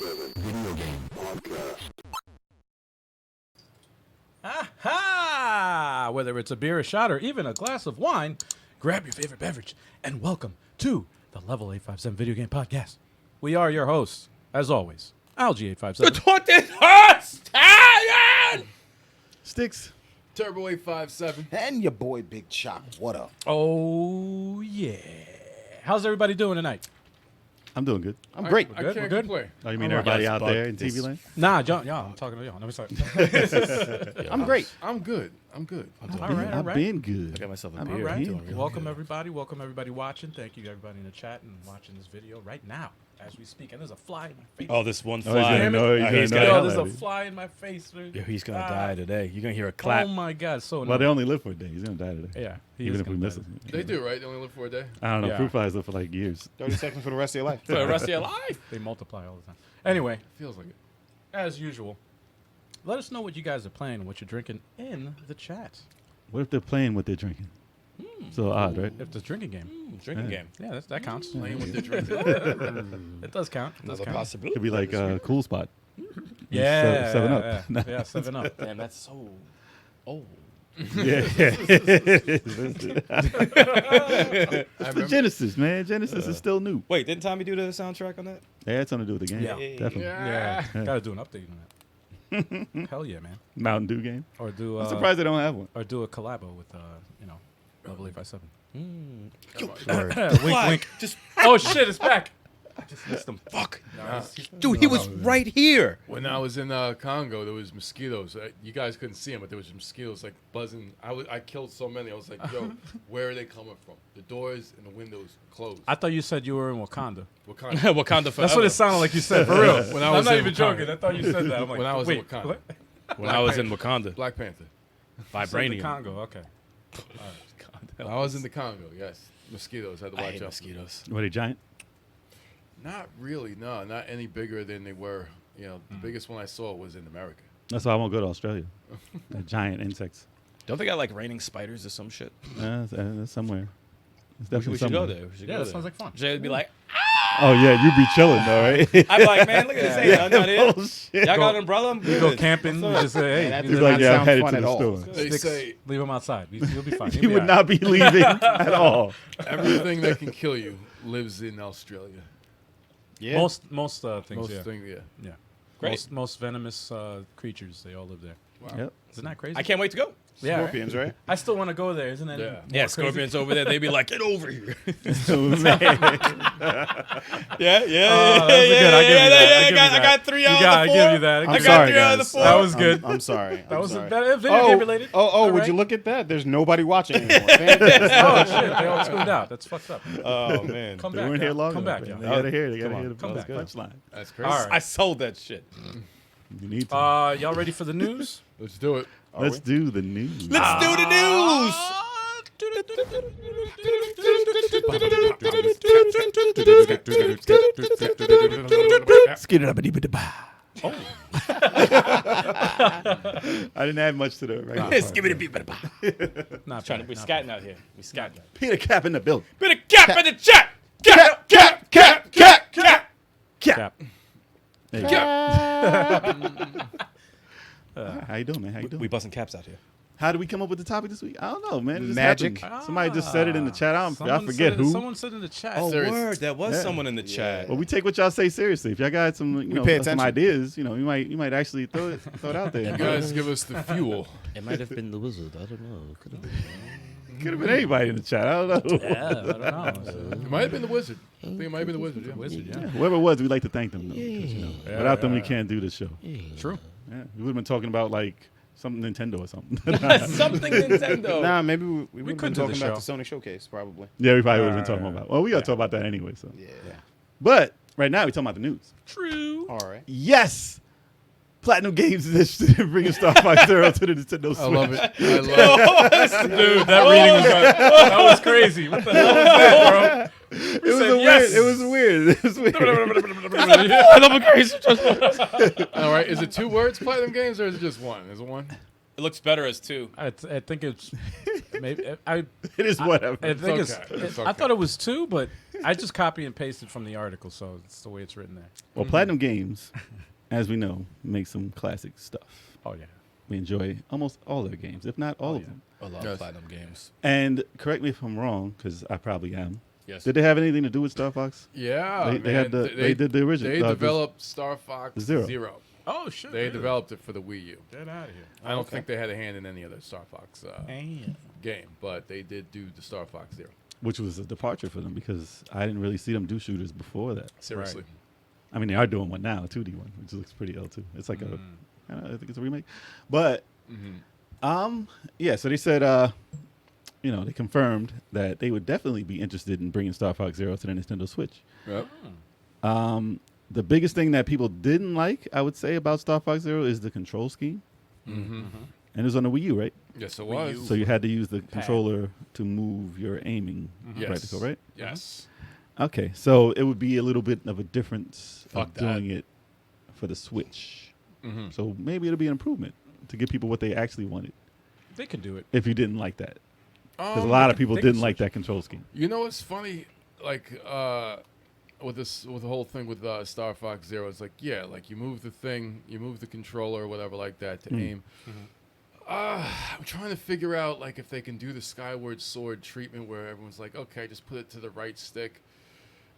24/7 video game podcast. Aha! Whether it's a beer, a shot, or even a glass of wine, grab your favorite beverage and welcome to the Level 857 Video Game Podcast. We are your hosts, as always, Algie857. Sticks. Turbo 857. And your boy Big Chop. What up? Oh, yeah. How's everybody doing tonight? I'm doing good. I'm great. I We're can't good? complain. Oh, you mean All everybody right. out there in TV land? Nah, John, yeah, I'm talking to y'all. No, sorry. I'm great. I'm good. I'm good. I've been good. I got myself a I've beer. been All right. doing good. Welcome, everybody. Welcome, everybody watching. Thank you, everybody in the chat and watching this video right now as we speak. And there's a fly in my face. Oh, this one Oh, he's fly. gonna know. He's He's gonna gonna- know. Yo, there's a Dude. fly in my face, dude. Yo, he's gonna Ah. die today. You're gonna hear a clap. Oh, my God. So Well, annoying. they only live for a day. He's gonna die today. Yeah. he Even is if we gonna miss die. him. They do, right? They only live for a day. I don't know. Yeah. Fruit flies live for like years. 30 seconds for the rest of your life. For the rest of your life. They multiply all the time. Anyway, Feels like it. as usual, let us know what you guys are playing, what you're drinking in the chat. What if they're playing what they're drinking? So odd, right? If it's a drinking game. Drinking Yeah. game. Yeah, that counts. Playing with the drink. It does count. It does Another count. possibility. Could be like a cool spot. Yeah. 7 Up. Yeah, yeah, 7 Up. Damn, that's so old. Yeah. It's the Genesis, man. Genesis is still new. Wait, didn't Tommy do the soundtrack on that? Yeah, it's something to do with the game. Yeah. Definitely. Yeah. Gotta do an update on that. Hell yeah, man. Mountain Dew game. Or do I'm surprised they don't have one. or do a collabo with Level 857. Wink, Wink, wink. Just Oh shit, it's back. I just missed him. Fuck. Nah. Dude, he was right here. When I was in Congo, there was mosquitoes. You guys couldn't see them, but there was mosquitoes like buzzing. I killed so many. I was like, yo, where are they coming from? The doors and the windows closed. I thought you said you were in Wakanda. Wakanda. Wakanda forever. That's what it sounded like you said, for real. When I I'm was not in even Wakanda. joking. I thought you said that. I'm like, When I was in wait, Wakanda. what? When I was in Wakanda. Black Panther. You said the Vibranium. Congo, okay. When I was in the Congo, yes. Mosquitoes. Had to I watch hate out. mosquitoes. Were they giant? Not really, no. Not any bigger than they were. You know, the biggest one I saw was in America. That's why I won't go to Australia. They're giant insects. Don't they got like raining spiders or some shit? That's somewhere. It's We definitely should go somewhere. there. We should Yeah, go that there. sounds like fun. Jay'd be like, Oh yeah, you be chilling though, right? I'm like, man, look at this. Hey, I'm not here. Bullshit. Y'all got an umbrella? I'm You go good. camping, you just say, hey, that He's does like, not yeah, I'm sound headed fun to at the all. store. They Sticks, say leave him outside. You'll be fine. He would not be leaving at all. everything that can kill you lives in Australia. Yeah. Most things, Most yeah. things, yeah. Yeah. Great. Most venomous creatures, they all live there. Wow. Yep. Isn't that crazy? I can't wait to go. Yeah, right? Scorpions, right? I still want to go there. Isn't that Yeah. more Yeah, crazy? scorpions over there. They be like, get over here. Oh, man. Yeah, yeah, Oh, that was good. I give you that. I got 3 out of the 4. I give you that. I'm I got sorry, 3 out of the guys. 4. That was good. I'm sorry. That was sorry. a video game related. would right. you look at that? There's nobody watching anymore. Fantastic. Oh shit! They all tuned out. That's fucked up. Oh, man. Come They back. weren't here y'all. long Come enough, back, man. y'all. They gotta hear. They gotta hear the Come back. punchline. That's crazy. All right. I sold that shit. You need to. Y'all ready for the news? Let's do it. Let's do the news. Let's do the news. I didn't add much to the regular Let's part. give it a beat. Not Trying bad, to be not scatting out here. We scatting. Peter Cap in the building. Bit of cap in the chat. Cap. Cap. There you go. How you doing, man? How you doing? We busting caps out here. How did we come up with the topic this week? I don't know, man. It just Magic. happened. Somebody just said it in the chat. I Someone forget said, who. Someone said in the chat. Oh, Serious. word. There was Yeah. someone in the chat. Well, we take what y'all say seriously. If y'all got some, pay some attention. ideas, you might actually throw it out there. You guys give us the fuel. It might have been the wizard. I don't know. Could have been. Could have been anybody in the chat. I don't know. Yeah, I don't know. It might have been the wizard. I think it might have been the wizard. Yeah. Wizard, yeah. Whoever it was, we'd like to thank them, though. Because, without them, we can't do this show. True. Yeah, we would have been talking about like something Nintendo or something. Something Nintendo. Nah, maybe we would have could been do the talking about show. the Sony Showcase, probably. Yeah, we probably would have been talking about. Well, we got to talk about that anyway. So, Yeah. but right now we're talking about the news. True. All right. Yes, Platinum Games is interested in bringing Star Fox Zero to the Nintendo Switch. I love it. I love it. Dude, that reading was that was crazy. What the hell was that, bro? It was weird. It was weird. I love a crazy. All right. Is it 2 words, Platinum Games, or is it just one? Is it one? It looks better as 2. I think it's maybe It is whatever. I think It's okay. It's I okay. thought it was 2, but I just copy and pasted from the article, so it's the way it's written there. Well, Platinum Games, as we know, make some classic stuff. Oh yeah. We enjoy almost all their games, if not all of them. I love Yes. Platinum Games. And correct me if I'm wrong, because I probably am. Yes. Did they have anything to do with Star Fox? Yeah, They had man. they did the original. They this- developed Star Fox Zero. Zero. Oh shit. They developed it for the Wii U. Get out of here. I don't think they had a hand in any other Star Fox Damn. game, but they did do the Star Fox Zero. which was a departure for them because I didn't really see them do shooters before that. Seriously. I mean, they are doing one now, a 2D one, which looks pretty L2. It's like I think it's a remake. But, yeah, so they said, they confirmed that they would definitely be interested in bringing Star Fox Zero to the Nintendo Switch. Yep. The biggest thing that people didn't like, I would say, about Star Fox Zero is the control scheme. And it was on the Wii U, right? Yes, it was. So you had to use the controller to move your aiming practical, right? Yes. Okay, so it would be a little bit of a difference Fuck of that. doing it for the Switch. So maybe it'll be an improvement to give people what they actually wanted. They can do it. If you didn't like that, because a lot of people didn't like that control scheme. You know what's funny? Like with the whole thing with Star Fox Zero, it's like like you move the thing, you move the controller or whatever like that to aim. I'm trying to figure out like if they can do the Skyward Sword treatment where everyone's like, okay, just put it to the right stick.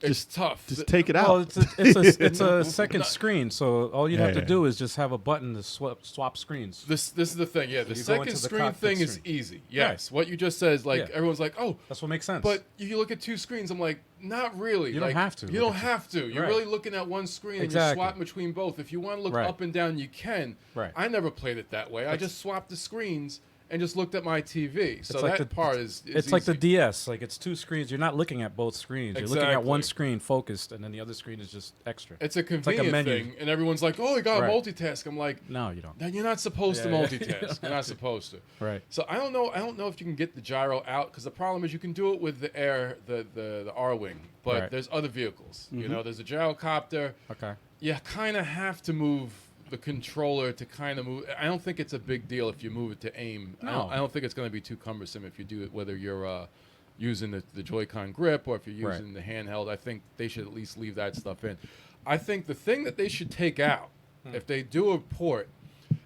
It's tough. Just take it out. Well, it's a second screen, so all you have to Yeah. do is just have a button to swap screens. This is the thing. Yeah, the You go second into the screen cockpit thing is screen. easy. Yes, what you just said is like Yeah. everyone's like, oh, That's what makes sense. but you look at two screens. I'm like, not really. You don't Like, have to You look don't at have to. You're Right. really looking at one screen and Exactly. you're swapping between both. If you want to look Right. up and down, you can. Right. I never played it that way. I just swapped the screens and just looked at my TV. So like that part is it's like the easy. DS. Like it's two screens. You're not looking at both screens. You're looking at one Exactly. screen focused, and then the other screen is just extra. It's a like a convenient menu. thing, and everyone's like, "Oh, you got to Right. multitask." I'm like, No, you don't. "No, you're not supposed to Yeah, yeah. multitask. You're not supposed to." Right. So I don't know. I don't know if you can get the gyro out because the problem is you can do it with the air, the R wing, but Right. there's other vehicles. You know, there's a gyrocopter. Okay. You kind of have to move the controller to kind of move. I don't think it's a big deal if you move it to aim. No. I don't think it's going to be too cumbersome if you do it, whether you're using the Joy-Con grip or if you're Right. using the handheld. I think they should at least leave that stuff in. I think the thing that they should take out, if they do a port,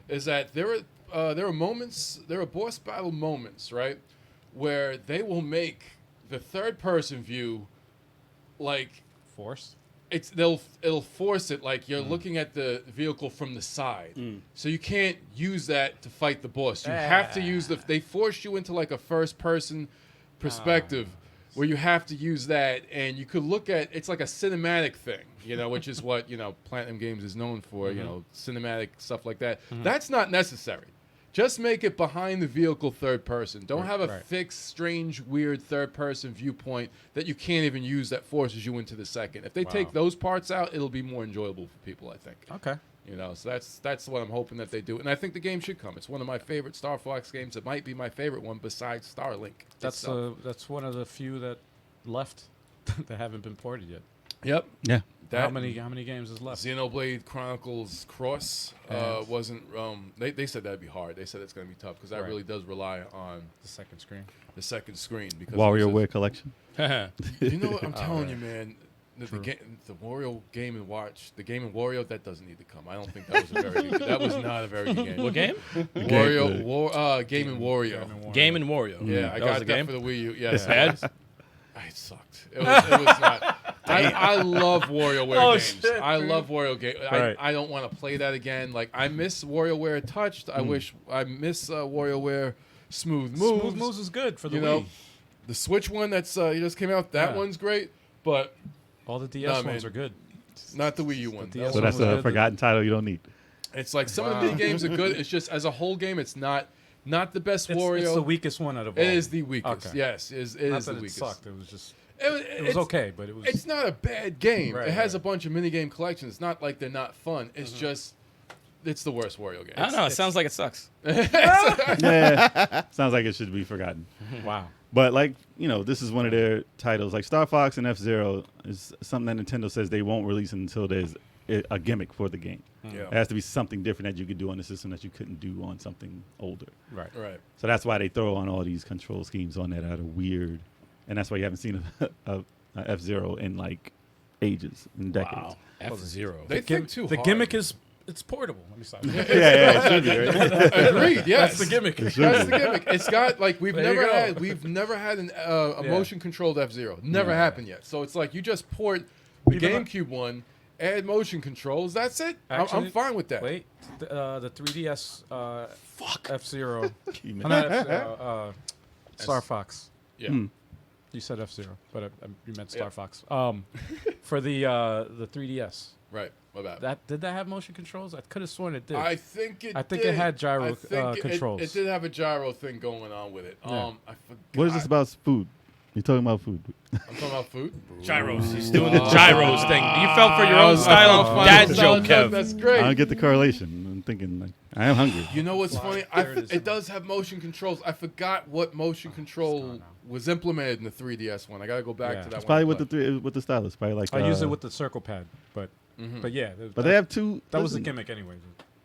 is that there are moments, there are boss battle moments, right, where they will make the third-person view like Force. it'll force it like you're looking at the vehicle from the side, so you can't use that to fight the boss. You have to use they force you into like a first person perspective where you have to use that, and you could look at it's like a cinematic thing, which is what Platinum Games is known for, cinematic stuff like that. That's not necessary. Just make it behind the vehicle third person. Don't have a Right. fixed, strange, weird third person viewpoint that you can't even use that forces you into the second. If they take those parts out, it'll be more enjoyable for people, I think. Okay. So that's what I'm hoping that they do. And I think the game should come. It's one of my favorite Star Fox games. It might be my favorite one besides Starlink. That's itself. that's one of the few that left that haven't been ported yet. Yep. Yeah. How many games is left? Xenoblade Chronicles Cross And- wasn't. They said that'd be hard. They said it's going to be tough because that Right. really does rely on The second screen. the second screen. Because WarioWare collection. You know what I'm telling you, man. The Wario Game and Watch, the Game and Wario, that doesn't need to come. I don't think that was a very good, that was not a very good game. What game? Wario, Game and Wario. Game and Wario. Yeah, I That was got the that game? for the Wii U. Yes, Bad? it sucked. It was not. I love WarioWare games. shit, I dude. love Wario games. Right. I don't want to play that again. Like I miss WarioWare Touched. I miss WarioWare Smooth Moves. Smooth Moves is good for the You Wii. know, the Switch one that's just came out. That Yeah. one's great, but All the DS Nah, ones man. are good. not the Wii U one. DS So that's was a good. forgotten title you don't need. It's like some of the mini games are good. It's just as a whole game, it's not the best Wario. It's the weakest one out of all. It is the weakest. Okay. Yes, it is Not the that it weakest. sucked. It was just. It It was okay, but it was. It's not a bad game. Right, it has right. a bunch of mini game collections. It's not like they're not fun. It's just it's the worst Wario game. I don't know. It sounds like it sucks. Yeah. Sounds like it should be forgotten. Wow. But this is one of their titles. Like Star Fox and F-Zero is something that Nintendo says they won't release until there's a gimmick for the game. Yeah. It has to be something different that you could do on the system that you couldn't do on something older. Right. Right. So that's why they throw on all these control schemes on that are weird, and that's why you haven't seen a F-Zero in like ages and decades. Wow. F-Zero. They think too The hard. gimmick is it's portable. Let me stop. Yeah, it should be, right? Agreed. Yes. That's the gimmick. That's the gimmick. It's got like we've There you never had a Yeah. motion controlled F-Zero. Never Yeah. happened yet. So it's like you just port the Even though- GameCube one, add motion controls. That's it. I'm Actually, fine with that. Wait, the 3DS F-Zero. You Oh, not F-Zero, Star Fox. Yeah. You said F-Zero, but you meant Yeah. Star Fox. For the 3DS. Right. My bad. Did that have motion controls? I could have sworn it did. I think it. I think did. it had gyro, I think controls. It did have a gyro thing going on with it. Yeah. I forgot. What is this about food? You're talking about food. I'm talking about food. Gyros. He's doing the gyros thing. You fell for your I own was- style I of found dad my style joke, joke. Kev. That's I great. don't get the correlation. I'm thinking like I am hungry. You know what's funny? There it is. It does have motion controls. I forgot what motion control was implemented in the 3DS one. I gotta go back Yeah. to that It's one. probably with the stylus. Probably like I use it with the circle pad, but yeah. But they have two. that was the listen, gimmick anyway.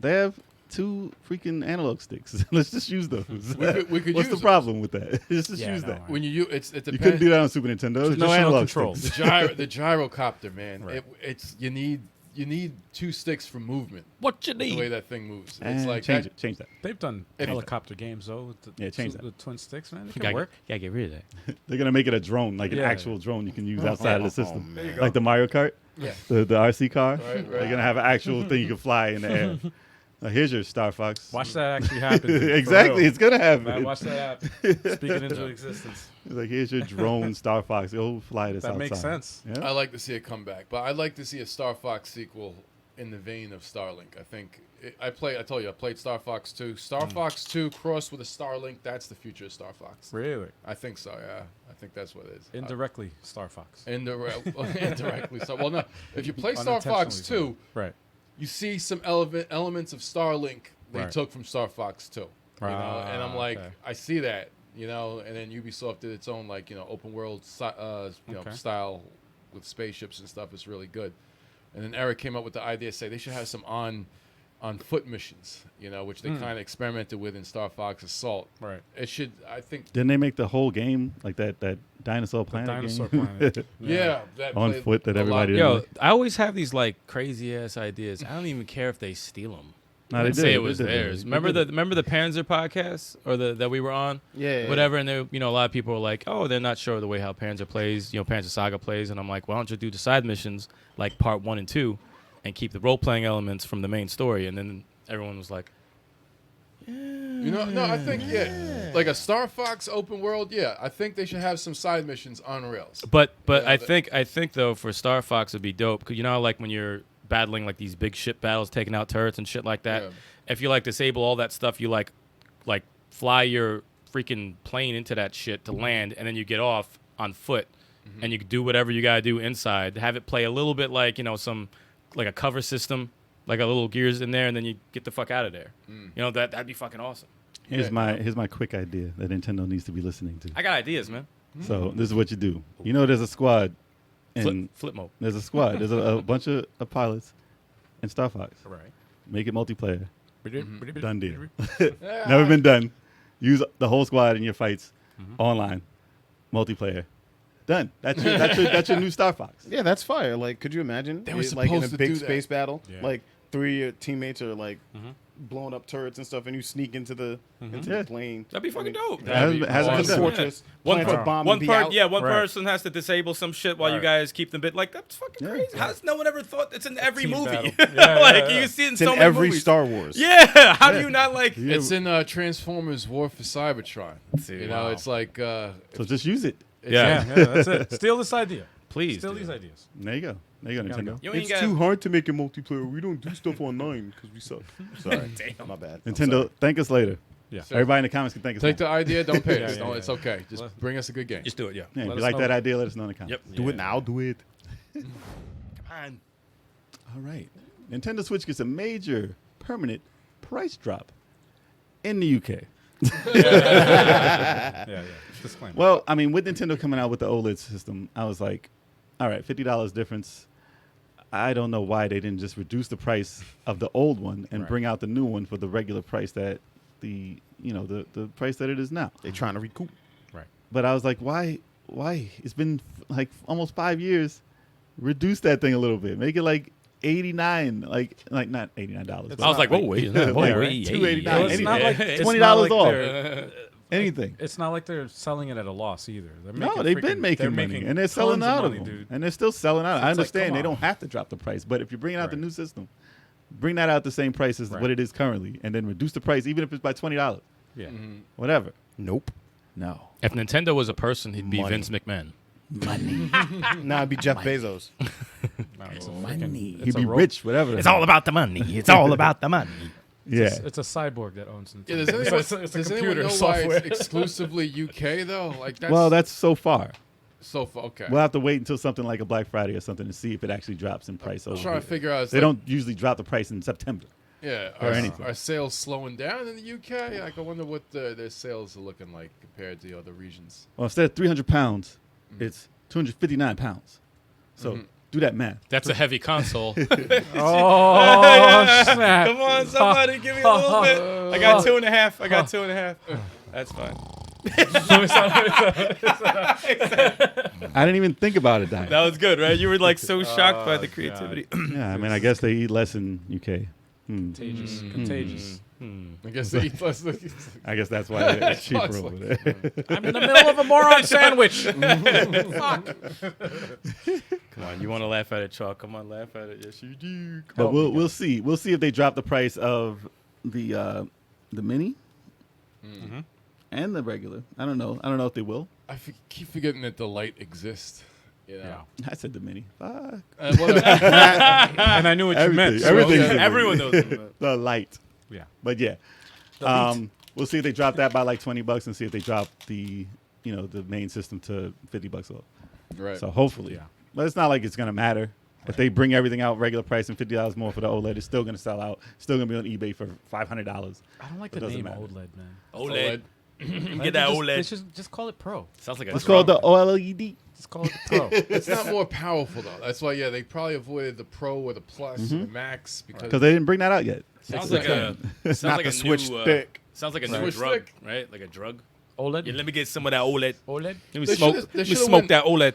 They have two freaking analog sticks. Let's just use those. we could What's use the problem with that? Let's just Yeah, use no, that. when you it You couldn't depends. do that on Super Nintendo. There's no Traditional analog controls. sticks. The gyrocopter, man. Right. It's you need two sticks for movement. What you The way need? that thing moves. It's And like change that, it. Change that. They've done If- helicopter games though. With the, Yeah, change that. The twin sticks, man. It You can gotta, work. gotta get rid of that. They're gonna make it a drone, like an Yeah. actual drone you can use outside of the system, man. like the Mario Kart, Yeah. the RC car. Right. They're gonna have an actual thing you can fly in the air. Now, here's your Star Fox. Watch that actually happen. dude, for Exactly, real. it's gonna happen. Man, watch that happen. Speaking into existence. It's like here's your drone Star Fox. Go fly this That outside. makes sense. Yeah. I like to see it come back, but I'd like to see a Star Fox sequel in the vein of Starlink. I think I told you I played Star Fox 2. Star Fox 2 crossed with a Starlink. That's the future of Star Fox. Really? I think so. Yeah, I think that's what it is. Indirectly, Star Fox. Indirectly. So, well, no. If you play Star Fox 2, Right. you see some elements of Starlink they Right. took from Star Fox 2. You know, and I'm like, okay. I see that. You know, and then Ubisoft did its own open world Okay. style with spaceships and stuff. It's really good. And then Eric came up with the idea, say they should have some on foot missions, which they kind of experimented with in Star Fox Assault. Right. It should, I think, Didn't they make the whole game like that Dinosaur Planet Dinosaur game? Planet. yeah, that On played foot that a lot- everybody Yo, I always have these like crazy ass ideas. I don't even care if they steal them. No, They they say did. it was They did. theirs. They Remember did. the Panzer podcast or that we were on? Yeah. Whatever, and there, a lot of people were like, "Oh, they're not sure the way how Panzer plays, Panzer Saga plays," and I'm like, "Why don't you do the side missions like part 1 and 2, and keep the role playing elements from the main story?" And then everyone was like, No, I think like a Star Fox open world. Yeah, I think they should have some side missions on rails. "But Yeah, I think though for Star Fox it'd be dope because like when you're battling like these big ship battles, taking out turrets and shit like that. Yeah. If you like disable all that stuff, you like fly your freaking plane into that shit to land, and then you get off on foot, and you can do whatever you gotta do inside. Have it play a little bit like some like a cover system, like a little gears in there, and then you get the fuck out of there. That'd be fucking awesome. Here's my quick idea that Nintendo needs to be listening to. I got ideas, man. So this is what you do. There's a squad, and Flip mode. there's a squad. There's a bunch of pilots in Star Fox. Right. Make it multiplayer. Done deal. Yeah, Never been done. Use the whole squad in your fights online, multiplayer. Done. That's your new Star Fox. Yeah, that's fire. Like, could you imagine? They were like in a supposed to big do that. space battle, Yeah. like 3 of your teammates are like blowing up turrets and stuff, and you sneak into the Yeah. plane. That'd be fucking dope. Hasn't been Into the done. fortress. One plant a bomb one and be part, out. yeah, one Right. person has to disable some shit while you Right. guys keep them bit. Like that's fucking Yeah. crazy. How's no one ever thought it's in every Team movie? battle. Yeah, like yeah. you see it in It's so in many every movies. Star Wars. Yeah, how do you not like? Yeah. It's in Transformers War for Cybertron. Dude, Wow. wow. It's like So just use it. Yeah. Yeah, that's it. Steal this idea. Please, Steal dude. these ideas. There you go. Nintendo. You ain't It's got too hard to make a multiplayer. We don't do stuff online because we suck. Sorry. Damn. My bad. Nintendo, thank us later. Yeah. Everybody in the comments can thank us. take now. the idea, don't pay Yeah, us. yeah, No, yeah. it's okay. Just Let- bring us a good game. Just do it, yeah. Yeah, if Let you us like know. that idea, let us know in the comments. Yep. Do it now. Do it. Come on. All right. Nintendo Switch gets a major permanent price drop in the UK. Yeah. Disclaimer. Well, I mean, with Nintendo coming out with the OLED system, I was like, all right, $50 difference. I don't know why they didn't just reduce the price of the old one and Right. bring out the new one for the regular price that the price that it is now. They trying to recoup. Right. But I was like, why? It's been like almost 5 years. Reduce that thing a little bit. Make it like $89, like not $89. I was like, whoa, wait, Yeah, wait, right. wait, $2.89. Well, it's not like It's $20 not like off. they're- Anything. It's not like they're selling it at a loss either. They're No, making they've they're been making money, and they're selling tons out of money, them, dude. and they're still selling out. So I it's like, understand come they on. don't have to drop the price, but if you're bringing out the Right. new system, bring that out the same price as Right. what it is currently, and then reduce the price, even if it's by $20, Yeah. whatever. Nope. No, If Nintendo was a person, he'd be Money. Vince McMahon. Nah, it'd be Jeff Bezos. No, it's a freaking- it's he'd a be ro- rich, whatever. It's all about the money. It's all about the money. yeah. It's a cyborg that owns Nintendo. Yeah, does anyone, it's a does computer anyone know software. why it's exclusively UK though? Like that's Well, that's so far. so far. Okay. We'll have to wait until something like a Black Friday or something to see if it actually drops in price. I'm over trying to here. figure out. It's They like, don't usually drop the price in September. Yeah, or anything. are sales slowing down in the UK? Like, I wonder what their sales are looking like compared to the other regions. Well, instead of 300 pounds, it's 259 pounds. So do that math. That's a heavy console. Oh, snap. Come on, somebody, give me a little bit. I got 2.5. I got 2.5. That's fine. I didn't even think about it, Diane. That was good, right? You were like so shocked by the creativity. Yeah, I mean, I guess they eat less in UK. Contagious. Contagious. I guess they eat less. I guess that's why it's cheaper Sounds over there. I'm in the middle of a moron sandwich. Fuck. Come on, you want to laugh at it, Chalk? Come on, laugh at it. Yes, you do. But we'll see. We'll see if they drop the price of the mini and the regular. I don't know. I don't know if they will. Keep forgetting that the light exists. You know? Yeah. I said the mini. Fuck. Whatever. And I knew what you meant. so- Everything's the Everyone mini. knows. The light. Yeah. But yeah, we'll see if they drop that by like $20 and see if they drop the the main system to $50 off. Right. So hopefully, Yeah. But it's not like it's gonna matter if they bring everything out regular price and $50 more for the OLED. It's still gonna sell out. Still gonna be on eBay for $500. I don't like It the doesn't name matter. OLED, man. OLED. Like, Get that just, OLED. Just call it Pro. Sounds like a It's called the drum. OLED Just call it Pro. It's not more powerful though. That's why they probably avoided the Pro or the Plus or the Max because because they didn't bring that out yet. Sounds like a. Sounds Not like the a Switch new, stick. Sounds like a new Switch drug, stick. right? Like a drug. OLED. Yeah, let me get some of that OLED. OLED. Let me They smoke. should've- they Let me should've smoke went- that OLED.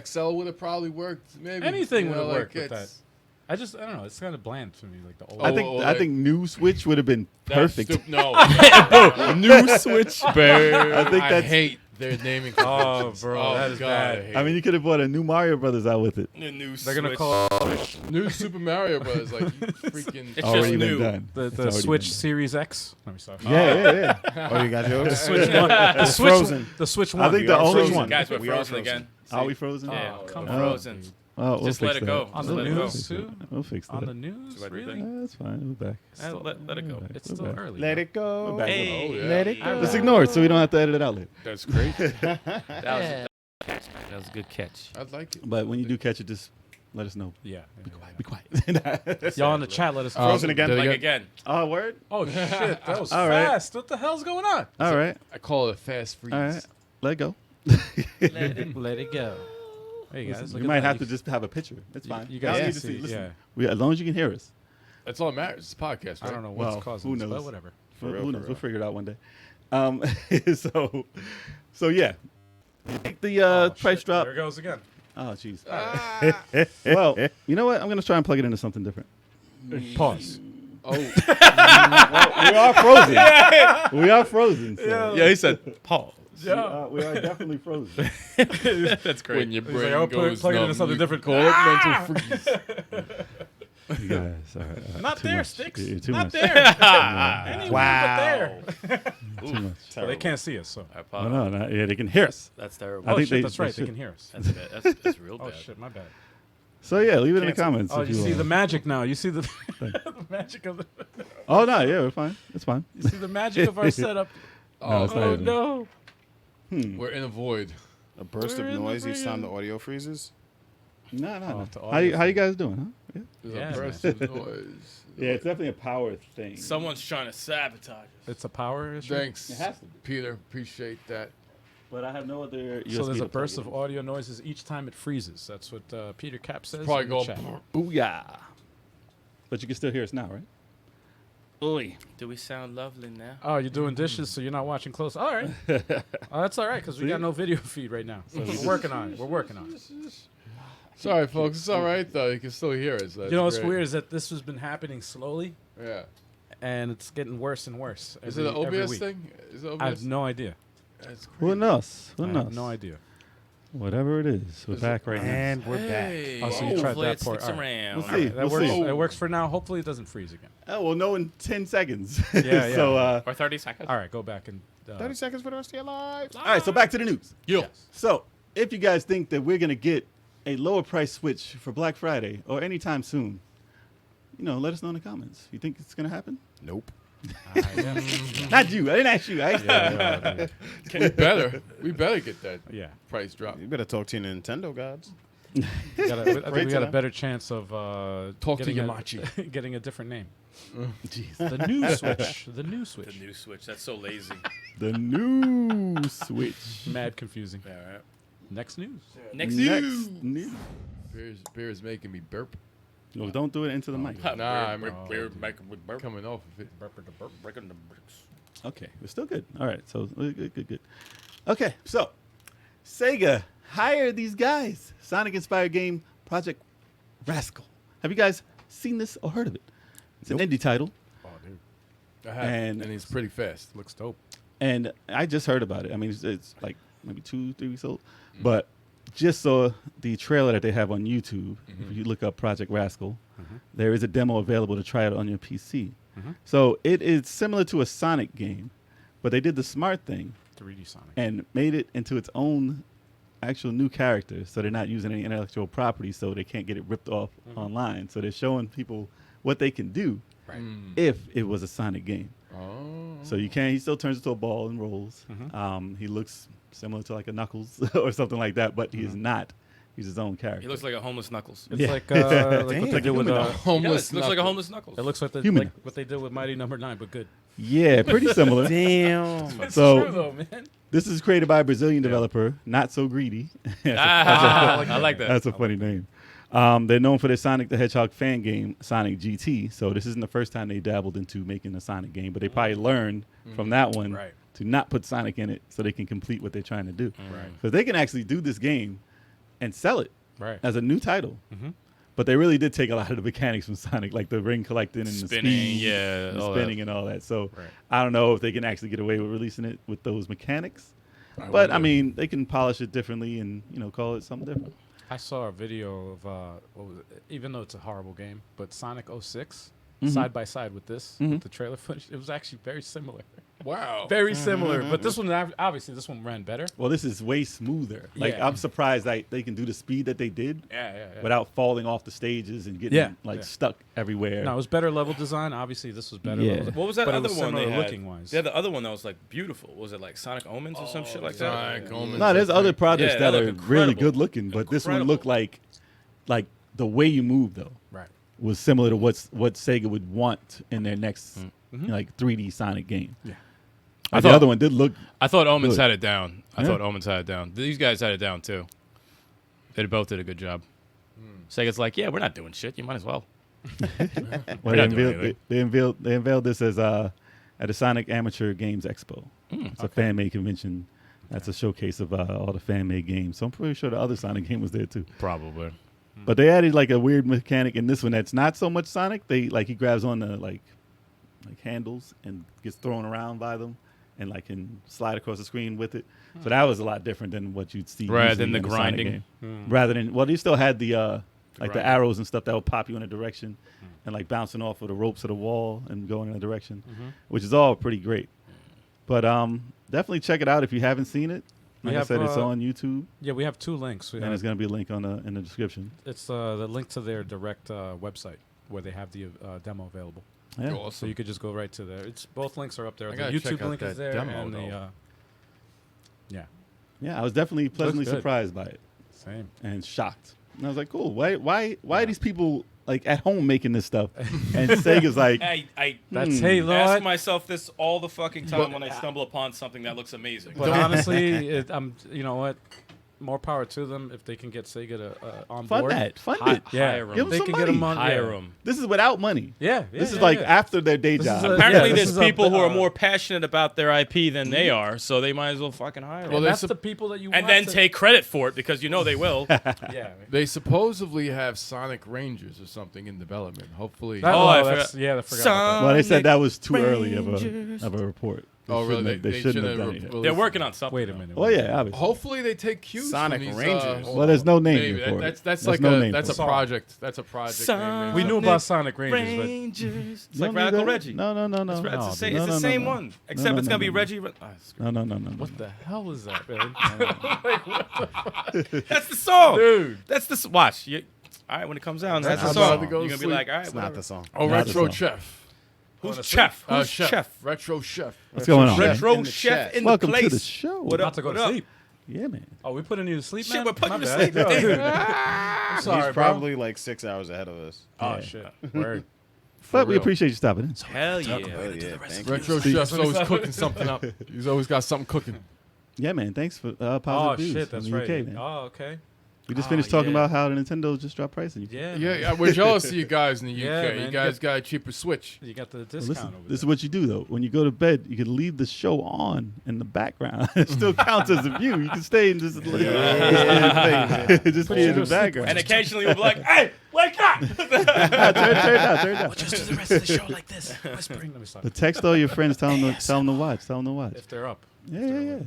XL would have probably worked. Maybe Anything you would know, have like worked with that. it's- I don't know. It's kind of bland to me, like the I OLED. think OLED. I think new Switch would have been That's perfect. No, New Switch. I think I that's. hate their naming. Oh, conventions. bro, that is God, bad. I hate I mean, you could have bought a new Mario Brothers out with it. New They're gonna Switch. call it. New Super Mario Bros. Like you freaking. It's Already just been new. done. the It's already Switch been done. Series X. Let me stop. Yeah. Oh, you got yours? Switch one. The Switch. Frozen. The Switch I one. think the only frozen. one. Guys, we're We are frozen frozen. again. Are we frozen? Yeah, come we're on. frozen. Oh, we'll Just fix let it that. go. On Just the let it go. news too. We'll fix that. On the news, What do you really? think? That's fine. We're back. Let it go. We're back. It's We're still back. early. Let bro. it go. We're back. Hey, Oh, yeah. Let it go. Just ignore it so we don't have to edit it out later. That's great. That was a good catch. I'd like it. But when you do catch it, just let us know. Yeah. Be quiet. Y'all in the chat, let us know. Frozen again. did Like I again. Oh, word? Oh shit, that was All right. fast. What the hell's going on? All right. I call it a fast freeze. All right. Let it go. Let it go. Hey guys, Listen, look you at might that. have to just have a picture. It's fine. You I don't guys need can to see. Listen, Yeah. as long as you can hear us. That's all that matters. It's a podcast, right? I don't know what's Well, causing who this, but knows? whatever. Who real, knows? for We'll real. figure it out one day. So yeah. You think the price Shit, drop? There it goes again. Oh, jeez. Well, you know what? I'm gonna try and plug it into something different. Pause. Oh, We are frozen. We are frozen. So. Yeah, he said pause. Yeah. We are definitely frozen. That's great. when your He's brain like, I'll goes plug it into numb, something you different. Call it mental freeze. You guys, all right. Not too there, much. Sticks. You're too Not much. there. Anywhere Wow. but there. Too much. Well, they can't see us, so. No, yeah, they can hear us. That's terrible. I Oh think shit, they- that's they right. They should. can hear us. That's bad. That's real Oh bad. shit, my bad. So yeah, leave it in the Cancel. comments. Oh, if you you see want. the magic now. You see the, the magic of the. Oh no, yeah, we're fine. It's fine. You see the magic of our setup. No, it's not Oh even. no. We're in a void. A burst of We're in the noise each time radio. the audio freezes. No. to How audio you guys doing? Huh? Yeah. There's Yeah, a burst of noise. Yeah, it's definitely a power thing. Someone's trying to sabotage us. It's a power issue. Thanks, It has to be. Peter. Appreciate that. But I have no other USB. So there's to a burst plug of audio noises each time it freezes. That's what Peter Cap says. Probably in the go chat. in. Booyah. But you can still hear us now, right? Oi. Do we sound lovely now? Oh, you're doing dishes, so you're not watching close. All right. That's all right, because we got no video feed right now. So we're working on it. We're working on it. Sorry, folks. It's all right though. You can still hear us. You know what's weird is that this has been happening slowly, Yeah. and it's getting worse and worse. Is it an every OBS week. thing? Is it OBS? I have no idea. That's crazy. Who knows? Who I knows? have no idea. Whatever it is, we're Is back it- right now. And we're Hey, Oh, so you tried hopefully that it part. sticks All right. around. We'll All right, see. that We'll works. see. It works for now. Hopefully, it doesn't freeze again. Oh, we'll know in 10 seconds. Yeah, So, yeah. Or 30 seconds. All right, go back and. 30 seconds for the rest of your lives. all right, so back to the news. Yo. So, if you guys think that we're going to get a lower price Switch for Black Friday or anytime soon, let us know in the comments. You think it's going to happen? Nope. Not you. I didn't ask you. We better get that Yeah. price drop. You better talk to your Nintendo gods. I think we got a better chance of Talk to getting Yamachi. getting a different name. Jeez. The new Switch. The new The Switch. new Switch. That's so lazy. The new Switch. Mad confusing. All right. Next news. Next Next news. Beer is making me burp. No, don't do it into the mic. Nah, we're making with burp. Coming off of it. Breaking the bricks. Okay, we're still good. All right, so good. Okay, so Sega hired these guys. Sonic-inspired game, Project Rascal. Have you guys seen this or heard of it? It's an indie title, Oh, dude. I have, And- and it's pretty fast. Looks dope. and I just heard about it. I mean, it's like maybe 2-3 weeks old, but just saw the trailer that they have on YouTube. If you look up Project Rascal, there is a demo available to try it on your PC. So it is similar to a Sonic game, but they did the smart thing 3D Sonic. and made it into its own actual new character. So they're not using any intellectual property, so they can't get it ripped off online. So they're showing people what they can do Right. if it was a Sonic game. Oh. So you can. He still turns into a ball and rolls. He looks similar to like a Knuckles or something like that, but he is not. He's his own character. He looks like a homeless Knuckles. It's Yeah. like what they Like did with human. He Homeless. does. Looks like a Knuckles. homeless Knuckles. it looks like Human. what they did with Mighty Number 9, but good. Yeah, pretty similar. Damn. It's So- true though, man. This is created by a Brazilian developer, Not So Greedy. I like that. That's a funny name. They're known for their Sonic the Hedgehog fan game, Sonic GT. So this isn't the first time they dabbled into making a Sonic game, but they probably learned from that one Right. to not put Sonic in it so they can complete what they're trying to do. Right. Because they can actually do this game and sell it Right. as a new title. But they really did take a lot of the mechanics from Sonic, like the ring collecting and the Spinning, speed, yeah, and the all spinning and all that. So Right. I don't know if they can actually get away with releasing it with those mechanics. But wonder. I mean, they can polish it differently and call it something different. I saw a video of what was it? Even though it's a horrible game, but Sonic 06 side by side with this, with the trailer footage. It was actually very similar. Wow. Very similar, but this one obviously this one ran better. Well, this is way smoother. Like Yeah. I'm surprised that they can do the speed that they did Yeah. without falling off the stages and getting Yeah. stuck everywhere. No, it was better level design. Obviously, this was better. Yeah. Level What was that but it other was one they similar had? looking wise. They had the other one that was like beautiful. Was it like Sonic Omens or some shit like that? Sonic Omens, No, there's I other think. projects Yeah, that they are look really incredible. good looking, but this one looked Incredible. like the way you move though Right. was similar to what Sega would want in their next like 3D Sonic game. Yeah. The thought- other one did look. I thought Omens Good. had it down. I Yeah. thought Omens had it down. These guys had it down too. They both did a good job. Sega's like, yeah, we're not doing shit. You might as well. Well, We're not doing anything. they unveiled this as at the Sonic Amateur Games Expo. It's a fan made convention. That's a showcase of all the fan made games. So I'm pretty sure the other Sonic game was there too. Probably. But they added like a weird mechanic in this one that's not so much Sonic. They he grabs on the like handles and gets thrown around by them and can slide across the screen with it. So that was a lot different than what you'd see Rather usually than the in a Sonic grinding. game. Rather than you still had the the grinding. arrows and stuff that would pop you in a direction and bouncing off of the ropes of the wall and going in a direction, which is all pretty great. But definitely check it out if you haven't seen it. We Like I have, said, it's on YouTube, Yeah, we have two links. and there's going to be a link on in the description. It's the link to their direct website where they have the demo available. Yeah. Awesome. So you could just go right to there. It's both links are up there. I The gotta check YouTube out link is that there, demo, and the though. Yeah, I was definitely pleasantly good. surprised by it Same. and shocked. And I was like, cool. Why are these people like at home making this stuff, and Sega's like, I That's Halo. ask myself this all the fucking time when I stumble upon something that looks amazing. But honestly, you know what? More power to them if they can get Sega to on fund board. that, fund it. Yeah, Hire 'em. Give 'em they some can get them money. on. Hire yeah. 'em. This is without money. Yeah, This is like after their day This is job. a- Apparently, this there's is people who are uh, more passionate about their IP than they are, so they might as well fucking hire Well, them. that's sup- the people that you And want then to, take credit for it because you know they will. Yeah. They supposedly have Sonic Rangers or something in development. Hopefully. That, Oh, I that's, forgot. yeah, I forgot about Well, they said Sonic that was too early Rangers. of a report. Oh, really? Shouldn't have- They shouldn't have done it. They're working on something. Wait a though. minute. Well, yeah, obviously. Hopefully they take cues Sonic from these, Rangers. Well, there's no name maybe. for it. That's There's like no a name that's a for it. project. That's a project. name. We knew about Sonic Rangers, Rangers. It's You like don't need Radical that? Reggie. No. It's No, the same, no, it's the no, same no. one, except no, it's no, gonna be no. Reggie. No. What the hell is that, man? That's the song, Dude. That's the watch. All right, when it comes out, that's the I'm song. about to go You're to gonna be sleep. like, all right, It's whatever. not the song. Oh, Not a Retro song. Chef. Who's chef? Who's chef? Retro Chef. What's going on, man? Retro In the chef chat. in Welcome the place. to the show. What About up? to go What to up? sleep. Yeah, man. Oh, we putting you to sleep, Shit, man? we're putting My you to bad. sleep. Yo, dude. He's Sorry, bro. probably like 6 hours ahead of us. Oh, shit. Word. But we real. appreciate you stopping in. Hell yeah. Oh, yeah, thank you. Retro Chef's always cooking something up. He's always got something cooking. Yeah, man. Thanks for Oh, positive views shit. from That's the right. UK, man. Oh, okay. We just finished talking yeah. about how the Nintendo just dropped pricing. Yeah. Yeah, we're jealous of you guys in the UK. Yeah, man, you you guys get- got a cheaper Switch. You got the Well, discount listen, over this is there. what you do though. When you go to bed, you can leave the show on in the background. It still counts as a view. You can stay and just just be in the background. And occasionally we'll be like, hey, wake up! turn it down. Just do the rest of the show like this. Whispering. Let me stop. But text all your friends. Tell them to watch. Tell them to watch. If they're up. Yeah.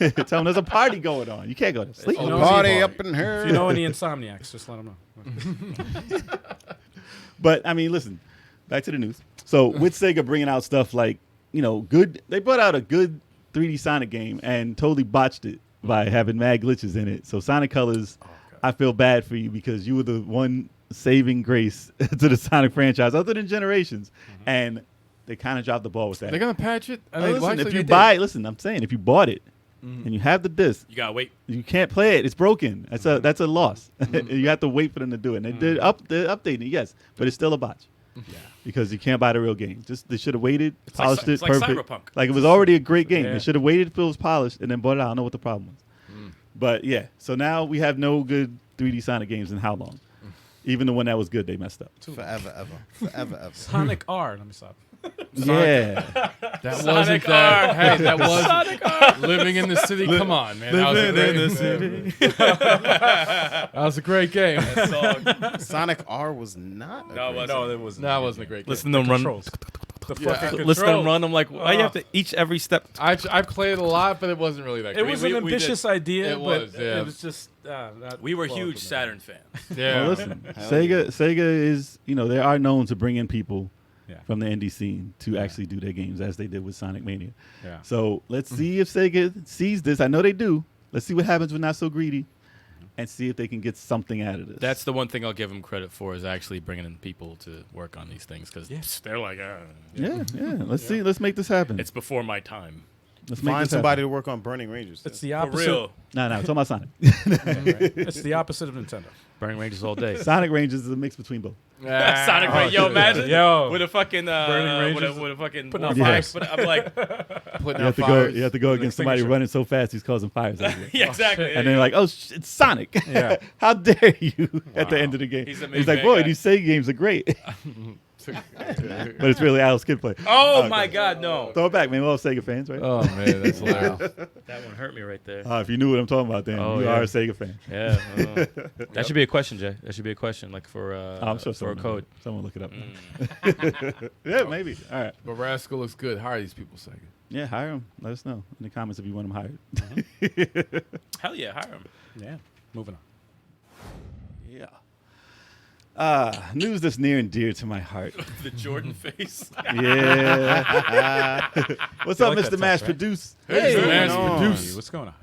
Tell them there's a party going on. You can't go to sleep. you Oh, know party any- up in here. If you know any insomniacs, just let them know. But I mean, listen. Back to the news. So with Sega bringing out stuff like good, they brought out a good 3D Sonic game and totally botched it by having mad glitches in it. So Sonic Colors, I feel bad for you because you were the one saving grace to the Sonic franchise, other than Generations, and they kind of dropped the ball with that. They're gonna patch it. And Oh, they listen, actually if you did. buy it, listen, I'm saying if you bought it and you have the disc, You gotta wait. you can't play it. It's broken. That's a loss. You have to wait for them to do it. And they're updating it, yes, but it's still a botch. Because you can't buy the real game. Just they should have waited, polished it it's like perfect. Cyberpunk. Like it was already a great game. Yeah. They should have waited till it was polished and then bought it out. I don't know what the problem was. But yeah, so now we have no good 3D Sonic games in how long? Even the one that was good, they messed up. Forever, ever. Sonic R. Let me stop. Yeah. That Sonic wasn't that. R. Hey, that was Sonic R. Living in the City. Come on, man. That was a great, that was a great game. Song. Sonic R was not. No, it wasn't. No, it wasn't. That wasn't a great game. Listen to them run. Controls. The Yeah. fucking Listen to them controls. run. I'm like, why you have to each every step? I played a lot, but it wasn't really that It great. was an ambitious idea, It but was, yeah. it was just. Not We were well huge enough. Saturn fans. Yeah. Well, listen, Hell Sega is, they are known to bring in people Yeah. from the indie scene to actually do their games as they did with Sonic Mania. Yeah. So let's see if Sega sees this. I know they do. Let's see what happens with Not So Greedy and see if they can get something out of this. That's the one thing I'll give them credit for is actually bringing in people to work on these things because they're like, yeah. Let's see. Let's make this happen. it's before my time. Let's make Find this somebody to work on Burning Rangers. It's then. the For opposite. real. No, talking about Sonic. It's the opposite of Nintendo. Burning Rangers all day. Sonic Rangers is a mix between both. Sonic Rangers. Yo, shit. imagine. Yo. With a fucking Burning with a Rangers. fucking Putting out fires. fires. I'm like, Putting You out have to fires. go. You have to go against somebody extinguisher. running so fast he's causing fires. everywhere. yeah, exactly. And they're like, "Oh, it's Sonic! Yeah. How dare you!" At the end of the game, He's a he's big like, "Boy, guy. these Sega games are great," but it's really Alice Kid play. oh my God, no. Throw it back, man. We're all Sega fans, right? Oh man, that's hilarious. That one hurt me right there. If you knew what I'm talking about, then Oh, you yeah. are a Sega fan. Yeah. That should be a question, Jay. That should be a question, like for I'm sure for a someone code. Someone look it up. Yeah, maybe. All right. But Rascal looks good. Hire these people, Sega. Yeah, hire them. Let us know in the comments if you want them hired. Hell yeah, hire him. Yeah. Moving on. Yeah. News that's near and dear to my heart. The Jordan face. Yeah. What's up, like Mr. that Mass touch, right? Produce? Hey, what's man, going on? produce. What's going on?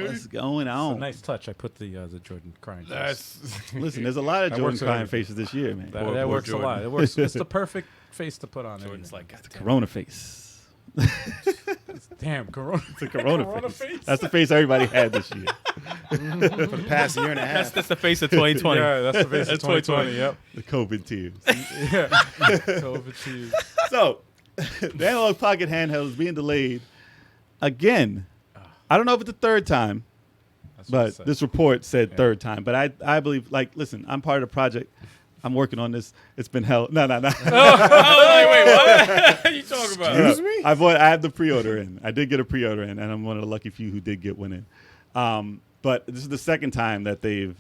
What's going It's on? a nice touch. I put the Jordan crying. face. That's Listen, there's a lot of That Jordan works with crying everything. faces this year, man. that, Poor that works Jordan. a lot. It works. It's the perfect face to put on. Jordan's like, God damn. Corona face. Damn, Corona. It's a Corona, Corona face. face. That's the face everybody had this year. For the past year and a half. That's the face of 2020. Yeah, that's the face of 2020. Yep. The COVID tears. Yeah. COVID tears. So, the Analog Pocket handheld is being delayed again. I don't know if it's the third time, That's what it but said. this report said third time. But I believe, like, listen, I'm part of the project. I'm working on this. It's been hell. No. Oh, wait, what? What are you talking about? Excuse me? I have the pre-order in. I did get a pre-order in, and I'm one of the lucky few who did get one in. But this is the second time that they've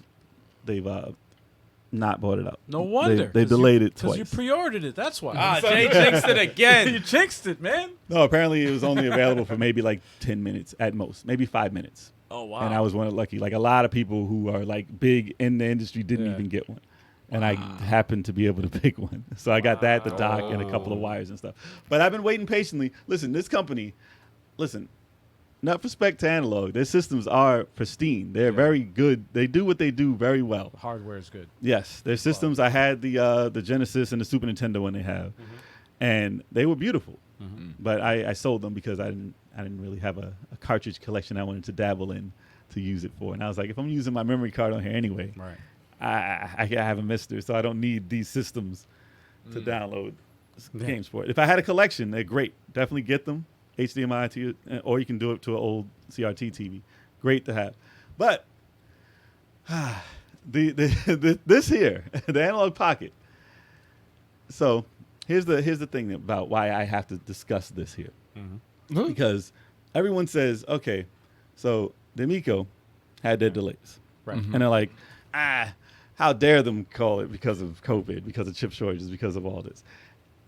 not brought it up. No wonder. They delayed it Because twice. you pre-ordered it. That's why. Ah, Jay jinxed it you again. jinxed it, man. No, apparently it was only available for maybe like 10 minutes at most, maybe 5 minutes. Oh, wow. And I was one of the lucky. Like a lot of people who are like big in the industry didn't Yeah. even get one. And I happened to be able to pick one. So I got that, the dock, and a couple of wires and stuff. But I've been waiting patiently. Listen, this company, not respect to Analog. Their systems are pristine. They're very good. They do what they do very well. The hardware is good. Yes, their systems. I had the Genesis and the Super Nintendo when they have, and they were beautiful. But I sold them because I didn't really have a cartridge collection I wanted to dabble in to use it for. And I was like, if I'm using my memory card on here anyway, Right. I have a mister, so I don't need these systems to download games for it. If I had a collection, they're great. Definitely get them. HDMI to you, or you can do it to an old CRT TV. Great to have. But this here, the Analog Pocket. So here's the thing about why I have to discuss this here, because everyone says, okay, so the Amico had their delays, Right. and they're like, how dare them call it because of COVID, because of chip shortages, because of all this.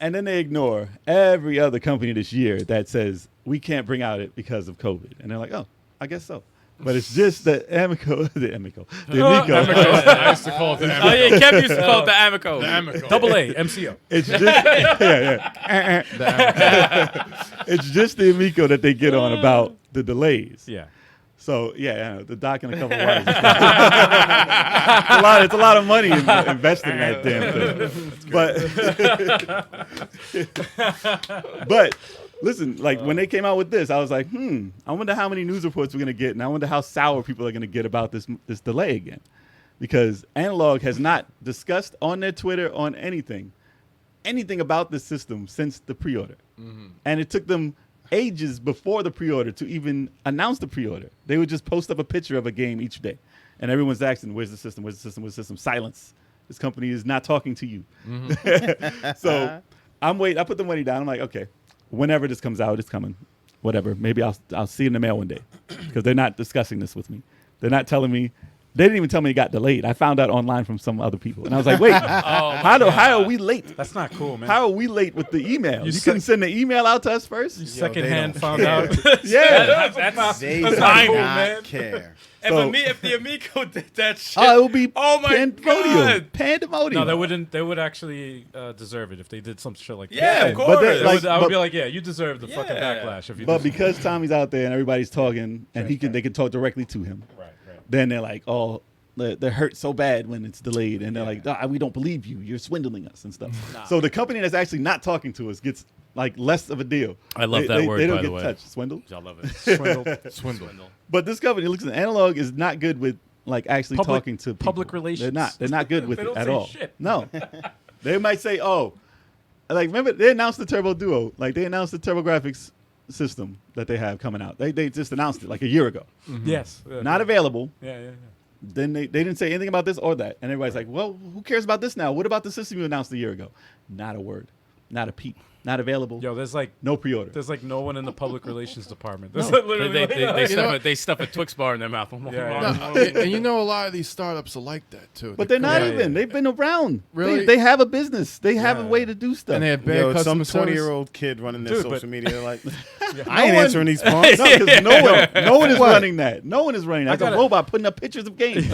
And then they ignore every other company this year that says we can't bring out it because of COVID. And they're like, oh, I guess so. But it's just the Amico. The Amico. I used to call it the Oh, yeah, Kev used to call it the Amico. The Amico. Double A, MCO. It's just it's just the Amico that they get on about the delays. Yeah. So yeah, the dock and a couple of wires. It's a lot of money invested in that damn thing. But listen, like when they came out with this, I was like, I wonder how many news reports we're gonna get, and I wonder how sour people are gonna get about this delay again, because Analog has not discussed on their Twitter on anything about this system since the pre-order, and it took them ages before the pre-order to even announce the pre-order. They would just post up a picture of a game each day, and everyone's asking, "Where's the system? Where's the system? Where's the system?" Silence. This company is not talking to you. So I'm waiting. I put the money down. I'm like, okay, whenever this comes out, it's coming. Whatever. Maybe I'll see it in the mail one day, because they're not discussing this with me. They're not telling me. They didn't even tell me it got delayed. I found out online from some other people, and I was like, wait, how are we late? That's not cool, man. How are we late with the email? You sec- couldn't send the email out to us first? You secondhand don't found care. out. Yeah. They That's do not cool, not man. care. If the Amico did that shit, Oh, it would be oh my pandemonium. God. Pandemonium. No, they wouldn't. They would actually deserve it if they did some shit like that. Yeah, Yeah, of but course. they- like- I would but- be like, yeah, you deserve the fucking Yeah. backlash if you. But do because Tommy's out there and everybody's talking, and they can talk directly to him, right. then they're like, oh, they're hurt so bad when it's delayed, and they're like, we don't believe you. You're swindling us and stuff. So the company that's actually not talking to us gets like less of a deal. I love that word, They don't by the get way. touched. Swindle. I love it. Swindle. But this company, looks at Analog, is not good with like actually Public- talking to people. public relations. They're not good with They it don't at say all. shit. No. They might say, oh, like remember they announced the Turbo Duo, like they announced the TurboGrafx system that they have coming out. They just announced it like a year ago. Yes. Not available. Yeah. Then they didn't say anything about this or that. And everybody's like, well, who cares about this now? What about the system you announced a year ago? Not a word. Not a peep. Not available. Yo, there's like No pre-order. no one in the public relations department. There's No. literally They stuff a Twix bar in their mouth. Yeah. And you know a lot of these startups are like that too. But they're not Yeah, even. yeah. They've been around. Really? They have a business. They have a Yeah. way to do stuff. and they have bad Yo, customer some service. 20-year-old kid running their Dude, but- social media like, No I ain't one- answering these phones. No, because no one is running that. No one is running that. I It's a gotta- robot putting up pictures of games.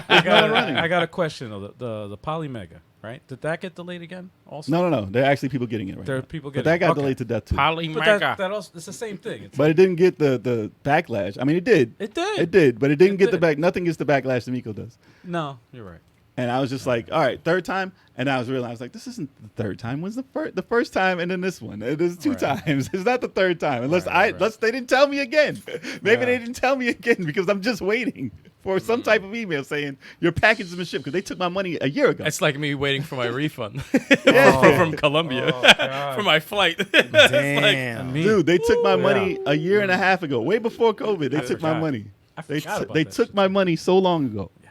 I got a question though. The Polymega, right? Did that get delayed again? Also, No. There are actually people getting it right There are now. people But getting that got it. Okay. delayed to death too. But Polymega. that also it's the same thing. It's But it didn't get the backlash. I mean, it did. It did. It did, but it didn't It get the did. back. Nothing gets the backlash that Miko does. no, you're right. And I was just like, all right, third time. And I was realizing, like, this isn't the third time. When's the first time and then this one? It is two times. It's not the third time. Unless unless they didn't tell me again. Maybe they didn't tell me again because I'm just waiting for some type of email saying your package has been shipped because they took my money a year ago. It's like me waiting for my refund from Colombia for my flight. Damn. Dude, they took my money a year and a half ago, way before COVID. They took my money. They took my money so long ago. Yeah.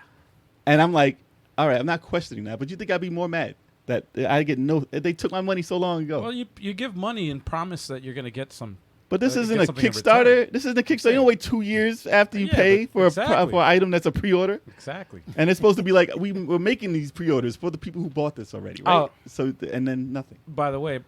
And I'm like, all right, I'm not questioning that, but you think I'd be more mad that I get they took my money so long ago? Well, you give money and promise that you're going to get some. But this isn't a Kickstarter. This isn't a Kickstarter. You don't wait 2 years after you pay for for an item that's a pre-order. Exactly. And it's supposed to be like we're making these pre-orders for the people who bought this already, right? So and then nothing. By the way,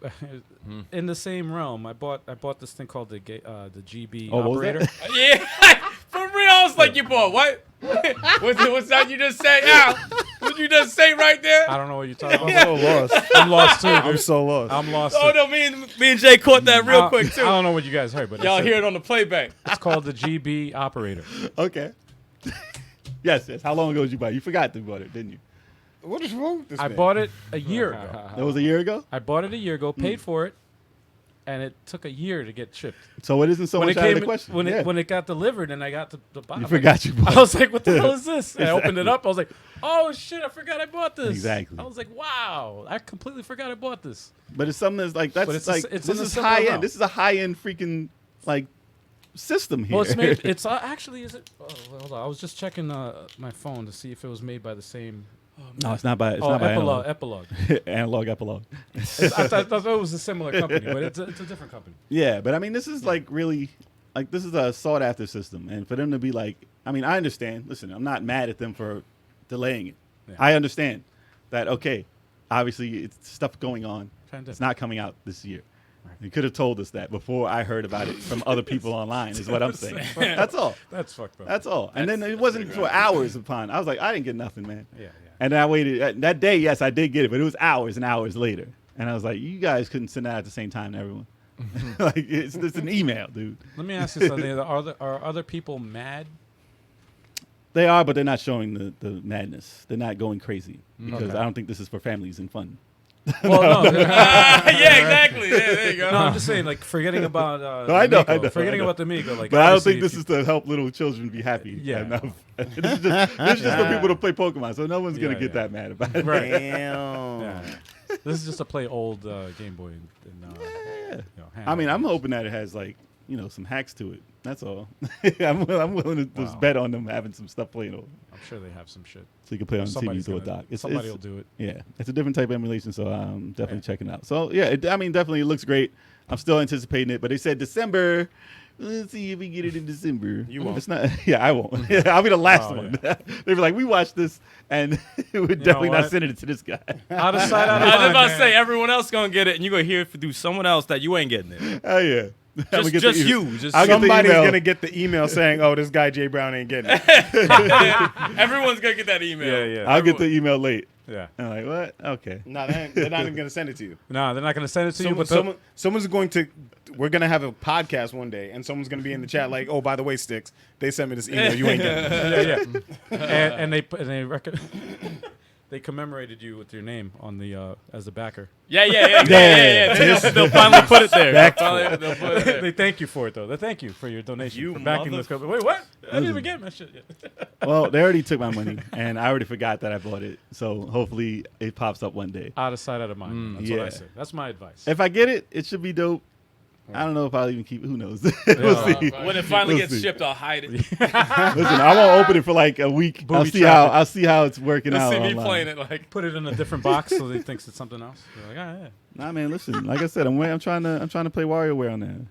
in the same realm, I bought this thing called the GB what was operator. that? Yeah, for real. I was like, you bought what? What's that you just said? Al, what you just say right there? I don't know what you're talking about. I'm so lost. I'm lost too. I'm so lost. I'm lost. Oh too. no, me and Jay caught that real quick too. I don't know what you guys heard, but Y'all hear it on the playback. It's called the GB operator. Okay. yes. How long ago did you buy it? You forgot to buy it, didn't you? What is wrong with this I man? bought it a year ago. That was a year ago? I bought it a year ago, paid for it, and it took a year to get shipped. So it isn't so much out of the question. When it got delivered and I got the box. You forgot you bought it. I was like, what the hell is this? And I opened it up. I was like, oh, shit, I forgot I bought this. Exactly. I was like, wow, I completely forgot I bought this. But it's something that's like, But it's this in a is similar high realm. end. This is a high end freaking like system here. Well, it's made. It's actually, is it? Oh, hold on. I was just checking my phone to see if it was made by the same. No, it's not by. It's not by Epilogue. Analog Epilogue. I thought it was a similar company, but it's a different company. Yeah, but I mean, this is like really, like this is a sought after system, and for them to be like, I mean, I understand. Listen, I'm not mad at them for delaying it. Yeah. I understand that. Okay, obviously it's stuff going on. Pandemic. It's not coming out this year. You could have told us that before I heard about it from other people online. Is what I'm saying. That's all. That's fucked up. That's all. And then it wasn't for hours upon. I was like, I didn't get nothing, man. Yeah. And then I waited that day. Yes, I did get it, but it was hours and hours later. And I was like, you guys couldn't send that at the same time to everyone. Like it's an email, dude. Let me ask you something. Are other people mad? They are, but they're not showing the madness. They're not going crazy because I don't think this is for families and fun. Well, no. Yeah, exactly. Yeah, there you go. No, I'm just saying, like, forgetting about No, I know. forgetting about the Migo. Like, But I don't obviously, think this is to help little children be happy. Yeah. Enough. This is just for people to play Pokemon, so no one's gonna get that mad about it. Right. Damn. Yeah. This is just to play old Game Boy. I mean, I'm hoping that it has like some hacks to it. That's all. I'm willing to just bet on them having some stuff playing over. I'm sure they have some shit. So you can play on the TV Somebody's through a gonna- dock. Somebody will do it. Yeah, it's a different type of emulation, so I'm definitely checking it out. So yeah, definitely it looks great. I'm still anticipating it, but they said December. Let's see if we get it in December. You won't. It's not. Yeah, I won't. I'll be the last one. They were like, we watched this, and we're definitely not what? sending it to this guy. Out of sight, out of I was mind. about to man. say everyone else gonna get it, and you gonna hear it through someone else that you ain't getting it. Oh yeah. I'm gonna get Just the you. Just I'll get the Somebody's email. gonna get the email saying, "Oh, this guy Jay Brown ain't getting it." everyone's gonna get that email. Yeah. I'll get the email late. Yeah. I'm like, what? Okay. No, they're not even gonna send it to you. No, they're not going to send it to you. But Someone's going to. We're gonna have a podcast one day, and someone's gonna be in the chat like, "Oh, by the way, Sticks, they sent me this email. You ain't getting it." yeah. and they commemorated you with your name on the as the backer. Yeah. They'll finally put it there. They'll put it there. They thank you for it though. They thank you for your donation You for backing this company. Wait, what? I didn't even get my shit yet. Well, they already took my money, and I already forgot that I bought it. So hopefully it pops up one day. Out of sight, out of mind. That's what I yeah. say. That's my advice. If I get it, it should be dope. I don't know if I'll even keep it. Who knows? We'll see. When it finally We'll gets see. shipped, I'll hide it. Listen, I won't open it for like a week. I'll Booby see trapping. how it's working You'll out. see me online. playing it like. Put it in a different box so they thinks it's something else. You're like, yeah. Nah, man. Listen, like I said, I'm trying to play WarioWare on there.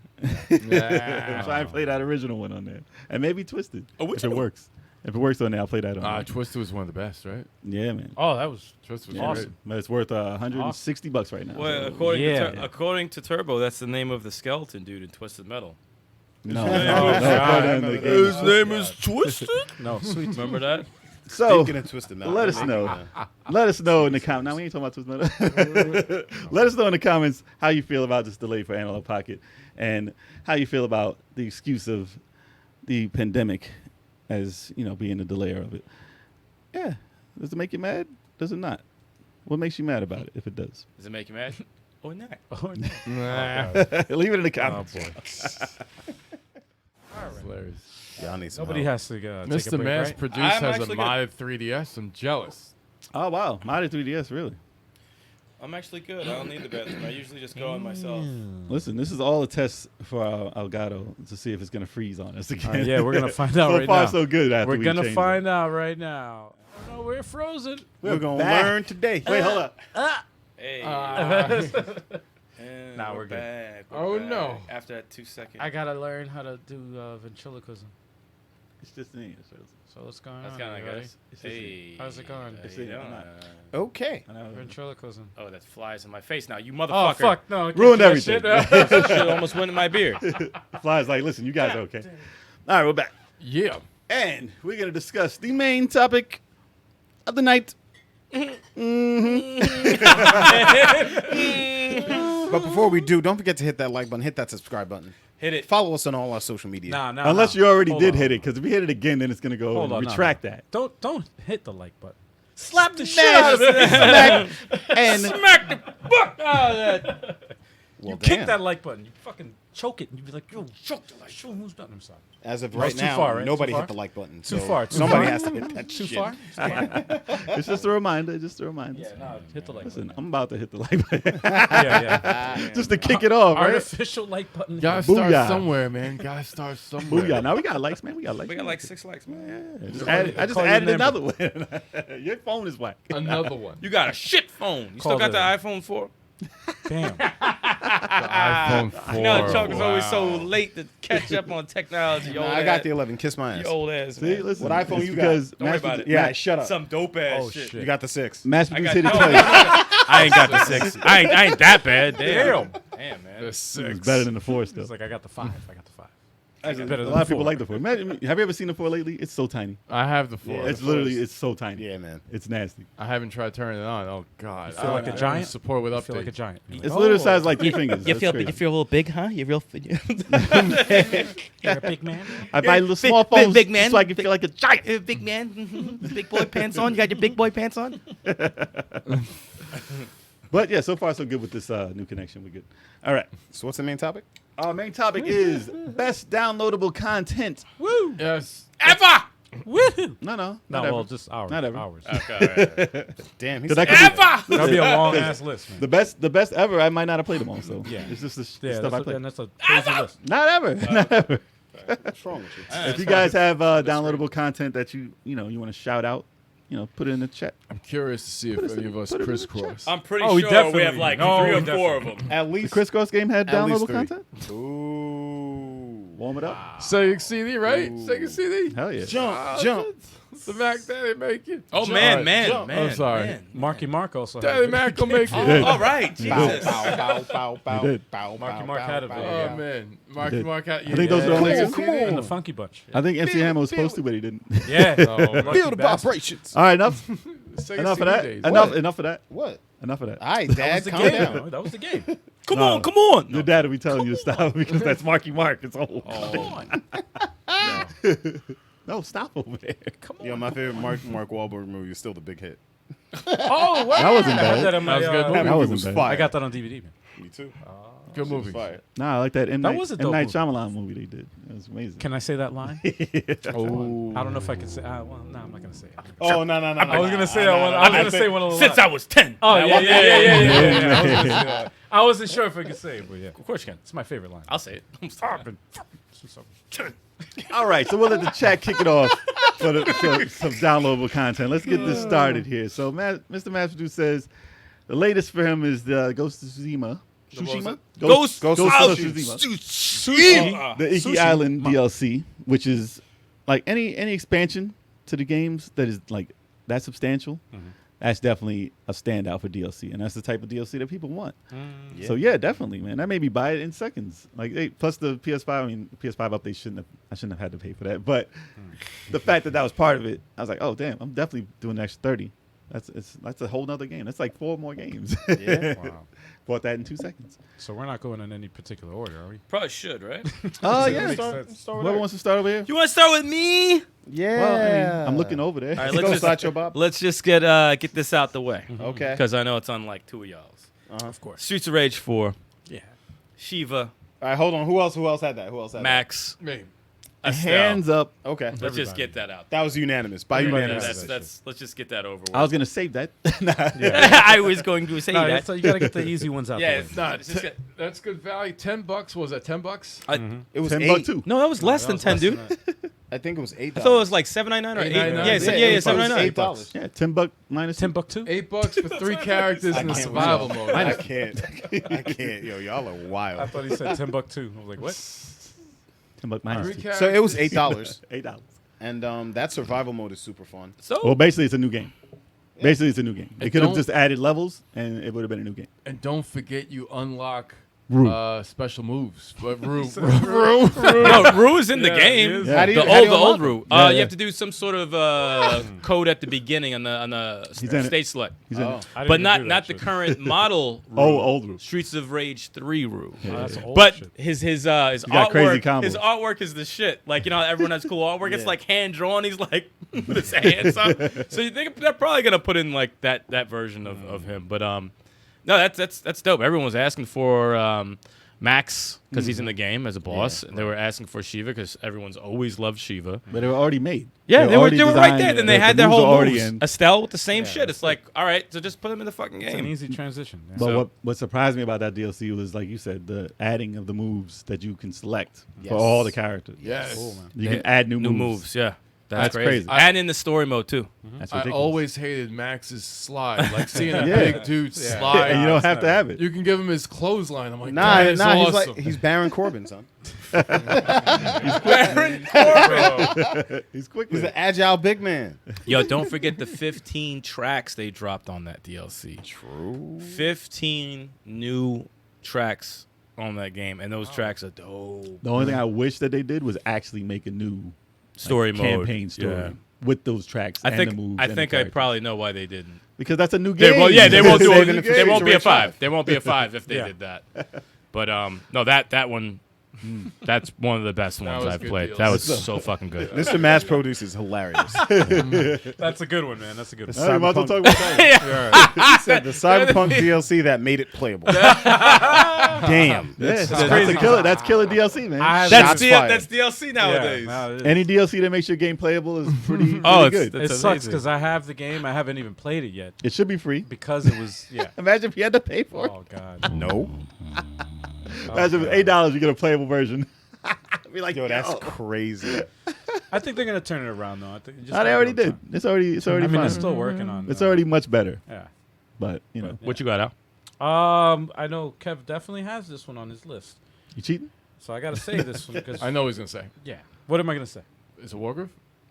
I'm trying to play that original one on there, and maybe Twisted if it works. If it works on there, I'll play that on. there. Twisted was one of the best, right? Yeah, man. Oh, that was Twisted was awesome. great. But it's worth $160 right now. Well, so- according to Turbo, that's the name of the skeleton dude in Twisted Metal. No, God. no, His name is Twisted. no sweet. Remember that? So Speaking of Twisted Metal, let us know. Let us know in the comments. Now we ain't talking about Twisted Metal. Let us know in the comments how you feel about this delay for Analog Pocket, and how you feel about the excuse of the pandemic as being the delayer of it. Yeah, Does it make you mad? Does it not? What makes you mad about it if it does? Does it make you mad? Or not? Oh, no. Leave it in the Oh, comments. boy. Hilarious. Y'all need some Nobody help. has to take a Mr. break, Mass right? Produce I'm has a actually gonna- modded 3DS. I'm jealous. Oh wow, modded 3DS, really? I'm actually good. I don't need the bathroom. I usually just go on myself. Listen, this is all a test for our Elgato to see if it's gonna freeze on us again. All right, yeah, we're gonna find out so right far, now. so good. After We're we gonna changed find it. out right now. Oh, no, we're frozen. We're going to back. learn today. Wait, hold up. Hey. And Nah, we're good. back. Oh, no. After that 2 seconds. I gotta learn how to do ventriloquism. It's just me. So what's going That's on? kind of, I everybody? guess. It's just- Hey. How's it going? How It's you it. doing? Okay. I know. Ventriloquism. Oh, that flies in my face now. You Oh motherfucker. fuck! No, I can't Ruined do that everything. shit. That shit almost went in my beer. Fly's like, listen, you guys are okay. All right, we're back. Yeah. And we're going to discuss the main topic of the night. But before we do, don't forget to hit that like button, hit that subscribe button. Hit it. Follow us on all our social media. Nah. Unless you already Hold did on. hit it, because if you hit it again, then it's going to go Hold on, no, retract no. that. Don't hit the like button. Slap the shit out of it. Smack and Smack the fuck out of that. Well, You kick damn. that like button. You fucking choke it, and you be like, yo, choke the like. Show who's done. I'm sorry. As of No, right it's too now, far, right? nobody Too hit far? the like button. Too so far, too somebody far. has to hit that Too shit. far? it's just a reminder. Just a reminder. Yeah, no, hit the like Listen, button. I'm about to hit the like button Yeah. just to kick it off, right? Artificial like button. Gotta start Booyah. somewhere, man. Gotta start somewhere. Booyah. Now we got likes, man. We got likes. We got like 6 likes, man. I just Call you added number. another one. Your phone is whack. Another one. You got a shit phone. You still Call got the the- iPhone 4? Damn. iPhone 4. You know, Chuck is always so Wow. late to catch up on technology. Nah, I got the 11. Kiss my You ass. old ass. See, Man. listen. What iPhone it's you got? because Don't worry about it. Yeah, shut up. Some dope ass Oh, shit. shit. You got the 6. Mass I Produce got hit it no, twice. I ain't got the 6. I ain't that bad. Damn. Damn, man. The It's 6. better than the 4 still. It's like I got the 5. I got the 5. Actually, better a than lot of the people 4. like the 4. Imagine, have you ever seen the 4 lately? It's so tiny. I have the 4. Yeah, It's the literally, 4 is- it's so tiny. Yeah, man. It's nasty. I haven't tried turning it on. Oh God. feel like a giant? Support with I updates. feel like a giant. It's literally size like 3 fingers. You That's feel crazy. a little big, huh? You real. You're a big man. I buy little small big- phones big man. so I can feel like a giant. Big man. Mhm. Big boy pants on. You got your big boy pants on. But yeah, so far so good with this new connection. We're good. All right. So what's the main topic? Our main topic is best downloadable content. Woo! Yes. Ever. Woo! No, No, not well, ever. just hours. Not ever. Hours. Damn, he's 'Cause that could be- Ever. That'll be a long ass list, man. the best ever. I might not have played them all. So Yeah. it's just the Yeah, stuff I that's played. and that's a crazy list. Not ever. Not ever. What's wrong with you? If you guys have downloadable content that you want to shout out, put it in the chat. I'm curious to see if any of us put it in the crisscross. I'm pretty Oh, we sure we definitely- have like no, 3 we or 4 of definitely- them. At The least. Chris Cross game had At least downloadable 3. content. Ooh. Warm it up. Sega CD, right? Sega CD. Hell yeah. Jump. The Mac Daddy make it. Oh Jump. man, All man, jump. man. I'm sorry. man. Marky Mark also had Daddy it. Mac will make it. Oh, all right, Bow, Jesus. bow, bow, bow, bow, did. bow, Marky bow, Mark bow, had a bow, video. Oh bow. man, Marky did. Mark out. I think those are the only Sega two. CD. And the Funky Bunch. I think MCM was supposed to, but he didn't. Yeah. Feel the vibrations. All right, enough. Sega Enough of CD that. days. Enough of that. What? Enough of that. All right, That was Dad, the calm game. down. man. That was the game. Come No. on, come on. Your dad will be telling you to stop because that's Marky Mark. It's old. No, stop over there. Come on. Yo, my favorite Mark Wahlberg movie is still The Big Hit. Oh, wow. That wasn't I had bad. that in my, That was a good movie. That That movie wasn't was bad. fire. I got that on DVD, man. Me too. Good movie. Fire. Nah, I like that M. That Night, was a M. dope Night movie. Shyamalan movie they did. It was amazing. Can I say that line? Oh. I don't know if I can say. Well, no, I'm not gonna say it. Oh, no. I was gonna say that one. I was gonna say one of the Since lines. I was 10. Oh yeah. I was Yeah. gonna say that. I wasn't sure if I could say it, but yeah, Of course you can. it's my favorite line. I'll say it. I'm sorry. All right, so we'll let the chat kick it off for some downloadable content. Let's get this started here. So, Mr. Master says the latest for him is the Ghost of Tsushima. Tsushima? Ghost of of Tsushima. The Iki Island DLC, which is like any expansion to the games that is like that substantial. That's definitely a standout for DLC, and that's the type of DLC that people want. So yeah, definitely, man. That made me buy it in seconds. Like plus the PS5. I mean, PS5 update I shouldn't have had to pay for that. But the fact that was part of it, I was like, oh damn, I'm definitely doing the extra 30 That's a whole nother game. That's like 4 more games. Yeah. Wow. Bought that in 2 seconds. So we're not going in any particular order, are we? Probably should, right? Oh Makes yeah. sense. Whoever wants to start over here. You want to start with me? Yeah. Well, I mean, I'm looking over there. All right, Let's go, Sideshow Bob. let's just get this out the way Okay. because I know it's on like 2 of y'all's. Of course. Streets of Rage 4, Yeah. Shiva, All right, hold on. Who else had that? Max, Me. Estelle. Hands up. that? Okay. Let's just get that out. That was unanimous. By Everybody unanimous. has That's let's just get that over with. I was gonna save that. I was going to say No, that. so you got to get the easy ones out Yeah, the way. it's not. It's just get, That's good value. $10. Was that $10? It was $10 8. too. no, that was less That than was 10, less dude. than that. I think it was $8. I thought it was like $7.99 or $8. $8.99. Yeah, Yeah, yeah, it was $7.99. $8. Yeah, $10 minus $10 too. $8 for 3 characters in the can't survival with mode. I can't. I can't. Yo, y'all are I wild. thought he said $10 too. I was like, what? $10 minus 2. So it was $8, $8. and that survival mode is super fun. So Well, basically, it's a new game. Basically, it's a new game. They And could have don't- just added levels, and it would have been a new game. And don't forget you unlock Rue. special moves. But Rue. no, Rue is in the Yeah, game. he is. Yeah. How do you- The how do you old unlock Rue. Yeah, yeah. You have to do some sort of code at the beginning on the He's in it. stage select, He's in Oh. it. I didn't but even not do that not the shit. current model. Rue. Oh, old Rue. Streets of Rage 3 Rue. Oh, that's old But shit. his got artwork, crazy combos. his artwork is the shit. Like, you know, how everyone has cool artwork. It's Yeah. like hand drawn. He's like with his hands up. So you think they're probably gonna put in like that version of him. But no, that's dope. Everyone was asking for Max because he's in the game as a boss, and they were asking for Shiva because everyone's always loved Shiva. But they were already made. Yeah, they were already right designed, there. Then they the had their moves whole are already moves. in. Estelle with the same Yeah, shit. It's like, all right, so just put them in the fucking It's an game. easy transition. Yeah. But So- what surprised me about that DLC was, like you said, the adding of the moves that you can select Yes. for all the characters. Yes. Cool, man. You can add new moves. Yeah, That's crazy. And in the story mode too. That's I ridiculous. always hated Max's slide. Like seeing a Yeah. big dude Yeah. slide. and you don't it's have to not- have it. You can give him his clothesline. I'm like, Nah, that is he's awesome. like he's Baron Corbin, son. He's quick He's with an it. agile big man. Yo, don't forget the 15 tracks they dropped on that DLC. True. 15 new tracks on that game, and those tracks are dope. The only thing I wish that they did was actually make a new Story like, mode. campaign story Yeah. with those tracks I and think the moves. I and the think I characters. probably know why they didn't. because that's a new They game. won't, yeah, they won't do Saving it. it for There won't be a Rage 5. 5. There won't be a 5 if they Yeah. did that. But no, that one, that's one of the best ones was I've good played. deals. That was so fucking good. Mr. Mass Produce is hilarious. That's a good one, man. That's a good one. Oh, you might as well talk about that. He said the Cyberpunk DLC that made it playable. Damn. That's crazy. a killer. That's killer DLC, man. I have Shots fired. That's DLC nowadays. Yeah, no, it is. Any DLC that makes your game playable is pretty, Oh, pretty it's- good. It That's sucks amazing. because I have the game. I haven't even played it yet It should be free. because it was Imagine if you had to pay for it. Oh God. No. Imagine if $8 you get a playable version. Be like, Yo, that's yo. crazy. I think they're gonna turn it around though. I think just Oh, they gotta already give it did. time. It's already I mean, fine. they're still working on. It's already much better. Yeah. But you know, What you got out? I know Kev definitely has this one on his list, you cheating? so I gotta say this one because I know what he's gonna say. yeah. What am I gonna say? Is it Wargroove?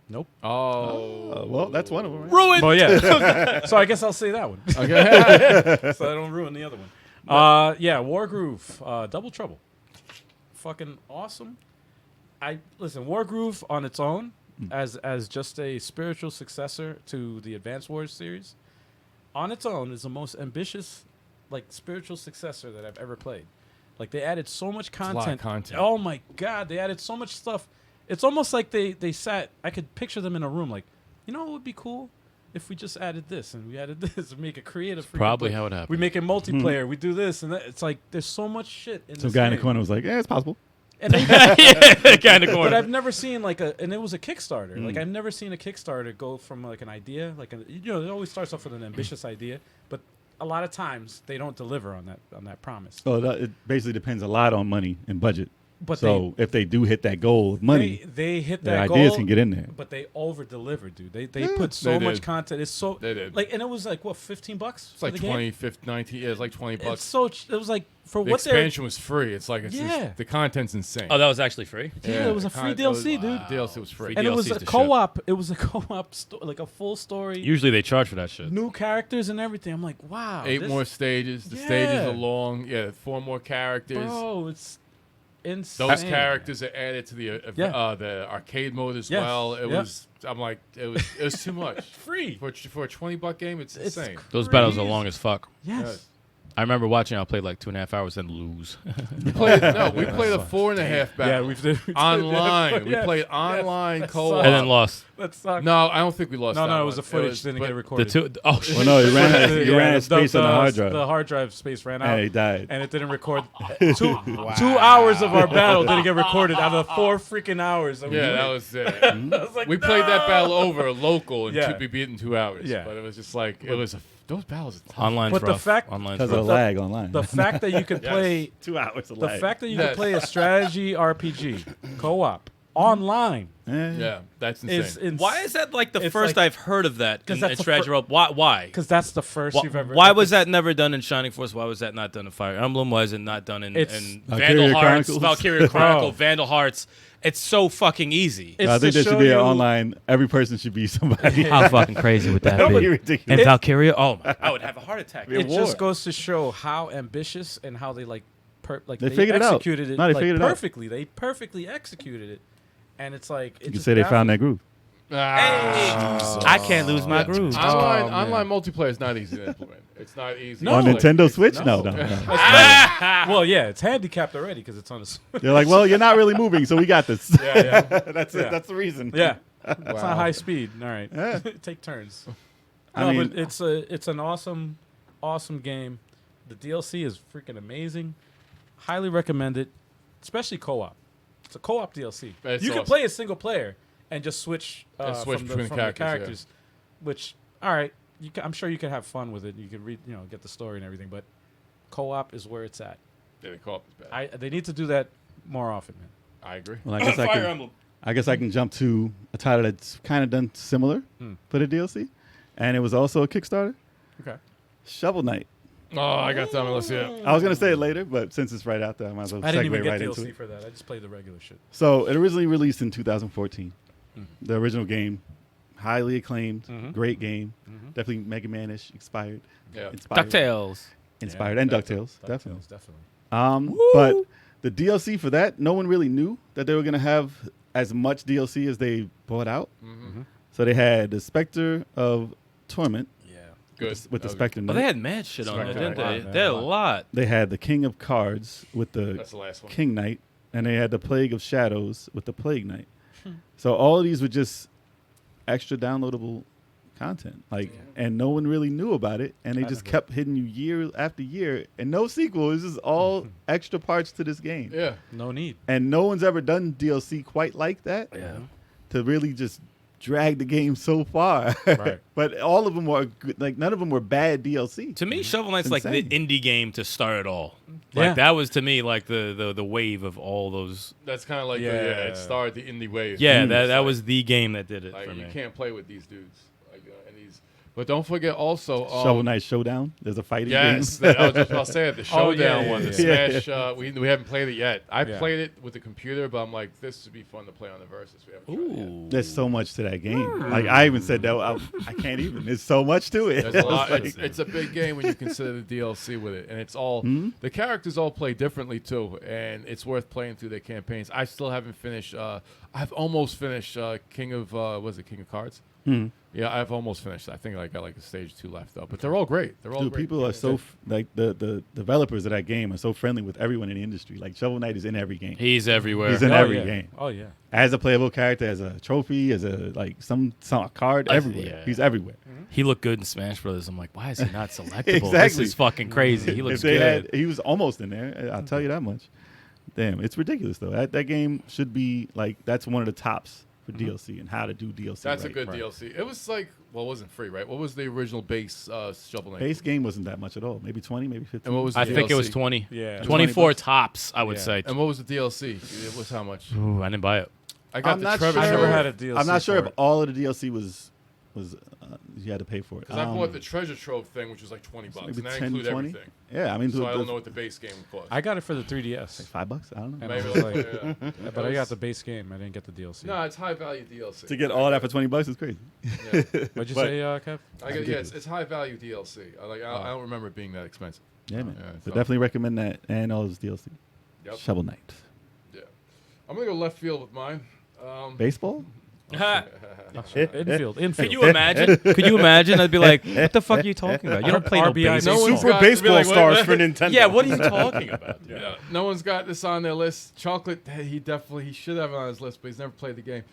Nope. Oh. Well, that's one of them. Right? Ruined. Well, yeah. So I guess I'll say that one, Okay. so I don't ruin the other one. Yeah, Wargroove, Double Trouble, fucking awesome. Listen, Wargroove on its own, as just a spiritual successor to the Advance Wars series, on its own is the most ambitious, like spiritual successor that I've ever played. Like they added so much a lot of content. content. Oh my God, they added so much stuff. It's almost like they sat. I could picture them in a room, like, you know, what would be cool if we just added this and we added this and make it creative. Probably how it happened. We make it multiplayer. We do this and that. It's like there's so much shit in Some this guy in the game. corner was like, "Yeah, it's possible." And they, yeah, kind of but corner. I've never seen like and it was a Kickstarter. Like I've never seen a Kickstarter go from like an idea, it always starts off with an ambitious idea, but a lot of times they don't deliver on that promise. So it basically depends a lot on money and budget. But so if they do hit that goal of money, they hit their that ideas goal, can get in there. but they over deliver, dude. They put so They much did. content. It's so They did. like, and it was like what, $15? It's like 20, 50, 19. Yeah, it's like $20 It's bucks. so it was like for The what they're expansion was free. It's like it's Yeah. just, the content's insane. Oh, that was actually free. yeah, it was a free DLC, dude. The DLC was free. And it was DLC's a the co-op. It was a co-op, like a full story, Usually they charge for that shit. new characters and everything. I'm like, wow, 8 this- more stages. The stages Yeah. are long. Yeah, 4 more characters. Bro, it's insane. Those characters are added to the Yeah. the arcade mode as Yes. well. It Yep. was. I'm like, it was too much. Free. For a $20 game. It's insane. Those battles are crazy. long as fuck. Yes. I remember watching. I played like 2.5 hours and lose. We played a 4.5 battle. Yeah, we did online. We Yes. played online That co-op. and then lost. That sucked. No, I don't think we lost. No, that it was one. the footage didn't get recorded. Oh shit. Well, no, you ran out of space on the hard drive. The hard drive space ran out. And he died. And it didn't record. 2 hours of our battle didn't get recorded out of the 4 freaking hours. That we Yeah, played. that was it. I was like, We played that battle over local and Yeah. should be beaten 2 hours. Yeah. But it was just like those battles. Are tough. Online's But the rough. fact- Online's Because rough. of lag online. the fact that you could play 2 hours of the lag. fact that you Yes. could play a strategy RPG co-op online Yeah, that's insane. is insane. Why is that like the It's first like- I've heard of that 'Cause in that's the strategy fir- role? Why? Because that's the first Why, you've ever. why was that never done in Shining Force? Why was that not done in Fire Emblem? Why is it not done in It's- Vandal Valkyria Hearts, Chronicles? Valkyria Chronicle, Oh. Vandal Hearts? It's so fucking easy. It's I think to there should show be an you- online. Every person should be somebody. How fucking crazy would that That would be? be ridiculous. And Valkyria? Oh my! I would have a heart attack. Yeah. It war. just goes to show how ambitious and how they They figured it out. executed it. No, they like, figured it out. perfectly. They perfectly executed it, and it's like You can say they found that groove. I can't lose my groove. Online multiplayer is not easy to implement. It's not easy. On Like, Nintendo Switch? no. No. Well, yeah, it's handicapped already because it's on the Switch. They're like, well, you're not really moving, so we got this. Yeah, That's Yeah. it. That's the reason. yeah. It's not Wow. high speed. All right, Yeah. take turns. I No, mean- but it's an awesome game. The DLC is freaking amazing. Highly recommend it, especially co-op. It's a co-op DLC. That's You can awesome. play a single player and just switch, And switch from between the characters, yeah. characters. Which, all right, I'm sure you can have fun with it. You can read, get the story and everything. But co-op is where it's at. Yeah, the co-op is bad. They need to do that more often, man. I agree. Well, I guess I can jump to a title that's kind of done similar for the DLC, and it was also a Kickstarter. Okay. Shovel Knight. Oh, I got something. Let's see it. I was gonna say it later, but since it's right out there, I might as well I didn't even segue get right DLC into it. for that. I just played the regular shit. So it originally released in 2014. The original game, highly acclaimed, great game, definitely Mega Man-ish, inspired. Yeah. DuckTales. Inspired, and DuckTales, definitely. Definitely. But the DLC for that, no one really knew that they were gonna have as much DLC as they brought out. So they had the Spectre of Torment Yeah. Good. with the That was- Spectre Well, Knight. they had mad shit on there, didn't they? man. They had a lot. They had the King of Cards with the That's the last one. King Knight, and they had the Plague of Shadows with the Plague Knight. So all of these were just extra downloadable content, and no one really knew about it, and they just kept hitting you year after year, and no sequel. It's just all extra parts to this game, Yeah. No need. and no one's ever done DLC quite like that. Yeah. To really just drag the game so far, Right. but all of them were good, like none of them were bad DLC. To me, Shovel Knight's like the Insane. indie game to start it all. Yeah. Like that was to me like the wave of all those. That's kind of like Yeah. it started the indie wave. Yeah, It's that like- was the game that did it Like for you me. can't play with these dudes. Like and these. But don't forget also. Shovel Knight Showdown. There's a fighting Yes, game. I was just about to say it. The Oh, yeah, Showdown yeah, one, the yeah. Smash. We haven't played it yet. I Yeah. played it with the computer, but I'm like, this would be fun to play on the Versus. We haven't tried it yet. There's so much to that game. Like I even said that I can't even. There's so much to it. There's a lot. Like- It's a big game when you consider the DLC with it, and it's all the characters all play differently too, and it's worth playing through their campaigns. I still haven't finished. I've almost finished King of was it King of Cards? Yeah, I've almost finished. I think I got like a stage 2 left though, but they're all great. They're all Dude, great. people are so like the developers of that game are so friendly with everyone in the industry. Like Shovel Knight is in every game. He's everywhere. He's in Oh, every yeah. game. Oh yeah. As a playable character, as a trophy, as a like some card, everywhere. yeah. He's everywhere. He looked good in Smash Brothers. I'm like, why is he not selectable? This Exactly. is fucking crazy. He looks If they good. he was almost in there. I'll tell you that much. Damn, it's ridiculous though. That game should be like that's one of the tops for DLC and how to do DLC. That's a right. good DLC. It was like, well, it wasn't free, right? What was the original base Shovel Knight? Base game wasn't that much at all. Maybe 20, maybe 15. And what was the I think it was DLC? 20. Yeah. 24 $20. tops, I would Yeah. say. And what was the DLC? It was how much? Ooh, I didn't buy it. I got I'm the not Trevor. sure. I never had a DLC. I'm not sure for if it. all of the DLC was you had to pay for it. Because I bought the treasure trove thing, which was like $20, maybe and that 10, included 20. everything. Yeah, I mean, So I don't know what the base game would cost. I got it for the 3DS, $5. I don't know. and I Maybe was like, like, yeah. but I got the base game. I didn't get the DLC. No, it's high value DLC. To get all that for $20 is crazy. Yeah. What'd you But- say, Kev? I get, yeah, it's high value DLC. I don't remember it being that expensive. Yeah, man. Yeah, so so- definitely recommend that and all those DLC. Yep. Shovel Knight. I'm gonna go left field with mine. Baseball? Infield. Could you imagine? Could you imagine? I'd be like, what the fuck are you talking about? You don't play no RBI baseball. No one's Super got- baseball be like, stars what- for Nintendo. Yeah, what are you talking about? Yeah, no one's got this on their list. Chocolate, he should have it on his list, but he's never played the game.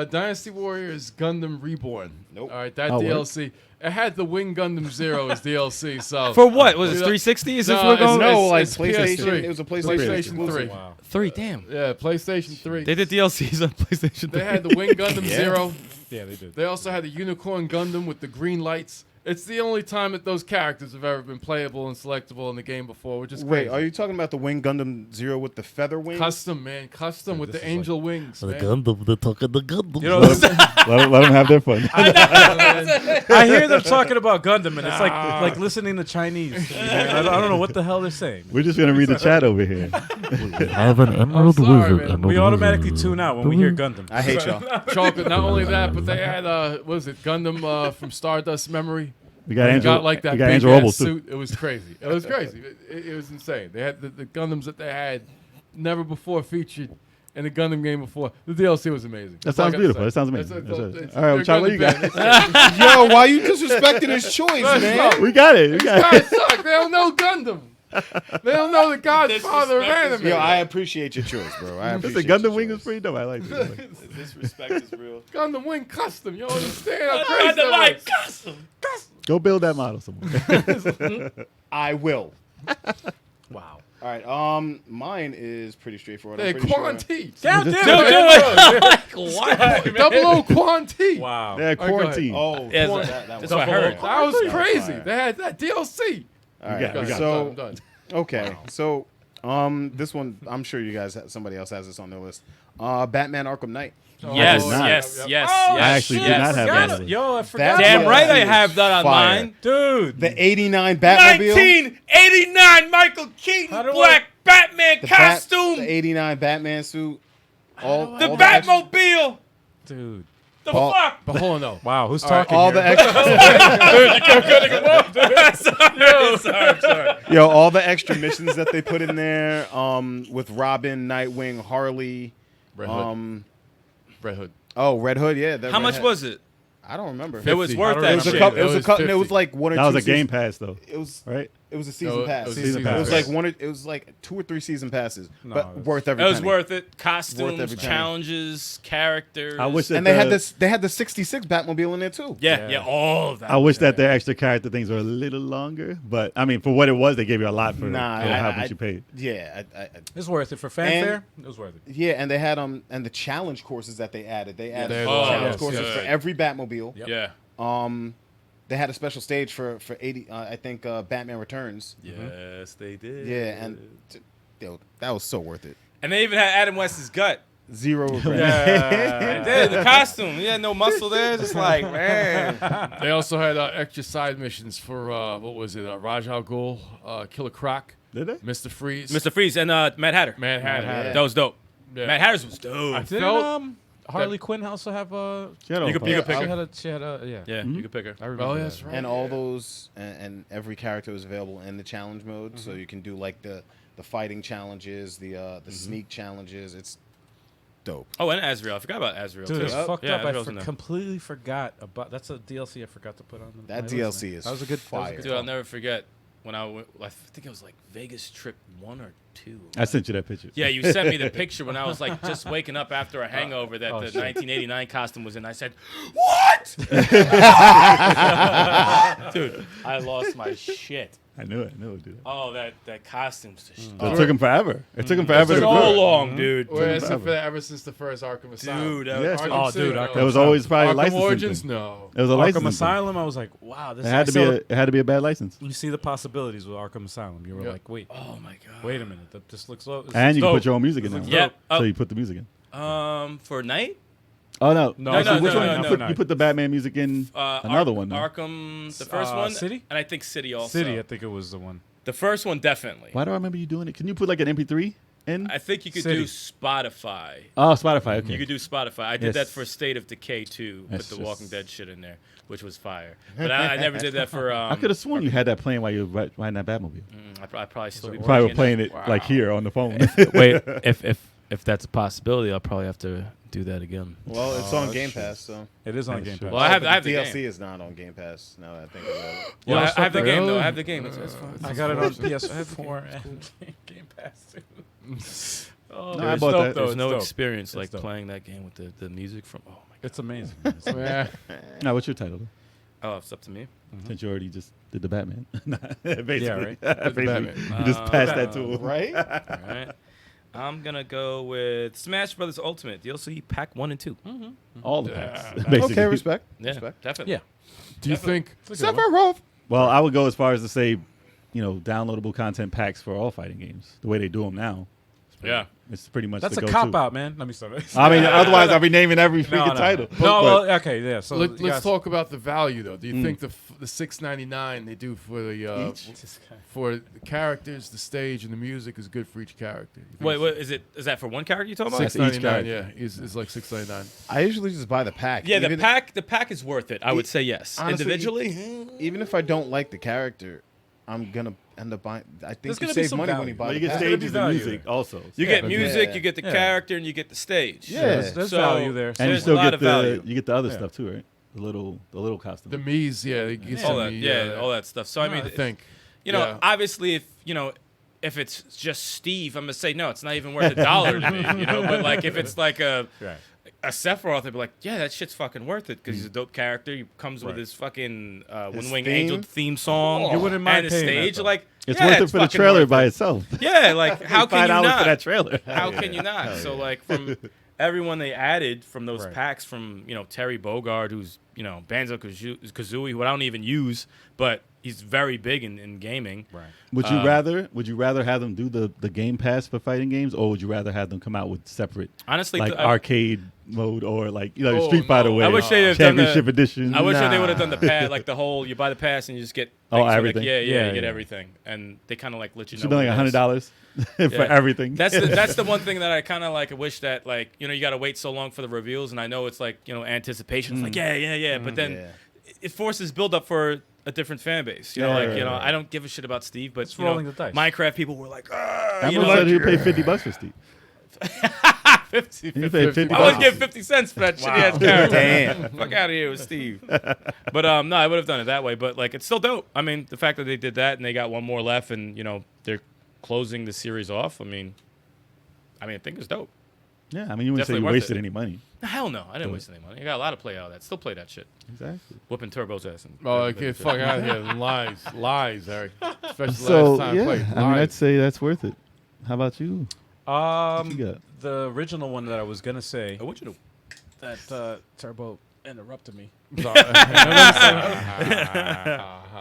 Dynasty Warriors Gundam Reborn. Nope. All right, that Oh, word? DLC. It had the Wing Gundam Zero as DLC. So For what? Was it Yeah. 360? Is this No, what we're going? No, like it's PlayStation. PS3. It was a PlayStation 3. Wow. 3, damn. Yeah, PlayStation 3. They did DLCs on PlayStation 3. They had the Wing Gundam Yeah. Zero. Yeah, they did. They also had the Unicorn Gundam with the green lights. It's the only time that those characters have ever been playable and selectable in the game before, which is Wait, crazy. are you talking about the Wing Gundam Zero with the feather wings? Custom, man. Custom with the angel wings, man. Gundam, they're talking the Gundam. You know, Let them have their fun. I hear them talking about Gundam, and it's like listening to Chinese. I don't know what the hell they're saying. We're just gonna read the chat over here. Have an emerald sorry, wizard. man. Emerald We automatically wizard. tune out when we hear Gundam. I hate y'all. Chocolate. Not only that, but they had what was it? Gundam from Stardust Memory. We got They Angel. got like that we got big Angel ass Robles too. suit. It was crazy. It was crazy. It was insane. They had the Gundams that they had never before featured in a Gundam game before. The DLC was amazing. That sounds Like I beautiful. said. That sounds amazing. It's- That's it's- all right, they're Charlie, what you Gundam got? fans. Yo, why you disrespecting his choice, man? We got it. We got Guys it. suck. They don't know Gundam. They don't know the Godfather of anime. Yo, I appreciate your choice, bro. I Listen, appreciate Gundam your Wing choice. was pretty dope. I like it. Disrespect is real. Gundam Wing Custom. You don't understand how crazy that was. Go build that model somewhere. I will. Wow. All right. Mine is pretty straightforward. I'm Hey, pretty sure. Quanti. God Just- damn it. Double O Quanti. Wow. They had go ahead. quarantine. Oh, Yeah, that that's was what I heard. That was crazy. Fire. They had that DLC. All right. We got it. So I'm done. okay. So this one, I'm sure you guys, somebody else has this on their list. Batman Arkham Knight. Yes, I did not. yes, yes, Oh, yes. I actually did not have Got that. it. Yo, I forgot. That Damn DLC right I is have that on fire. mine. Dude. The '89 Batmobile. 1989 Michael Keaton How do I- black Batman The costume. the '89 Batman suit. All the all Batmobile. Dude. The All- fuck? But hold on, though. Wow, who's All right, talking all here? the extra, sorry. yo, all the extra missions that they put in there, with Robin, Nightwing, Harley, Red Hood. Red Hood. oh, Red Hood, yeah. How much was it? I don't remember. It was 50. worth I that don't It was a shit. couple. It It was a was couple. It was 50. like one or That two. was a Game seasons. Pass though, It was. right? It was a season No, pass. it was a Season season pass. It was Right. like one. It was like 2 or 3 season passes, No, but it's- worth every It was penny. worth it. Costumes, every penny. challenges, characters. I wish that And they had the- this. They had the '66 Batmobile in there too. Yeah, all of that. I wish that their extra character things were a little longer, but I mean, for what it was, they gave you a lot for Nah, how much you paid. Yeah, It's worth it for fanfare. It was worth it. yeah, and they had and the challenge courses that they added. They added they had challenge yes, courses yes. for every Batmobile. Yep. Yeah. They had a special stage for 80. I think Batman Returns. Yes, they did. Yeah, and yo, that was so worth it. And they even had Adam West's gut. Zero regret. Yeah, the costume. He had no muscle there. Just like, man. They also had extra side missions for, what was it, Raj Al Ghul, Killer Croc, Did they? Mr. Freeze. Mr. Freeze and Mad Hatter. Mad Hatter. Hatter. That was dope. Yeah. Mad Hatter's was dope. I Didn't felt- Harley Quinn also have a? She had You could pick She had a yeah. Yeah, you could pick her. I remember Oh, that. that's right. And all those and every character was available in the challenge mode, so you can do like the fighting challenges, the sneak challenges. It's dope. Oh, and Azrael. I forgot about Azrael, Dude, too. it's fucked Yeah, up. I Azrael's in there. completely forgot about. That's a DLC I forgot to put on. That my DLC list, man. is That was a good fire. That Dude, I'll never forget when I went, I think it was like Vegas trip 1 or 2. I sent you that picture. Yeah, you sent me the picture when I was like just waking up after a hangover that the shit. 1989 costume was in. I said, "What?" Dude, I lost my shit. I knew it. I knew it would do that. Oh, that costume's just It took him forever. It took him forever to so grow. long, dude. Well, except for that, ever since the first Arkham Asylum. Dude, that Yeah, was- sure. Oh, dude, Arkham It was always probably a Arkham licensing Origins, thing. no. It was a Arkham licensing thing. Asylum. I was like, wow, this It had to be it had to be a bad license. You see the possibilities with Arkham Asylum. You were Yep. like, wait, oh my god. wait a minute. That just looks low. And you can put your own music in there. Yeah. So you put the music in. For Night? Oh no. No, Actually, no, which no, one? no, you, no, put, no. you put the Batman music in another one. though. Arkham, the first one. City? And I think City also. City. I think it was the one. The first one, definitely. Why do I remember you doing it? Can you put like an MP3 in? I think you could City. do Spotify. Oh, Spotify. Okay. You could do Spotify. I did Yes. that for State of Decay too, That's put the Walking just- Dead shit in there, which was fire. But I never did that for. I could have sworn you had that playing while you were riding that Batmobile. I probably still be You probably were playing playing it like here on the phone. Wait, if if that's a possibility, I'll probably have to do that again. Well, it's on Game Pass, so. It is on That's Game true. Pass. Well, I have the the DLC game. is not on Game Pass. Now that I think about it. Well, Yeah, I have the game though. I really? have the game. It's fine. I got it on PS4 and Game Pass too. Oh, No, I it's bought dope, that. though. There's It's no dope. experience It's like dope. playing that game with the music from. Oh my god. It's amazing. Yeah. Now, what's your title? Oh, it's up to me. Since you already just did the Batman. Nah, basically. Yeah, right. Basically, Batman. you just passed that to him. Right? All right. I'm gonna go with Smash Brothers Ultimate DLC Pack 1 and 2. All the Yeah. packs. Basically. Okay, respect. Yeah, Respect. definitely. Yeah. Do you think Sephiroth. Well, I would go as far as to say, downloadable content packs for all fighting games. The way they do them now. Yeah. It's pretty much That's the a go-to. cop out, man. Let me start. I mean, otherwise I'll be naming every freaking title. No, But- well, okay, yeah. So you let's guys- talk about the value though. Do you think the $6.99 they do for the This guy. for the characters, the stage, and the music is good for each character? You think Wait, it's what is that for one character you talking about? Six- $6.99, character. yeah, is like $6.99. I usually just buy the pack. Yeah, the Even- pack is worth it. I would say yes. honestly, Individually, Even if I don't like the character, I'm gonna end up buying. I think There's you gonna be save some money when value. you buy Well, you the get pack. gonna be stages and value music there. also. you Yeah, get but music, yeah. you get the Yeah. character, and you get the stage. Yeah. There's So- value there. And you There's still a lot get of the value. other Yeah. stuff too, right? The little costume. The Mii's, yeah, they get All some that, Mii, yeah, all that stuff. So I mean, I think you know, yeah. obviously, if it's just Steve, I'm gonna say no, it's not even worth $1 to me. But like if it's like a Sephiroth, I'd be like, yeah, that shit's fucking worth it because he's a dope character. He comes with Right. his fucking His Wing theme? Angel theme song. You wouldn't mind and the paying that, stage, though. like it's yeah, worth it it's for the fucking trailer worth by it. itself. Yeah, like how can you $5 not? for that trailer. How can you not? So like from everyone they added from those Right. packs from Terry Bogard, who's Banjo Kazooie, who I don't even use, but he's very big in gaming. Right. Would you rather have them do the Game Pass for fighting games, or would you rather have them come out with separate Honestly, like I arcade mode or like Oh, Street Fighter no. way? I wish they had done Championship Edition. I wish that they Nah. would have done the pass, like the whole you buy the pass and you just get Oh, things. So, everything. Like, yeah, Yeah, you get yeah. everything, and they kind of like let you know. Should be like what it is. $100 for Yeah. everything. That's the one thing that I kind of like. I wish that like you got to wait so long for the reveals, and I know it's like anticipation. It's like yeah, but then Yeah. it forces build up for a different fan base. Yeah, right. I don't give a shit about Steve, but It's rolling the dice. Minecraft people were like, I'm gonna you pay $50 for Steve. 50. You pay $50. I wouldn't give 50 cents for that shitty ass character. Damn. Fuck out of here with Steve. But no, I would have done it that way. But like, it's still dope. I mean, the fact that they did that and they got one more left, and they're closing the series off. I mean, I think it's dope. Yeah, I mean, you wouldn't say Definitely you worth wasted it. any money. Hell no, I didn't waste any money. I got a lot of play out of that. Still play that shit. Exactly. Whooping Turbo's ass. And Oh, get fuck out of here! Lies, Eric. Especially So last time I played. I mean, I'd say that's worth it. How about you? you got? The original one that I was gonna say Original. that Turbo interrupted me, Sorry.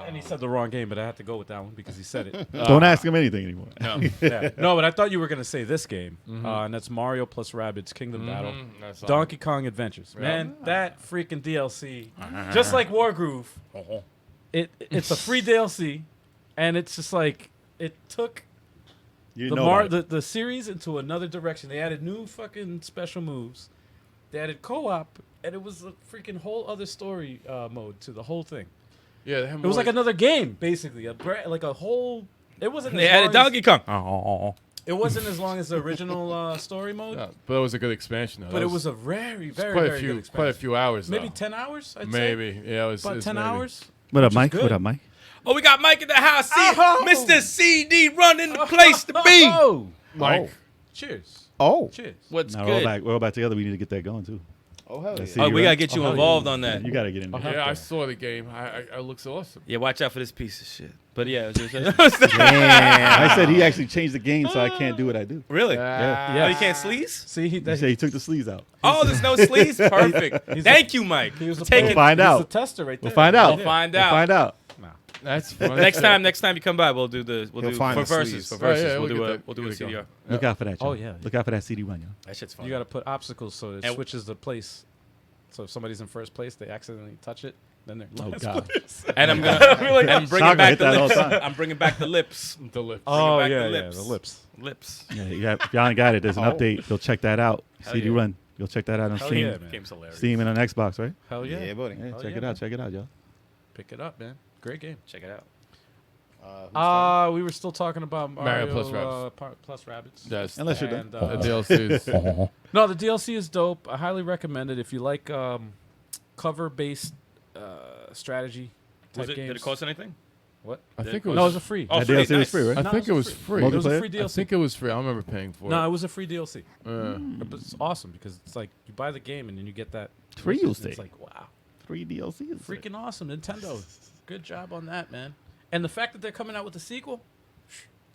and he said the wrong game, but I had to go with that one because he said it. Don't ask him anything anymore. No. Yeah. No, but I thought you were gonna say this game, and that's Mario plus Rabbids Kingdom Battle, That's Donkey Kong Adventures. Yeah. Man, that freaking DLC, just like Wargroove, it's a free DLC, and it's just like it took You the know about it. the series into another direction. They added new fucking special moves. They added co-op, and it was a freaking whole other story mode to the whole thing. Yeah, It was like another game, basically, like a whole. It wasn't. They as added long Donkey Kong. It wasn't as long as the original story mode, Yeah, but it was a good expansion. Though. but That it was a very, very, quite a very few, good quite a expansion. few hours. Maybe though. 10 hours. I'd say. Maybe, yeah, it was About it's 10 maybe. hours. What up, which is Mike? good. What up, Mike? Oh, we got Mike in the house. See, Oh. Mr. CD running the place to be. Oh, Mike. cheers. Oh. Cheers. What's Now we're all good? back. We're all back together. We need to get that going too. Oh hell yeah. That's it. Oh, You we right? gotta get you Oh, involved yeah. on that. You gotta get in there. Yeah, I saw the game. I looks awesome. Yeah, watch out for this piece of shit. But yeah, I said he actually changed the game, so I can't do what I do. really? Yeah. Oh, you can't sleaze? See, He said he took the sleeves out. Oh, there's no sleeze. Perfect. Thank you, Mike. he was for the taking. We'll find he's out. the tester right there. We'll find out. We'll find We'll out. find out. That's fun. Next time you come by, we'll do He'll do find for the verses. sleeves. For verses, yeah, we'll do get a that. we'll do a Get it CDR. Look out for that. Oh, y'all. yeah. Look out for that CD1, y'all. That shit's fun. You got to put obstacles so it And- switches the place. So if somebody's in first place, they accidentally touch it, then they're Oh last God. place. And I'm gonna I'm bringing Shaka back hit the that all lips. the time. I'm bringing back the lips. The lips. Oh back yeah, the yeah, lips. the lips. Lips. Yeah, if y'all ain't got it, there's an Oh. update. Go check that out. Hell CD yeah. Run. Go check that out on Hell Steam. yeah, man. Game's hilarious. Steam and on Xbox, right? Hell yeah. Yeah, buddy. Yeah, Hell check yeah, it out. Check it out, y'all. Pick it up, man. Great game. Check it out. Who's We were still talking about Mario Mario, plus Rabbids. plus Rabbids. Yes. Unless you're done. And, The DLC is. no, the DLC is dope. I highly recommend it if you like cover-based strategy type games. Did it cost anything? What? I think it was. No, it was a free. Oh, That free, DLC was nice. free, right? I No, think it it was was free. free. It was a Multiplayer? free DLC. I think it was free. I remember paying for No, it. it was a free DLC. Uh, It's awesome because it's like you buy the game and then you get that Free mission, DLC. It's like wow, 3 DLCs. freaking awesome, Nintendo. Good job on that, man. And the fact that they're coming out with the sequel.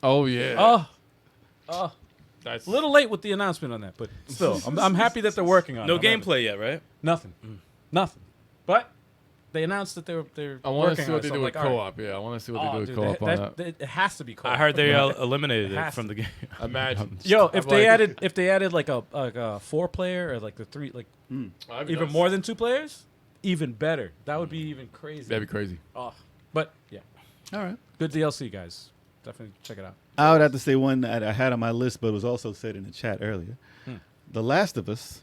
oh yeah. Oh, That's a little late with the announcement on that, but still, I'm happy that they're working on it. no I'm happy. gameplay yet, right? Nothing. Nothing. But they announced that they're I want to working see on what it, they so do I'm with like, all right. co-op. Yeah, I want to see what they Oh, do with dude, co-op on that. it has to be co-op. I heard they eliminated It it has from to. the game. Imagine. Yo, if I'm they like- added like a 4-player or like the 3 like I'd be even nuts. more than 2 players, even better. That would be even crazy. That'd be crazy. Oh, but yeah, All right. good DLC, guys. Definitely check it out. I would have to say one that I had on my list, but was also said in the chat earlier. The Last of Us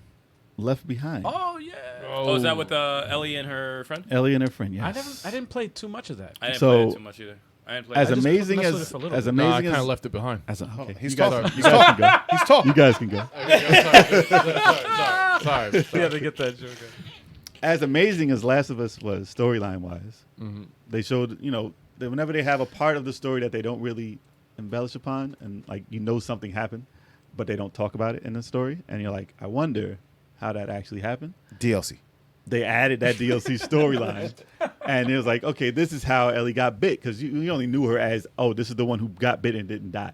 Left Behind. Oh yeah. Oh, is that with Ellie and her friend? Ellie and her friend, yes. I didn't play too much of that. I didn't So, play it too much either. I didn't play As it. just amazing messed with as it for a little as bit. No, I amazing kind of as left it behind. okay, He's you guys, talking. you guys can go. He's talking. You guys can go. Sorry. Yeah, they get that joke. As amazing as Last of Us was storyline wise, they showed that whenever they have a part of the story that they don't really embellish upon, and like something happened, but they don't talk about it in the story, and you're like, I wonder how that actually happened. DLC. They added that DLC storyline, and it was like, okay, this is how Ellie got bit, because you only knew her as, oh, this is the one who got bit and didn't die.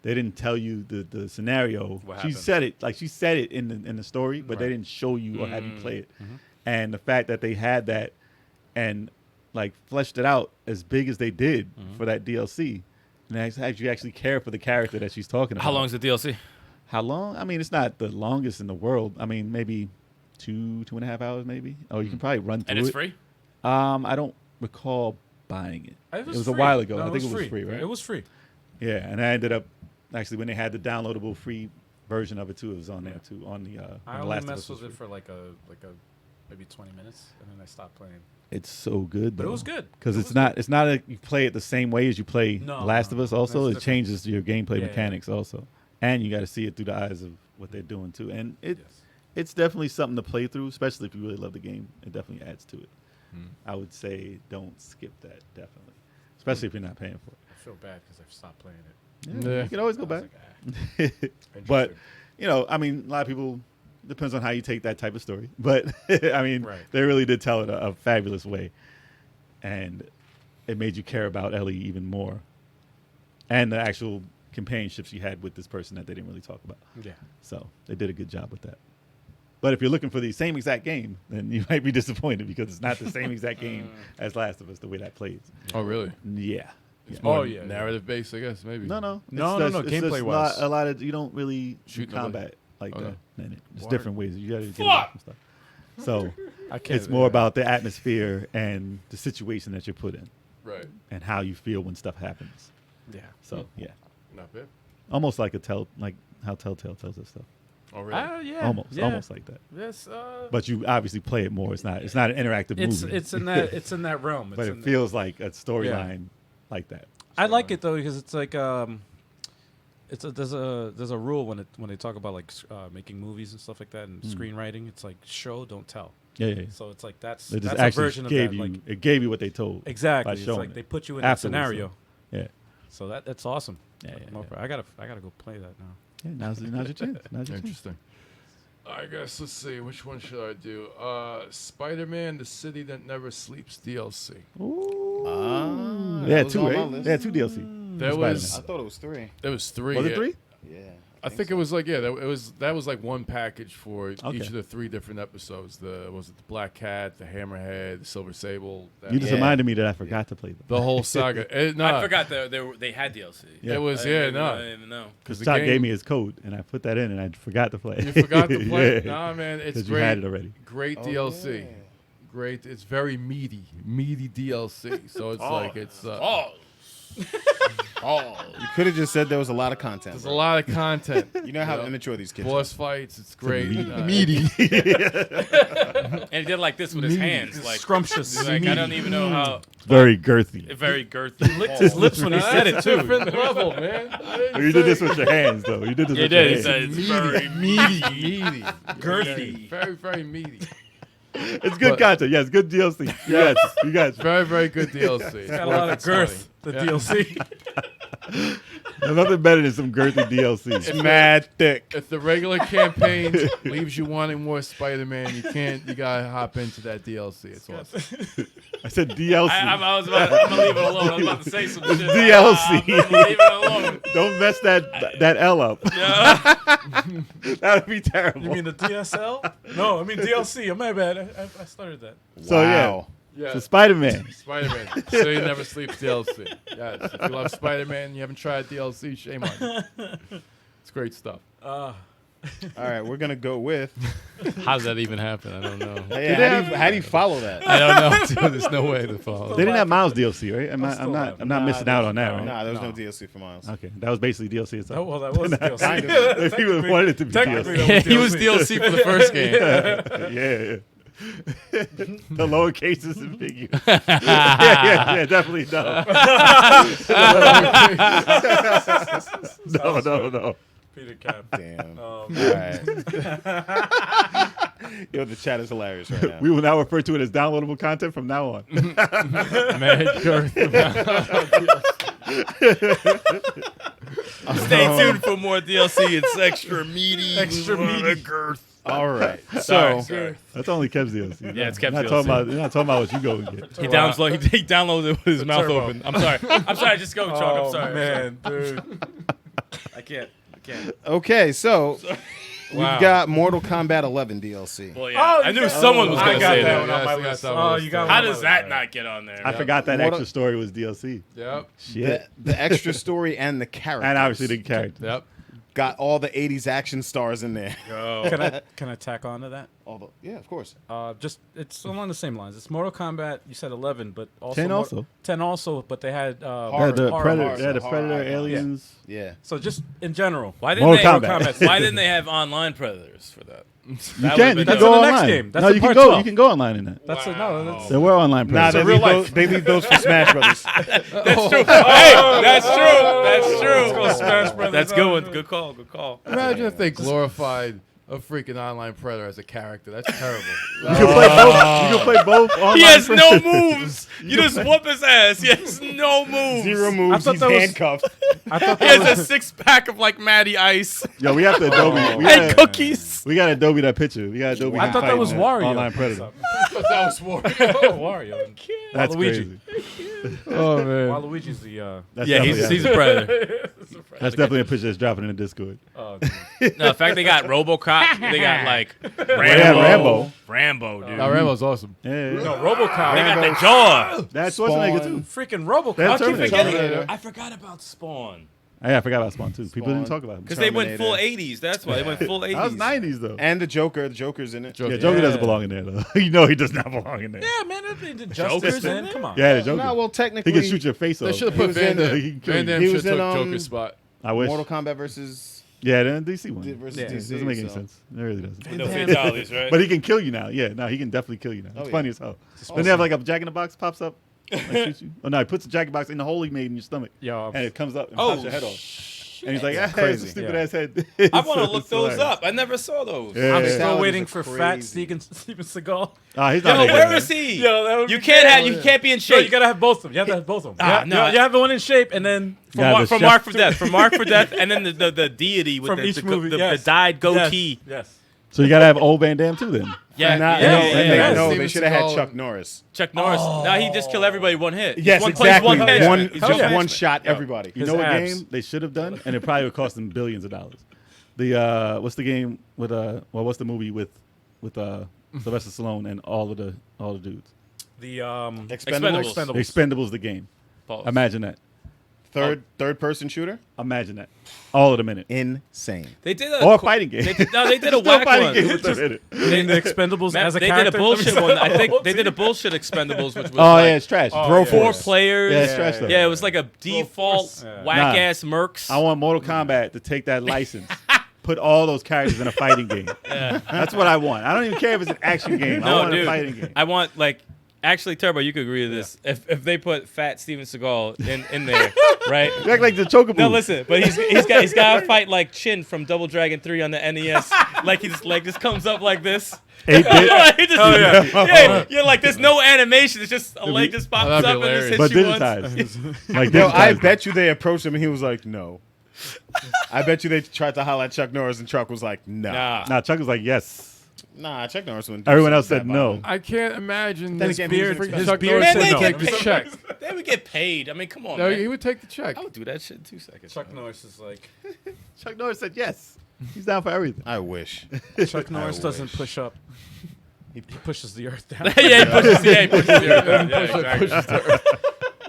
They didn't tell you the scenario. What She happened? said it in the story, but they didn't show you or have you play it. And the fact that they had that and like fleshed it out as big as they did for that DLC, and you actually care for the character that she's talking about. How long is the DLC? How long? I mean, it's not the longest in the world. I mean, maybe 2.5 hours, maybe. Oh, you can probably run through And it's it. free? I don't recall buying it. It was a free. while ago. No, I think it was free, right? It was free. Yeah, and I ended up actually when they had the downloadable free version of it too. It was on there too on the. I on the only Last of Us messed was with it free. for like a maybe 20 minutes, and then I stopped playing. It's so good, But it though. was good. Because It it's was not you play it the same way as you play No, Last no, of Us. no. Also, That's it different. changes your gameplay Yeah, yeah. mechanics also, and you got to see it through the eyes of what they're doing too. And Yes. it's definitely something to play through, especially if you really love the game. It definitely adds to it. I would say don't skip that, definitely, especially if you're not paying for it. I feel bad because I've stopped playing it. Yeah, you can always go I back. was like, But I mean, a lot of people depends on how you take that type of story. But I mean, Right. they really did tell it a fabulous way, and it made you care about Ellie even more, and the actual companionship she had with this person that they didn't really talk about. yeah. So they did a good job with that. But if you're looking for the same exact game, then you might be disappointed because it's not the same exact game as Last of Us, the way that plays. Oh, really? Yeah. It's Yeah. more Oh, yeah, narrative based, I guess, maybe. No. No, It's no, just- no, it's just gameplay-wise. a lot of you don't really Shoot do nobody. combat like Oh, that. And it's Word. different ways. You got to get away from stuff. So I can't. it's more about the atmosphere and the situation that you're put in Right. and how you feel when stuff happens. Yeah. So yeah, Not bad. almost like how Telltale tells us stuff. Oh, really? Yeah. Almost yeah. like that. Yes. But you obviously play it more. It's not an interactive movie. It's in that realm. but It's it feels like a storyline Yeah. like that. I like it though because it's like there's a rule when they talk about like making movies and stuff like that and screenwriting. It's like show, don't tell. Yeah. So it's like that's It just a actually version of gave that. you Like it gave you what they told. exactly. by It's showing like it they put you in that afterwards, scenario. Yeah. So that's awesome. Yeah. I gotta go play that now. Yeah, now's your chance. Now's your chance. Interesting. I guess let's see. Which one should I do? Spider-Man: The City That Never Sleeps DLC. Ooh. that They had was two, on my right? list. They had two DLC. There for was Spider-Man. I thought it was 3. there was 3. Was it yeah. 3? Yeah. I think it was like that was like one package for Okay. each of the 3 different episodes. Was it the Black Cat, the Hammerhead, the Silver Sable? You just Yeah. reminded me that I forgot to play them. The whole saga. I forgot they had DLC. Yeah. It was I didn't no. even know. Because the Scott game- gave me his code, and I put that in, and I forgot to play. You forgot to play it? Yeah. Nah, man, it's Because you great. had it already. Great Oh, DLC. yeah. Great. It's very meaty DLC. So it's like it's. You could have just said there was a lot of content. There's a bro. lot of content. You know how immature these kids are. Boss fights, it's great. Meaty. And he did like this with his hands, like Scrumptious. he's like I don't even know how. Very girthy. Very girthy. Licked his lips when he said it too. Different level, man. You did this with your hands, though. You did this He with your did. He hands. said it's very Meaty. Girthy. Very, very meaty. It's good But- content. Yes, good DLC. Yes, you guys. Very, very good DLC. It's Got a worth lot of its money. girth. The DLC. There's nothing better than some girthy DLC. It's mad thick. If the regular campaign leaves you wanting more Spider-Man, you gotta hop into that DLC. It's awesome. I said DLC. I'm gonna leave it alone. I was about to say some shit. DLC. I'm gonna leave it alone. Don't mess that L up. That would be terrible. You mean the DSL? No, I mean DLC. My bad. I started that. So Wow. Yeah. so Spider-Man. Spider-Man. So you never sleeps DLC. Yes. If you love Spider-Man and you haven't tried DLC, shame on you. It's great stuff. All right, we're gonna go with. How does that even happen? I don't know. Yeah, how do you follow that? I don't know. Dude, there's no way to follow. They didn't have Miles DLC, right? I'm still not not. missing out on that, right? Nah, there was no DLC for Miles. Okay, that was basically DLC itself. Oh, well, that was DLC. Kind of. If he would wanted it to be Technically, DLC. that He was DLC for the first game. Yeah. The lower cases and figures. yeah, definitely no. No. Peter Cap. Damn. All right. Yo, the chat is hilarious right now. We will now refer to it as downloadable content from now on. Mad girth. Stay tuned for more DLC. It's extra meaty. Extra meaty. girth. All right. Sorry. So, That's only Kev's DLC. Yeah, it's Kev's You're DLC. not talking about what you go and get. He downloads it with his mouth Turbo. open. I'm sorry. Just go, Chalk. Oh, I'm sorry. man, dude. I can't. okay, so Wow. we've got Mortal Kombat 11 DLC. Well, yeah. Oh, I knew you someone was I going to got say that that. one on my Yes, I got list. that one Oh, you got How one does on that my not get on there? I forgot that Mortal- extra story was DLC. Yep. Shit. The extra story and the characters. And obviously the character. Yep. got all the 80s action stars in there. Go. Can I tack on to that? Yeah, of course. Just it's along the same lines. It's Mortal Kombat. You said 11, but also 10 also. 10 also, but they had Yeah, the horror Predator, horror. yeah, the horror Predator icons. aliens. Yeah. So just in general, Why didn't Mortal they? Kombat. Why didn't they have online predators for that? You That can would've been go in the online. next game. That's no, in you can part go. 12. You can go online in that. That's no. That's There were online Nah, predators. they leave those for Smash Brothers. That's true. Hey, that's true. That's true. Let's go Smash Brothers. That's good one. Good call. Good call. Imagine if they glorified a freaking online predator as a character. That's terrible. You can play both. You can play both. Online He has no predators. moves. You just whoop his ass. He has no moves. Zero moves. thought He's that was- handcuffed. I thought He that has a was, 6-pack of like Matty Ice Yo, we have to Adobe. We and gotta, cookies. we got to Adobe that picture. We got Adobe. I him thought that fighting was Wario. Online predator. But that was war. Wario. And That's Waluigi. crazy. Oh man. Waluigi's the. That's Yeah, definitely- he's a predator. That's definitely a picture that's dropping in the Discord. No, in fact, they got RoboCop. They got like Rambo. Rambo, dude. No, Rambo's awesome. Yeah, No, RoboCop. They got the jaw. that's Schwarzenegger too. Freaking RoboCop. That's I keep Terminator. forgetting. Terminator. I forgot about Spawn. Yeah, I forgot about Spawn too. People didn't Spawn. talk about him. Because they went full Terminator. 80s. That's why they went full 80s. That was 90s though. And the Joker. The Joker's in it. Yeah, Joker doesn't belong in there though. You know he does not belong in there. Yeah, man, they did Justice, man. Come on. Yeah, the Joker. No, well, He technically, can shoot your face They off. should have He put was Van in- Damme. he can kill Van you. Damme He should was have in, took um, Joker's spot. I wish. Mortal Kombat versus Yeah, the DC one. versus Yeah, It DC. doesn't make any so- sense. It really doesn't. No fatalities, right? But he can kill you now. Yeah, no, he can definitely kill you now. It's Oh, funny yeah. as hell. Then they have like a Jack in the Box pops up and shoots you. Oh no, he puts a Jack in the Box in the hole he made in your stomach, Yo, and it comes up and Oh, pops your head off. And he's like, ah, crazy. it's a stupid Yeah. ass head. I want to look those up. I never saw those. Yeah. I'm Yeah. still Fatalities waiting are for crazy. fat Steven Seagal. He's Yo, not where there. is he? Yo, that would You be can't great. have. You can't be in No, shape. you gotta have both of them. You have to have both of them. Ah, Yeah, no, you have the one in shape, and then Yeah, the From chef- Mark for Death. From Mark for Death, and then the deity with from the, each the, movie. the, yes. the dyed goatee. Yes. So you gotta have old Van Damme too then. Yeah, Nah, yeah, no, yeah, and yeah, they- yeah. no, Steven they should have had Seagal- Chuck Norris. Chuck Norris. Now he just kill everybody one hit. Yes, One plays exactly. one pitch. One, He's just just one shot everybody. You His know what abs. game they should have done, and it probably would cost them billions of dollars. The what's the game with what's the movie with Sylvester Stallone and all the dudes? The Expendables. Expendables. Expendables the game. Pause. Imagine that. Third person shooter? Imagine that. All of them in it. Insane. They did a Or a fighting game. They did a Still whack fighting one. game with them in it. In the Expendables Matt, as a they character. did a bullshit one. I think they did a bullshit Expendables, which was Oh, like yeah, it's trash. Bro four Force. players. Yeah, it's trash though. Yeah, it was like a default Force. Yeah. whack ass mercs. I want Mortal Kombat to take that license. Put all those characters in a fighting game. That's what I want. I don't even care if it's an action game. I No, want dude. a fighting game. I want actually Turbo, you could agree to this. If they put fat Steven Seagal in there, right? You act like the Chocobo. No, listen, but he's got to fight like Chin from Double Dragon 3 on the NES. Like his leg just comes up like this. 8-bit, He just- yeah, you're like there's no animation. It's just a leg just pops that'd be up and just hits but you once. digitized. Like Yo, I digitized. bet you they approached him and he was like, no. I bet you they tried to holler at Chuck Norris and Chuck was like, nah. Nah. Chuck was like, yes. Nah, Chuck Norris wouldn't do Everyone else something said that no. violent. I can't imagine Then his again, he was beard. an His Chuck beard Norris would said no. take the check. They would get paid. I mean, come on, No, man. he would take the check. I would do that shit in 2 seconds. Chuck Norris is like, Chuck Norris said yes. He's down for everything. I wish. Chuck Norris doesn't push up. He pushes the earth down. yeah, he pushes the earth. Yeah, exactly.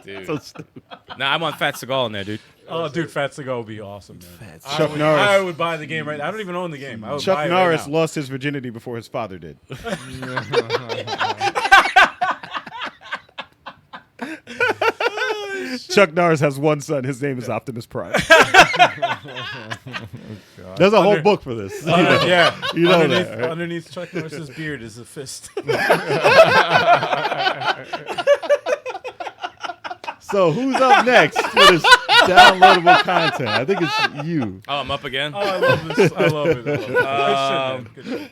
Dude. So stupid. Nah, I want Fat Seagal in there, dude. Oh, dude, Fat Seagal would be awesome, man. Chuck Norris. I would buy the game right now. I don't even own the game. I would buy Chuck it Norris right now. lost his virginity before his father did. Chuck Norris has one son. His name is Optimus Prime. There's a whole book for this. Yeah, You know underneath, that, right? underneath Chuck Norris's beard is a fist. So who's up next for this downloadable content? I think it's you. Oh, I'm up again. Oh, I love this. I love it. Good shit, man. Good shit.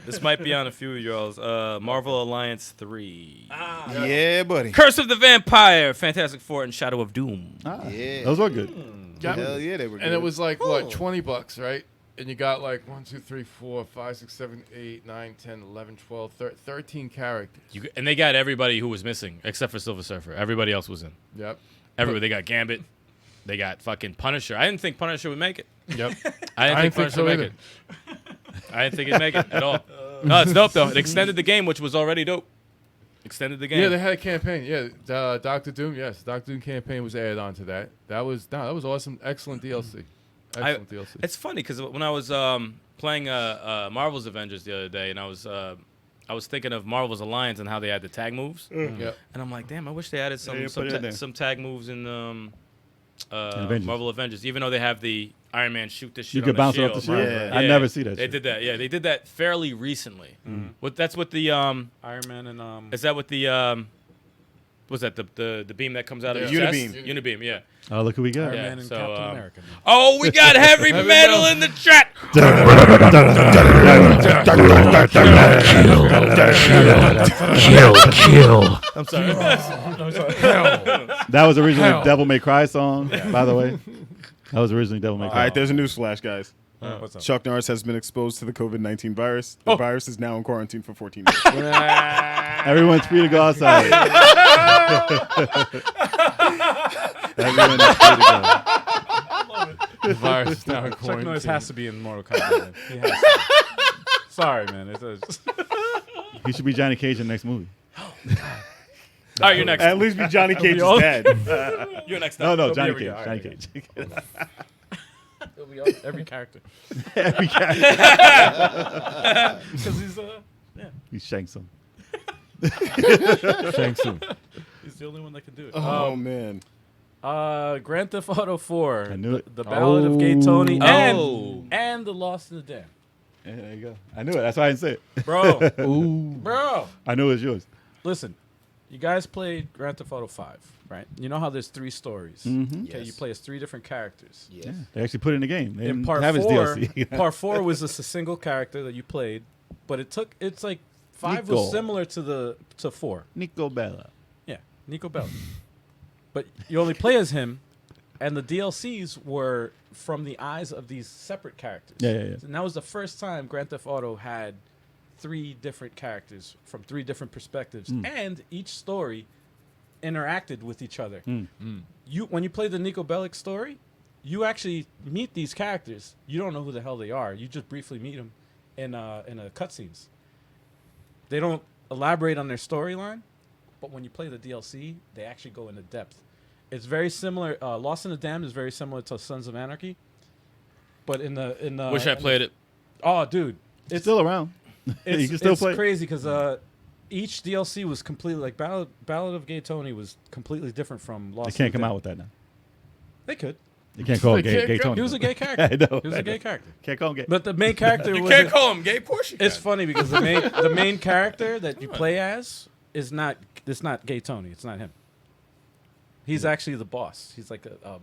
This might be on a few of y'all's. Marvel Alliance 3. Yeah, buddy. Curse of the Vampire, Fantastic Four, and Shadow of Doom. Yeah. Those were good. Hell yeah, they were good. And it was like what, $20, right? And you got like 1, 2, 3, 4, 5, 6, 7, 8, 9, 10, 11, 12, 13 characters. And they got everybody who was missing except for Silver Surfer. Everybody else was in. Yep. Everybody. They got Gambit. They got fucking Punisher. I didn't think Punisher would make it. Yep. I didn't think Punisher would make it. I didn't think he'd make it at all. No, it's dope though. It extended the game, which was already dope. Extended the game. Yeah, they had a campaign. Yeah, Doctor Doom. Yes, Doctor Doom campaign was added on to that. That was awesome. Excellent DLC. Excellent DLC. It's funny because when I was playing Marvel's Avengers the other day, and I was thinking of Marvel's Alliance and how they had the tag moves, Yep. and I'm like, damn, I wish they added Yeah, put it in there. some tag moves in Avengers. Marvel Avengers. Even though they have the Iron Man shoot this shit. You on could the bounce it shield. off the shield. Yeah. I never see that They shit. did that. Yeah, they did that fairly recently. That's with the Iron Man and Is that with the was that the beam that comes out of his Unibeam. chest? Unibeam, yeah. Oh, look who we got. Iron Yeah, Man and so, Captain America. Man. Oh, we got heavy metal in the chat. Kill. I'm sorry. That was originally Devil May Cry song, by the way. That was originally Devil May All Cry. right, there's a news flash, guys. What's up? Chuck Norris has been exposed to the COVID-19 virus. The virus is now in quarantine for 14 days. Everyone's free to go outside. Everyone is free to go. The virus is now in Chuck quarantine. Norris has to be in Mortal Kombat. Man. He has to. Sorry, man. It's He should be Johnny Cage in the next movie. All right, you're next. At least be Johnny Cage's all- dad. You're next. No, up. no, Johnny every Cage. guy. Johnny Cage. It'll be every character. Every guy. Because he's He shanks him. Thanks him. he's the only one that can do it. Oh, man. Grand Theft Auto 4. I knew it. The Ballad of Gay Tony Oh. and The Lost in the Dam. Yeah, there you go. I knew it. That's why I didn't say it. Bro. Bro. I knew it was yours. Listen, you guys played Grand Theft Auto 5, right? You know how there's 3 stories. Okay, you play as 3 different characters. Yes. Yeah, they actually put it in the game. They In didn't part have his 4, DLC. part 4 was just a single character that you played, but it's like 5 Nico. was similar to 4. Nico Bella. Yeah, Nico Bellic. But you only play as him, and the DLCs were from the eyes of these separate characters. Yeah. And that was the first time Grand Theft Auto had 3 different characters from 3 different perspectives, and each story interacted with each other. When you play the Nico Bellic story, you actually meet these characters. You don't know who the hell they are. You just briefly meet them in a cutscenes. They don't elaborate on their storyline, but when you play the DLC, they actually go into depth. It's very similar. Lost in the Damned is very similar to Sons of Anarchy, but in the Wish I played it. Oh, dude, It's still around. it's, you can still it's play. crazy because each DLC was completely like Ballad of Gay Tony was completely different from They Lost. can't in the come Damned. out with that now. They could. You can't call They it gay, can't gay come- Tony. He was a gay I character. know. He was a gay character. Can't call him gay. But the main character You was can't call him gay. Of course you can. It's funny because the main character that you play as is not. It's not Gay Tony. It's not him. He's actually the boss. He's like a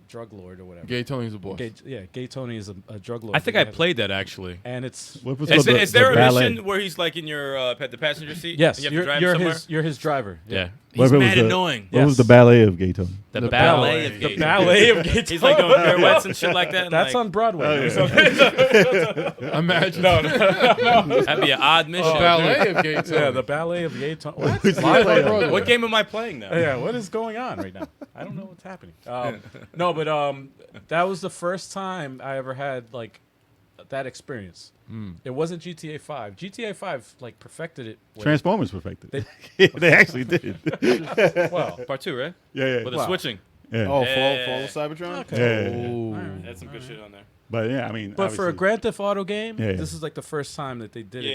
drug lord or whatever. Gay Tony's a boss. Gay Tony is a drug lord. I think I played that actually. and it's What was Is, called is there a ballet? mission where he's like in your the passenger seat? yes. and you have to drive somewhere? You're his driver. Yeah. What He's if it was mad the- annoying. What was Yes. the ballet of gay Tony? The, The ballet of ballet. gay. The ballet of Gay Tony. He's like doing pirouettes and shit like that. and, That's like, on Broadway. Imagine. That'd be an odd mission. ballet of Gay Tony. Yeah, the ballet of Gay Tony. What? Who's Live the- on Broadway. What game am I playing now? Yeah, what is going on right now? I don't know what's happening. No, but that was the first time I ever had like that experience. It wasn't GTA 5. GTA 5 like perfected it. with- Transformers perfected. They actually did. well, Part 2, right? Yeah. With the Wow. switching. Yeah. Oh, Yeah. Fall of Cybertron? okay. Yeah. Ooh. That's some good shit on there. But yeah, I mean, But for a obviously, Grand Theft Auto game, Yeah. this is like the first time that they did Yeah.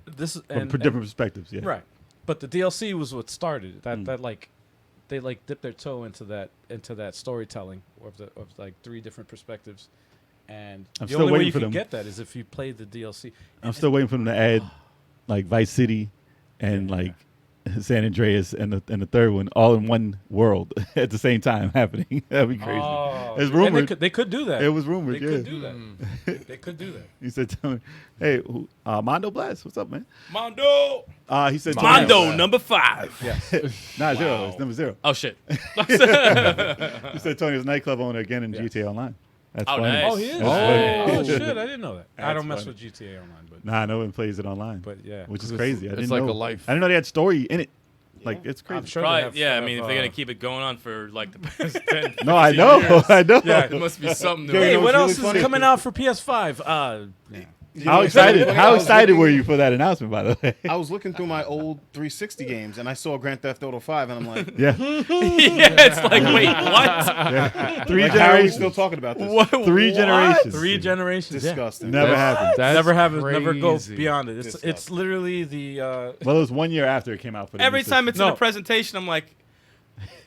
it. This is from different perspectives. Yeah. right. But the DLC was what started it. That like they like dipped their toe into that storytelling of like three different perspectives. And I'm the still only way waiting you for can them. get that is if you play the DLC. I'm still waiting for them to add like Vice City and like San Andreas and the third one all in one world at the same time happening. That'd be crazy. Oh, It's and rumored. They could do that. It was rumored. They Yeah. could do that. They could do that. He said, to me, "Hey, Mondo Blast, what's up, man?" Mondo. He said, Tony, Mondo number 5. Yes. Nah, 0. It's number 0. Oh shit. He said Tony was a nightclub owner again in GTA Online. That's Oh, funny. nice. Oh, he is. That's funny. Oh shit! I didn't know that. I That's don't mess funny. with GTA Online, but Nah, no one plays it online. but yeah. which is It's- crazy. I it's didn't like know. a life. I didn't know they had story in it. Like it's crazy. I'm sure. Probably, they have, yeah, I have, mean, if they're gonna keep it going on for like the past 10, No, I know. I know. Yeah. It must be something. Hey, Hey, know what what's else really is funny? coming out for PS5? How excited? How excited were you for that announcement? By the way. I was looking through my old 360 games and I saw Grand Theft Auto 5 and I'm like, Yeah. yeah, it's like, wait, what? Three like, how are we generations. still talking about this? What? Three What? generations. Three generations. Yeah. Disgusting. Never happened. That's Never have it. Never go crazy. beyond it. It's Disgusting. literally the. Well, it was 1 year after it came out for the Every new time system. it's in No. a presentation, I'm like,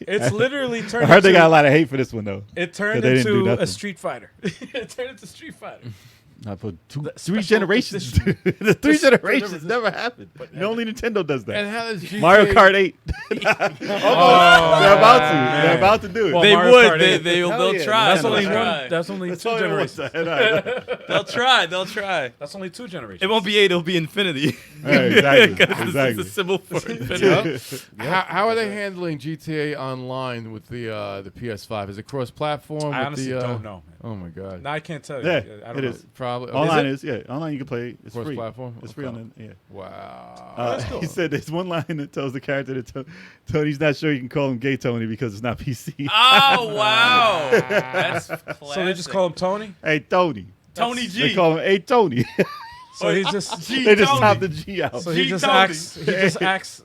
It's literally turned. I heard they into, got a lot of hate for this one though. It turned they didn't do into a nothing. Street Fighter. It turned into Street Fighter. Not for three special generations. edition. The three This- generations this- never happened. Only Nintendo does that. And how does GTA Mario Kart 8. They're about to. They're about to do it. Well, they Mario would. Kart They, 8. they'll Hell yeah. try. That's They'll only try. one. That's only That's two all it was. generations. They'll try. They'll try. That's only two generations. It won't be 8. It'll be infinity. Exactly. It's Exactly. a symbol for infinity. How are they handling GTA Online with the PS5? Is it cross-platform? I with honestly the, don't know. Oh my god. No, I can't tell you. Yeah, I don't it know. is. Probably Online it? is online. You can play. It's free. Cross-platform? It's free Okay. on the yeah. Wow. He said there's one line that tells the character that Tony's not sure you can call him Gay Tony because it's not PC. Oh, wow. That's classic. So they just call him Tony. Hey Tony. Tony They G. call him Hey Tony. So he just. G they just Tony. top the G out. So he G just Tony. acts. He just acts.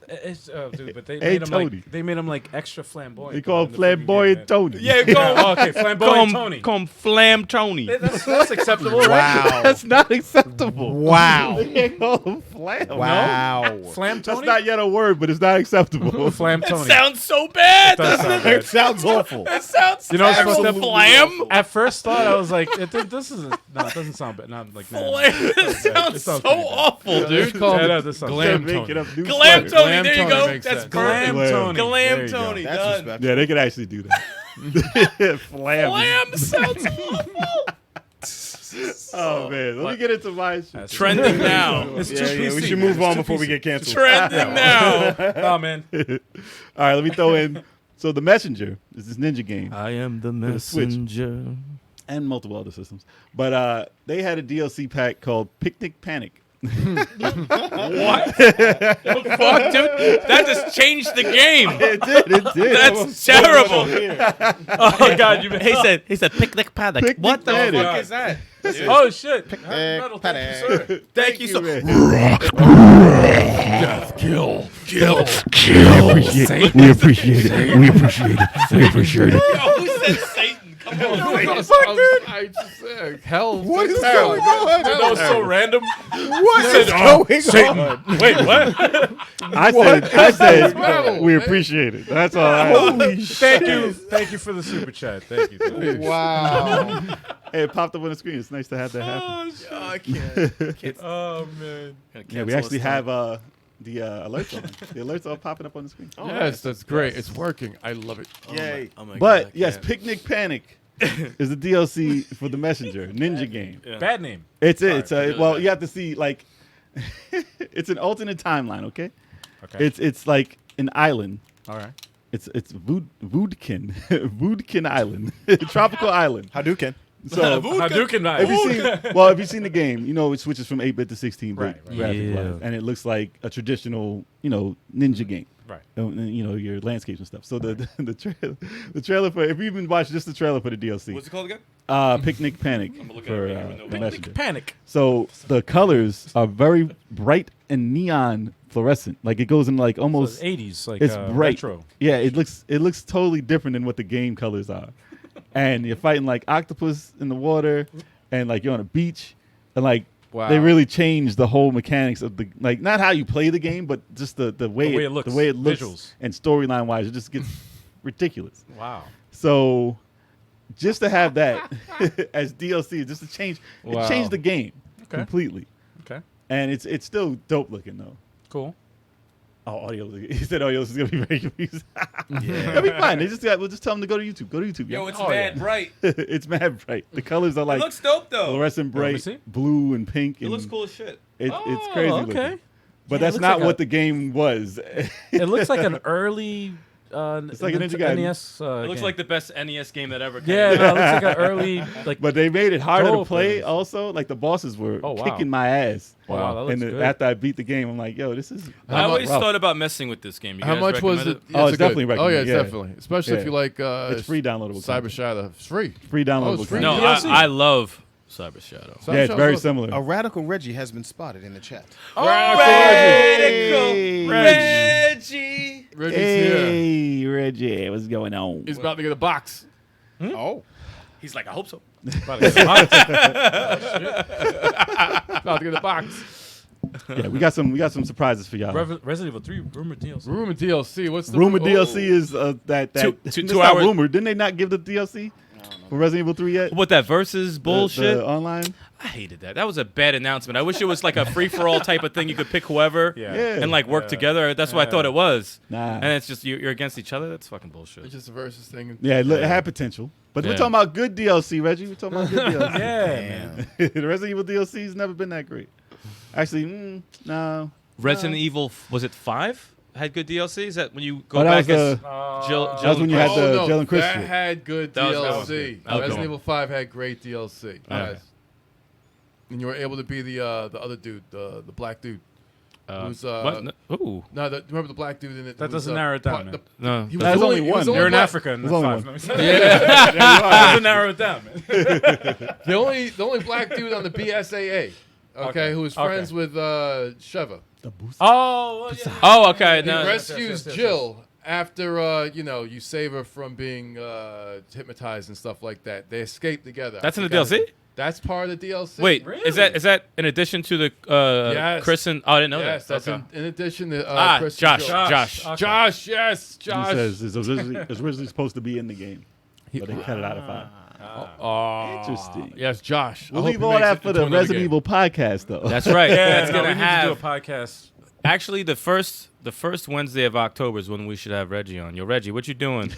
Oh, dude, but they Hey, made him Tony. like. They made him like extra flamboyant. They call him in the freaking Flamboyant game, Tony. Yeah, man. Oh, okay, flamboyant Tony. Call him Flam Tony. That's acceptable, right? That's not acceptable. Wow. They can't call him Flam. Wow. Flam That's Tony. not yet a word, but it's not acceptable. Flam That Tony. sounds so bad. Does doesn't sound it? It sounds awful. That sounds You know what's terrible. fucked up? Flam? At first thought, I was like, this isn't. No, it doesn't sound bad. Not like Flam. that. That sounds so sounds pretty bad. awful, dude. Call Yeah, it no, this sounds Glam They're making Tony. up new Glam slurs. Tony. Glam There you Tony go. makes That's sense. Glam perfect. Tony. Glam There you go. Tony. That's Done. respectable. Yeah, they could actually do that. Flam. Flam sounds awful. Oh man, let me get into my shit. That's Trending now. It's Yeah, too yeah, PC. we should move man. on It's too before we PC. get canceled. Trending now. Oh man. All right, let me throw in. So the Messenger is this ninja game I am the the Switch. messenger. and multiple other systems, but they had a DLC pack called Picnic Panic. What? Fuck, dude. That just changed the game. It did. It did. That's terrible. Oh god, you. He said picnic panic. Picnic What the Panic. fuck is that? Oh shit. Metal, thank you, sir. Thank you so man. Death, kill. We appreciate it. We appreciate it. We appreciate it. Who said Satan? Come on. I just said, hell. What is terrible. going on? That was so random. What is going on? Wait, what? I said wrong, we man? appreciate it. That's all I Holy Thank you for the super chat. Thank you. Wow. Hey, it popped up on the screen. It's nice to have that happen. I can't. Oh man. Yeah, we actually have the alerts on. The alerts are popping up on the screen. Yes, that's great. It's working. I love it. Yay. But yes, Picnic Panic is the DLC for the Messenger Ninja game. Bad name. It's well, you have to see like it's an alternate timeline. Okay, Okay. it's like an island. All right. It's Voodkin Voodkin Island, tropical island. Hadouken. So Hadouken if you've seen the game, you know it switches from 8-bit to 16-bit Right. graphic wise, and it looks like a traditional, ninja game. Right. And, your landscapes and stuff. So the trailer for, if you even watched just the trailer for the DLC, What's it called again? Picnic Panic gonna look for at it right now. the Messenger. Panic. So the colors are very bright and neon fluorescent. Like it goes in like almost. So 80s, like It's bright. retro. Yeah, it looks totally different than what the game colors are. And you're fighting like octopus in the water, and like you're on a beach, and like Wow. they really changed the whole mechanics of the, like, not how you play the game, but just the way it looks, Visuals. and storyline wise, it just gets ridiculous. Wow. So just to have that as DLC, just to change, Wow. it changed the game completely, Okay. and it's still dope looking though. Cool. Oh, audio. He said audio is gonna be very confusing. It'll be fine. We'll just tell them to go to YouTube. Go to YouTube. Yo, Yeah. it's mad bright. It's mad bright. The colors are It like looks dope though. fluorescent me bright, see. blue and pink. It And looks cool as shit. It's crazy looking. Okay. But Yeah, it that's looks not like what a- the game was. It looks like an early. It's like a Ninja Gaiden. NES. It looks game. like the best NES game that ever came. Yeah, no, it looks like an early like. But they made it harder to Dope, play. man. Also, like the bosses were Oh, wow. kicking my ass. Oh, wow, that looks And good. after I beat the game, I'm like, yo, this is. I always rough. thought about messing with this game. You How guys much was recommend it? Oh, it's a definitely good. Oh yeah, recommended, it's yeah. definitely. Especially if Yeah. you like. It's free downloadable. Cyber content. Shadow. It's free. Free downloadable. it's free. No, content. I, DLC. I love Cyber Shadow. Cyber Yeah, it's Shadow's very awesome. similar. A radical Reggie has been spotted in the chat. Hey. Reggie. Reggie's here. Hey, Reggie, what's going on? He's about to get a box. Oh. He's like, I hope so. About to get hot. About to get a box. Yeah, we got some surprises for y'all. Resident Evil 3 rumored DLC. Rumor DLC. What's the Rumor oh. DLC is that Two it's two not hours- rumored. Didn't they not give the DLC for Resident Evil 3 yet? What, that versus bullshit? The online. I hated that. That was a bad announcement. I wish it was like a free for all type of thing. You could pick whoever Yeah. Yeah. and like work together. That's what I thought it was. Nah. And it's just you're against each other. That's fucking bullshit. It's just a versus thing. Yeah, it had potential, but we're Yeah. talking about good DLC, Reggie. We're talking about good DLC. Yeah, man. The Resident Evil DLC's never been that great. Actually, no. Resident Evil, was it 5? Had good DLC? Is that when you go Oh, that back was as Jill that was when you had Chris? the no, Jill and Chris that shit. had good That was DLC. good. That was good. Resident Evil 5 had great DLC. Okay. Yes. And you were able to be the other dude, the black dude. Who's what? No. Ooh. No, remember the black dude in it? That who was, doesn't narrow it down, part- man. No. He was There's the only he was one. the only You're in black- Africa in There's only 5. one. Let me say. Doesn't narrow it down, man. The only black dude on the BSAA. Okay, who was friends with Sheva. The boost. Oh, well, yeah. Oh, okay. He No. rescues Jill after you save her from being hypnotized and stuff like that. They escape together. That's in the I forgot DLC? it. That's part of the DLC. Wait, is that in addition to the Yes. Chris and? Oh, I didn't know Yes, that. that's Okay. in addition to Chris and Josh. Jill. Josh. Okay. Josh, yes, He Josh. says it's originally supposed to be in the game, but they cut it out of 5. Oh, Interesting. Yes, Josh. I We'll hope leave he all makes that it for into the another Resident game. Evil podcast, though. That's right. Yeah, That's no, gonna we need to have. do a podcast. Actually, the first Wednesday of October is when we should have Reggie on. Yo, Reggie, what you doing?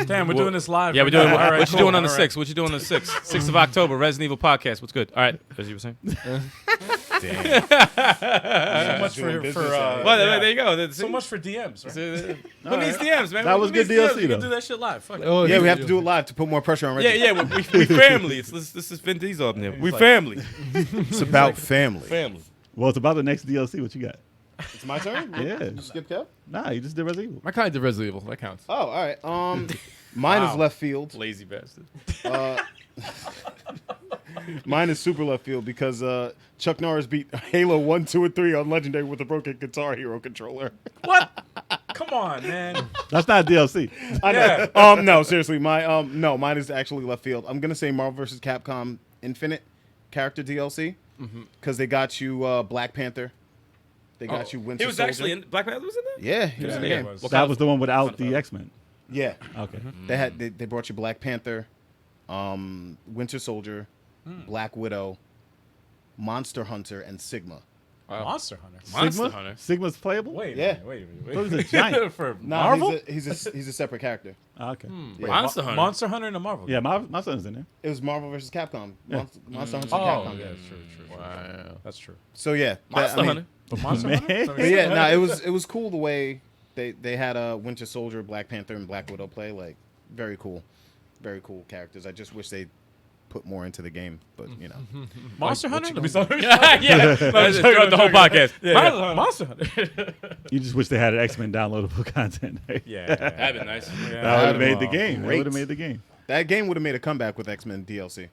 Damn, we're doing this live. Yeah, we're right doing. now. All right, What you cool. doing on the All right. 6th? What you doing on the 6th? 6th of October, Resident Evil podcast. What's good? All right, as you were saying. So much for Well, yeah. there you go. That's So much for DMs, right? Who needs DMs, man? That was Who needs good DLC, DMs? We though. can do that shit live. Fuck it. Oh, Yeah, we have to do it live to put more pressure on Reggie. Yeah, we family. This is Vin Diesel up there. We family. It's about family. Family. Well, it's about the next DLC. What you got? It's my turn? Yeah. You skip Kev? Nah, you just did Resident Evil. I kind of did Resident Evil. That counts. Oh, all right. Mine is left field. Lazy bastard. Mine is super left field because Chuck Norris beat Halo 1, 2, and 3 on Legendary with a broken Guitar Hero controller. What? Come on, man. That's not DLC. I know. Yeah. No, seriously, mine is actually left field. I'm gonna say Marvel vs. Capcom Infinite character DLC because they got you Black Panther, they got you Winter He was Soldier. actually in Black Panther was in there? Yeah, he was in the Yeah, game. he was. What That kind was of- the one without kind of the X-Men. Yeah, Okay. they brought you Black Panther, Winter Soldier, Black Widow, Monster Hunter, and Sigma. Monster Hunter. Monster Sigma? Hunter. Sigma's playable? Wait, Yeah. wait. He was a giant. For No, Marvel? he's a separate character. Oh, okay. Yeah. Monster Hunter. Monster Hunter and a Marvel. Yeah, my son's in there. It was Marvel vs. Capcom. Yeah. Monster Hunter Oh, Capcom. yeah, that's true. Wow. That's true. So yeah, Monster Hunter. But Monster Man. Hunter? But yeah, no, it was cool the way they had Winter Soldier, Black Panther, and Black Widow play. Like very cool characters. I just wish they put more into the game, but you know. Monster what Hunter? you Let me yeah. Let's throughout the whole podcast. Yeah, Monster Hunter. You just wish they had X-Men downloadable content. Yeah. That'd be nice. That would have made the game. That Great. would have made the game. That game would have made a comeback with X-Men DLC. You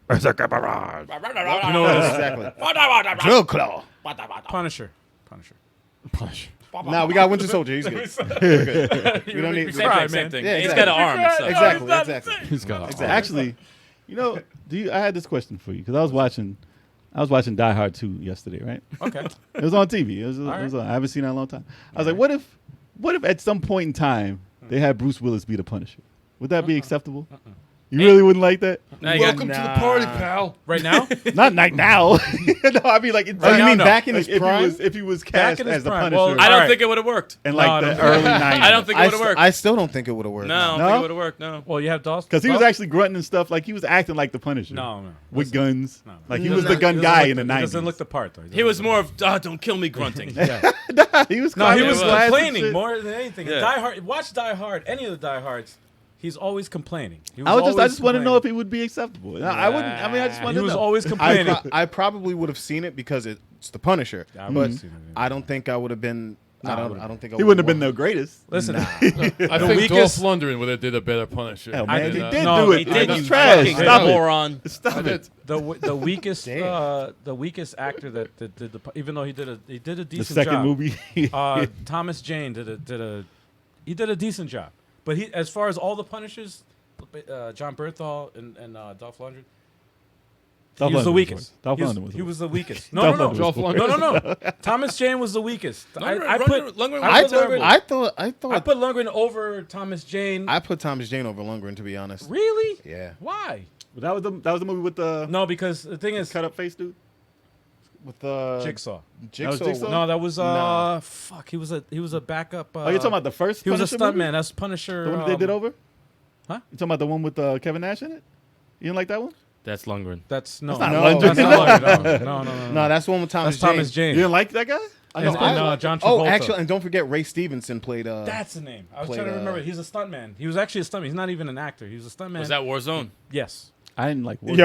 know what it is? Exactly. Drill Claw. Punisher. Now we got Winter Soldier. He's good. We're good. We don't need. Same Right, thing, same man. thing. Yeah, He's exactly. got an arm and stuff. Exactly. He's got Exactly. Actually, you know, I had this question for you because I was watching Die Hard 2 yesterday, right? Okay. It was on TV. It was right. on. I haven't seen it in a long time. I was like, what if at some point in time they had Bruce Willis be the Punisher? Would that be acceptable? You really wouldn't like that? Now you got- Welcome to the party, pal. Right now? Not like now. No, I mean like. Oh, you now, mean no. back in his if prime? he was Back cast in his as the prime. Punisher Well, I don't Alright. think it would have worked. in like No, the no. early 90s. I don't think it would have worked. I still don't think it would have worked. No, I don't No? think it would have worked. No. Well, you have Dawson. Because he was Well, actually grunting and stuff. Like he was acting like the Punisher. No. With guns. No. Like he No, was no, the he gun doesn't guy look in the He 90s. doesn't look the part, though. He was more of, don't kill me grunting. Yeah. He was No, he climbing was glass and complaining shit. more than anything. Yeah. Die Hard. Watch Die Hard. Any of the Die Hards. He's always complaining. He was I always just want to know if complaining. it would be acceptable. No, I wouldn't. I mean, I just want He to was know. always complaining. I probably would have seen it because it's the Punisher, I but would've seen it, yeah. I don't think I would have been. No, I don't think I He wouldn't have been the greatest. Listen, I think weakest- Dolph Lundgren would have did a better Punisher. Hell, I man, did he not- did no, do he it. did. He's He's trash. Fucking Stop it. moron. Stop it. the weakest Damn. the weakest actor that did the even though he did a decent The second job. movie. Thomas Jane did a decent job, but he as far as all the Punishers, John Bernthal and Dolph Lundgren, he was the weakest. Dolph He was- Lundgren was He the was the weakest. No, Dolph no, Lundgren no. was Dolph Lundgren. No. Thomas Jane was the weakest. I Lundgren put was I thought I put Lundgren over Thomas Jane. I put Thomas Jane over Lundgren, to be honest. Really? Yeah. Why? But that was the movie with the No, because the thing is, cut up face dude. With the Jigsaw. Jigsaw. Jigsaw? No, that was Nah. fuck. He was a backup. Oh, you're talking about the first? He was a Punisher movie? stuntman. That's Punisher. The one that they did over? Huh? You talking about the one with Kevin Nash in it? You didn't like that one? That's Lundgren. That's no. That's not no, Lundgren. that's not Lundgren. No. No, that's the one with Thomas That's Jane. Thomas Jane. You didn't like that guy? And John Travolta. Oh, actually, and don't forget Ray Stevenson played. That's the name. I was played, trying to remember. He's a stuntman. He was actually a stuntman. He's not even an actor. He was a stuntman. Was that Warzone? Yes. I didn't like Warzone.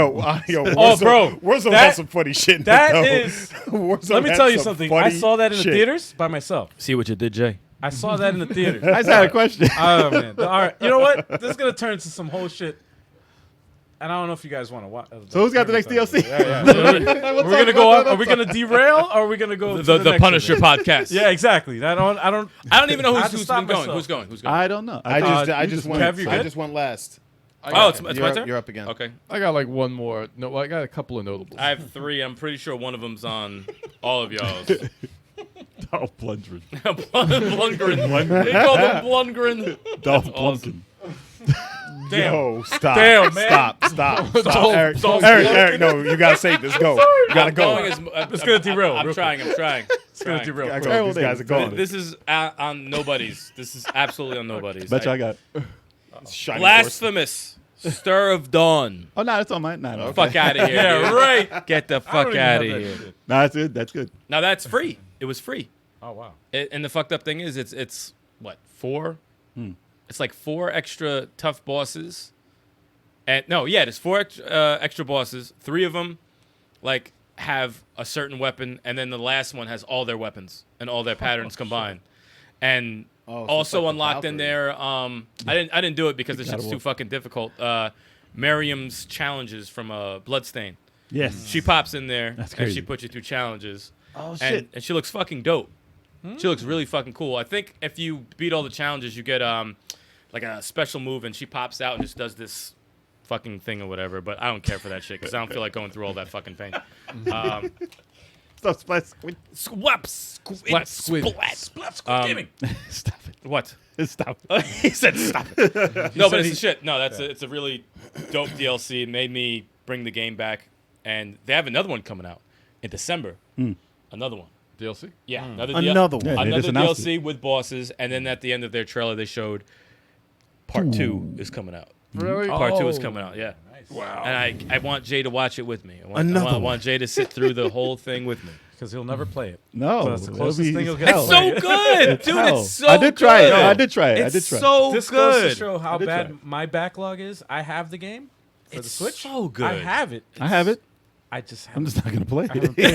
yo, Oh, bro. Warzone That- had some funny shit. In That it, though. is. Warzone Let me had tell you some something. I funny saw that in the shit. theaters by myself. See what you did, Jay. I saw that in the theaters. I just had a question. Oh man! All right, you know what? This is gonna turn into some whole shit, and I don't know if you guys want to watch. So who's got the next DLC? Yeah. We're gonna go up. Are we gonna derail, or are we gonna go to The next Punisher event? podcast. Yeah, exactly. I don't even know I have to who's stop been going. myself. Who's going? Who's going? I don't know. I you just went. went. Kev, you I good? just went last. Oh, it's my turn? You're up again. Okay. I got like one more. No, I got a couple of notables. I have 3. I'm pretty sure one of them's on all of y'all's. Dolph Lundgren. Blundgren. They call him Blundgren. Dolph awesome. Lundgren. Damn. Yo, stop. Damn, man. Stop. Eric, no, you gotta save this. Go. You gotta go. It's gonna derail I'm real trying. It's gonna derail. Gotta quick. go. These guys are going. This is on nobody's. This is absolutely on nobody's. Bet you I got. Shining Blasphemous. Stir of Dawn. Oh, no, it's on mine. No. Fuck out of here. Yeah, dude. right. Get the I fuck don't even out have of that here. shit. No, that's good. That's good. Now that's free. It was free. Oh wow. And the fucked up thing is, it's what 4? It's like 4 extra tough bosses. And no, yeah, there's 4 extra bosses. 3 of them like have a certain weapon, and then the last one has all their weapons and all their patterns combined. And Oh, so it's also like the unlocked in Valkyrie. there. I didn't do it because this shit's gotta too fucking difficult. Miriam's challenges from Bloodstain. Yes. She pops in there That's and crazy. she puts you through challenges. Oh And she looks fucking dope. She looks really fucking cool. I think if you beat all the challenges, you get like a special move, and she pops out and just does this fucking thing or whatever. But I don't care for that shit because I don't feel like going through all that fucking pain. Stop, splat, squid. Swap, Splat squid. Splat Squid Gaming. Stop it. What? Stop. He said stop it. No, but it's the shit. No, it's a really dope DLC. It made me bring the game back, and they have another one coming out in December. Another one. DLC? Yeah, another Another one. Yeah, they another just announced DLC with bosses, and then at the end of their trailer, they showed Part 2 is coming out. Really? Part 2 is coming out. Yeah. Nice. Wow. And I want Jay to watch it with me. I Another want Jay to sit through the whole thing with me. Because he'll never play it. No. So that's the it'll closest be thing you'll get. hell. It's so good, dude. hell. It's so I did try it. good. No, I did try it. I It's did try it. so This goes to good. show how I did try bad it. my backlog is. I have the game for the It's Switch. so good. I have it. I have it. I just I'm haven't. just not going to play I haven't it. played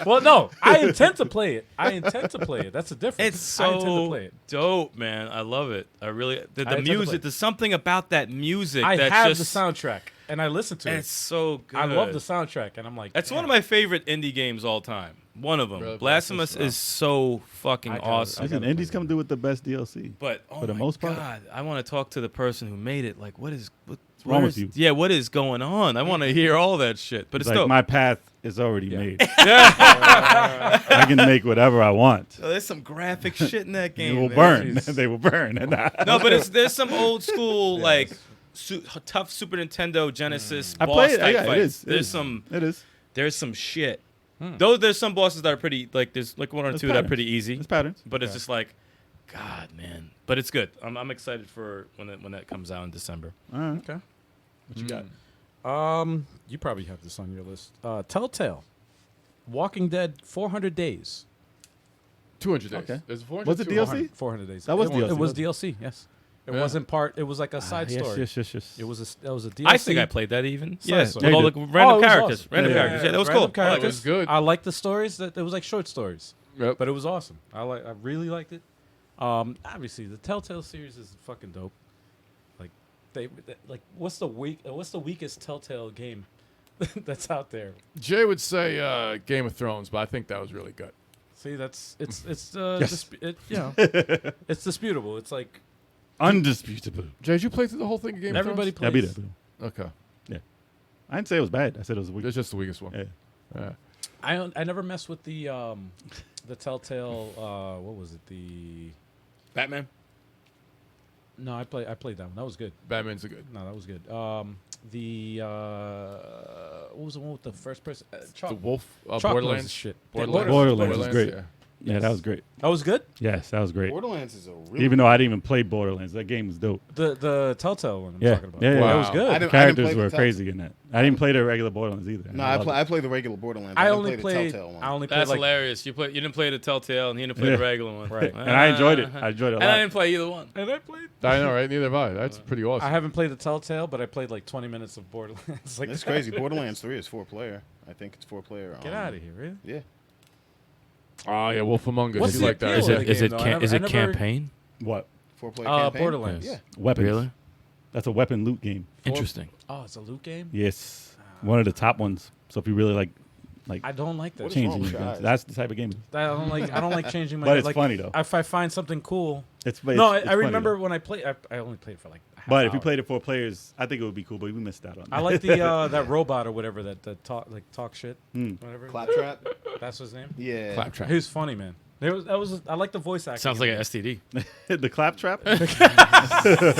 it. Well, no, I intend to play it. That's the difference. It's I intend to so play it. dope, man. I love it. I really the intend to play music. it. There's something about that music I that's have just the soundtrack and I listen to It's it. so good. I love the soundtrack, and I'm like, That's one of damn. my favorite indie games all time. One of them. Really? Blasphemous Wow. is so fucking I gotta- awesome. Listen, gotta indies play come through with the best DLC. But oh For the my most part. god, I want to talk to the person who made it. Like, what's wrong with you? Yeah, what is going on? I want to hear all that shit. But it's Like dope. my path is already made. I can make whatever I want. Oh, there's some graphic shit in that game. They will man. burn. They will burn. No, but there's some old school like tough Super Nintendo Genesis I boss play it. type Yeah, fights. it is. There's It is. there's some shit. Though there's some bosses that are pretty like there's like one or There's two that are patterns. pretty easy. It's patterns. But it's just like, God, man. But it's good. I'm excited for when that comes out in December. All right. Okay. What you got? You probably have this on your list. Telltale, Walking Dead, 400 days. 200 days. Okay. Is it 400? Was it 200? DLC? 400 days. That was it DLC, It was wasn't it? DLC. Yes. It Yeah. wasn't part. It was like a side story. Yes. It was a DLC. I think I played that even. Side Yeah, story. with all the Yeah, random Oh, it was characters. awesome. Random Yeah, characters. Yeah, that was Random cool. characters. That was good. I liked the stories. That it was like short stories, Yep. but it was awesome. I really liked it. Obviously, the Telltale series is fucking dope. Like like what's the weakest Telltale game that's out there? Jay would say Game of Thrones, but I think that was really good. See, it's Yes. it's disputable. It's like Undisputable. Jay, did you play through the whole thing of Game everybody of Yeah, I plays. beat it. Thrones? Okay. I didn't say it was bad. I said it was weak. That's just the weakest one. Yeah. Yeah. I never messed with the Telltale. What was it? Batman. No, I played that one. That was good. Batman's a good. No, that was good. What was the one with the first person? The Wolf, Chalk Borderlands. Knows shit. Borderlands was great. Yeah. Yeah, that was great. That was good. Yes, that was great. Borderlands is a really Even though I didn't even play Borderlands, that game was dope. The Telltale one I'm Yeah, talking about. yeah, yeah. That was Wow. good. I The didn't characters play the were Tell- crazy in that. I didn't play the regular Borderlands either. No, loved it. I played the regular Borderlands. I didn't only play played. the Telltale one. I only played That's like hilarious. You didn't play the Telltale, and he didn't play Yeah. the regular one. Right. And I enjoyed it. I enjoyed it a And I lot. didn't play either one. and I played. I know, right? Neither have I. That's pretty awesome. I haven't played the Telltale, but I played like 20 minutes of Borderlands. Like It's crazy. Borderlands 3 is 4-player. I think it's 4-player. Get out of here, really? Yeah. Oh, yeah, Wolf Among Us. What's You the like that? appeal right? of the game, though? I never- campaign? What? 4-player campaign. Borderlands. Yeah. Weapons. Really? That's a weapon loot game. Interesting. Oh, it's a loot game. Yes. One of the top ones. So if you really like I don't like that. What is wrong changing with your your guns, eyes? that's the type of game. I don't like changing my. But it's like, funny, though. If I find something cool. It's No, it's I funny, remember though. when I played. I only played for like. A half But if you hour. played it 4 players, I think it would be cool. But we missed out on that. I like the that robot or whatever that talk shit. Whatever. Claptrap. That's his name. Yeah. Claptrap. He was funny, man. I like the voice acting. Sounds like an STD. the claptrap.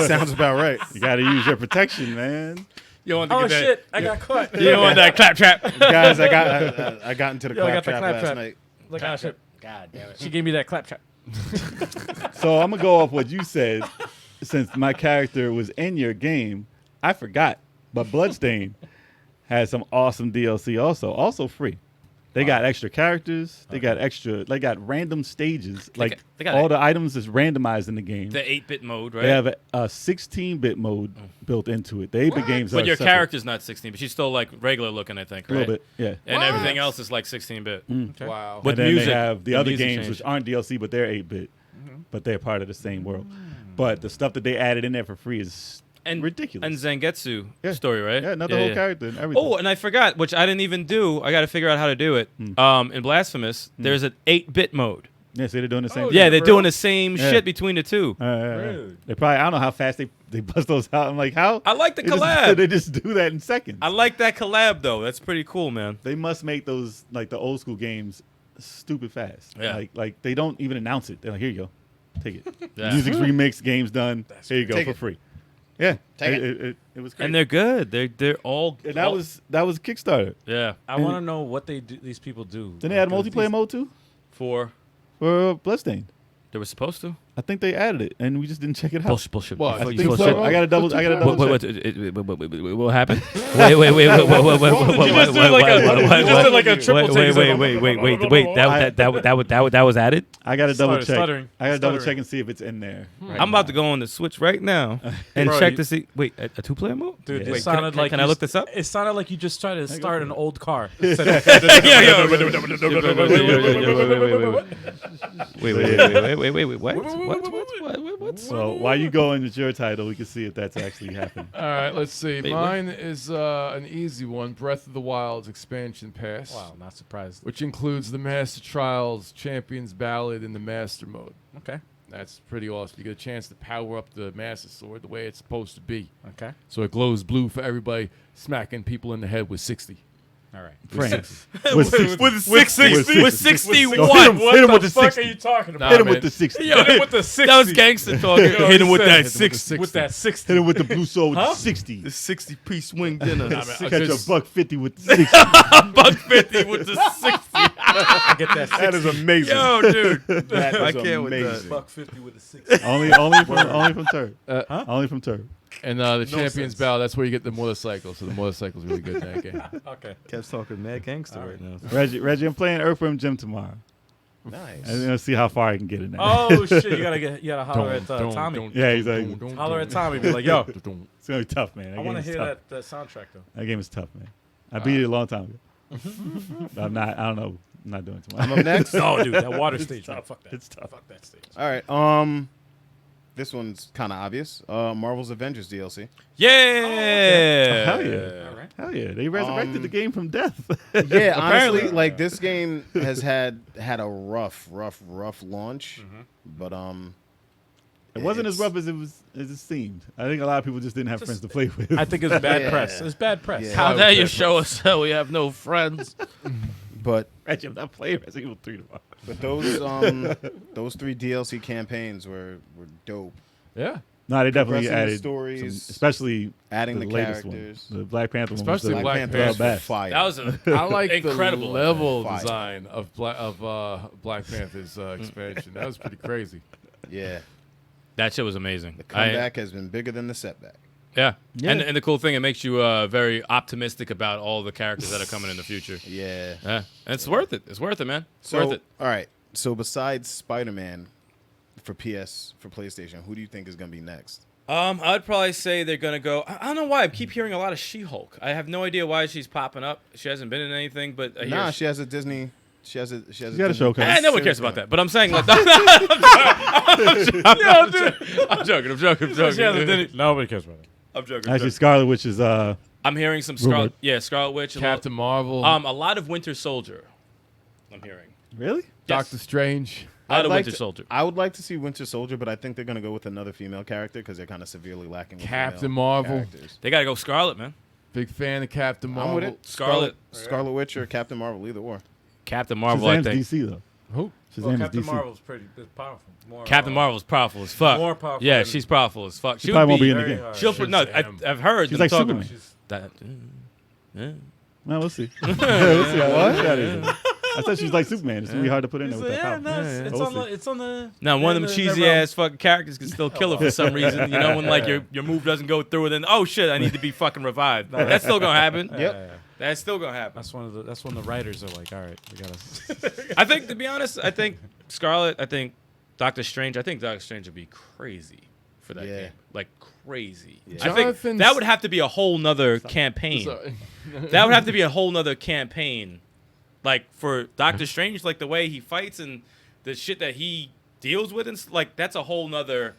Sounds about right. You got to use your protection, man. You don't want Oh to get shit! I got caught. that. You don't want that clap trap. Guys, I got into the Yo, I got the claptrap last claptrap. night. Like, ah, shit. God damn it. She gave me that clap trap. So I'm gonna go off what you said. Since my character was in your game, I forgot. But Bloodstain has some awesome DLC also free. They got extra characters. They got random stages. Like they got all it. the items is randomized in the game. The 8-bit mode, right? They have a 16-bit mode built into it. The 8-bit games But are your separate. character's not 16, but she's still like regular looking, I think, a right? little bit, yeah. And everything else is like 16-bit. Wow. With and then music. they have the The other music games changed. which aren't DLC, but they're 8-bit, but they're part of the same world. But the stuff that they added in there for free is and ridiculous. And Zangetsu Yeah. story, right? Yeah, another whole character and everything. Oh, and I forgot, which I didn't even do. I got to figure out how to do it. In Blasphemous, there's an 8-bit mode. Yeah, see, they're doing the same thing. Yeah, they're for doing real? the same Yeah. shit between the two. Really? They probably, I don't know how fast they bust those out. I'm like, how? I like the They just- collab. They just do that in seconds. I like that collab though. That's pretty cool, man. They must make those, like the old school games, stupid fast. Yeah. Like they don't even announce it. They're like, here you go. Take it. Yeah. Music's remixed, game's done. Here you go Take for it. free. Yeah. Take It was crazy. And they're good. They're all. And that was Kickstarter. yeah. I want to know what they do. These people do. Then they had a Because multiplayer these- mode too For for Bloodstained. they were supposed to. I think they added it, and we just didn't check it out. Bullshit. What? I Like think bullshit. so. I gotta double check. What happened? Wait. That was added. I gotta double check. Stuttering. I gotta double Stuttering. check and see if it's in there. right I'm about to now. go on the Switch right now and Bro, check you- to see. Wait, a 2-player mode? Dude, Yeah. it sounded like Can you I look this up? It sounded like you just tried to start an old car. Wait. What? So while you go into your title, we can see if that's actually happening. All right, let's see. Wait, Mine is an easy one. Breath of the Wild's expansion pass. Wow, not surprised. Which includes the Master Trials, Champions Ballad, and the Master Mode. Okay. That's pretty awesome. You get a chance to power up the Master Sword the way it's supposed to be. Okay. So it glows blue for everybody smacking people in the head with 60. All right. France. With 60. With 60 Hit him, what? hit him with the 60. you talking about? Hit him man. with the 60. Yo, Hit him with the 60. that was gangster talking. Hit him with that 60. With that 60. Hit him with the blue sword with Huh? 60. The 60-piece swing dinner. Catch a $150 with the 60. $150 with the 60. I get that 60. That is amazing. Yo, dude. That is I can't with that. amazing. $150 with a 60. Only from Turb. Only from Turb. And the Champions sense. Ballad, that's where you get the motorcycle. So the motorcycle's really good in that game. Okay. Kev's talking mad gangster right now. Reggie, I'm playing Earthworm Jim tomorrow. Nice. I'm gonna see how far I can get in that. Oh shit! You gotta holler at Tommy. Yeah, he's like- Holler at Tommy. Be like, yo, It's gonna be tough, man. I want to hear that soundtrack though. That game is tough, man. I beat it a long time ago. But I don't know. I'm not doing it tomorrow. I'm up next. No, dude, that water stage. Man, fuck that. It's tough. Fuck that stage. All right. This one's kind of obvious. Marvel's Avengers DLC. Yeah. Hell yeah. All right. Hell yeah. They resurrected the game from death. Yeah, honestly, Apparently. like this game has had a rough launch, but It wasn't as it's- rough as it seemed. I think a lot of people just didn't have friends to play with. I think it's bad Yeah. press. It's bad press. Yeah. How dare you show us that we have no friends? but Reggie, I'm not playing Resident Evil 3 tomorrow. those 3 DLC campaigns were dope. Yeah. No, they definitely Progressing the added stories, some, especially adding the the latest characters. one. The Black Panther Especially one. Black Was Panther the was best. fire. That was a I like incredible. the level Fire. design of Black Panther's expansion. That was pretty crazy. Yeah, That shit was amazing. the comeback has been bigger than the setback. Yeah. Yeah. And the cool thing, it makes you very optimistic about all the characters that are coming in the future. Yeah. Yeah. And it's worth it. It's worth it, man. It's So worth it. all right. So besides Spiderman for PlayStation, who do you think is going to be next? I'd probably say they're gonna go. I don't know why I keep hearing a lot of She-Hulk. I have no idea why she's popping up. She hasn't been in anything, but I hear Nah, she has a Disney. She has a got a Disney- show coming. no one cares about that. But I'm saying, like, I'm joking. Nobody cares about it. I'm joking. Actually, Scarlet Witch is I'm hearing some Rumored. Scarlet Witch, Captain Marvel, a lot of Winter Soldier. I'm hearing really. Doctor Strange. a lot I'd of like Winter to- Soldier. I would like to see Winter Soldier, but I think they're going to go with another female character because they're kind of severely lacking with Captain female Marvel. characters. They gotta go Scarlet, man. Big fan of Captain Marvel. I'm with it. Scarlet. Scarlet Witch or Captain Marvel, either or. Captain Marvel, I Shazam's think. DC though. Who? Shazam Well, is Captain DC. Marvel's pretty powerful. More, Captain Marvel's powerful as fuck. More powerful Yeah, than- she's powerful as fuck. She probably won't be in the very game. hard. She'll. No, Shazam. I've heard. She's them like talk Superman. She's- That. Yeah. Well, we'll see. We'll see how that is. I said she's like Superman. It's gonna be hard to put in there with that Yeah, power. no, it's We'll on the. see. It's on the. Now, one of them the cheesy realm. ass fucking characters can still kill her for some reason. You know, when like your move doesn't go through, and then oh shit, I need to be fucking revived. That's still gonna happen. Yep. That's still gonna happen. That's when the writers are like, all right, we gotta. I think, to be honest, I think Scarlet. I think Doctor Strange. I think Doctor Strange would be crazy for that Yeah. game. Like crazy. Yeah. I think Jonathan's- that would have to be a whole nother campaign. Sorry. That would have to be a whole nother campaign. Like for Doctor Strange, like the way he fights and the shit that he deals with, and like that's a whole nother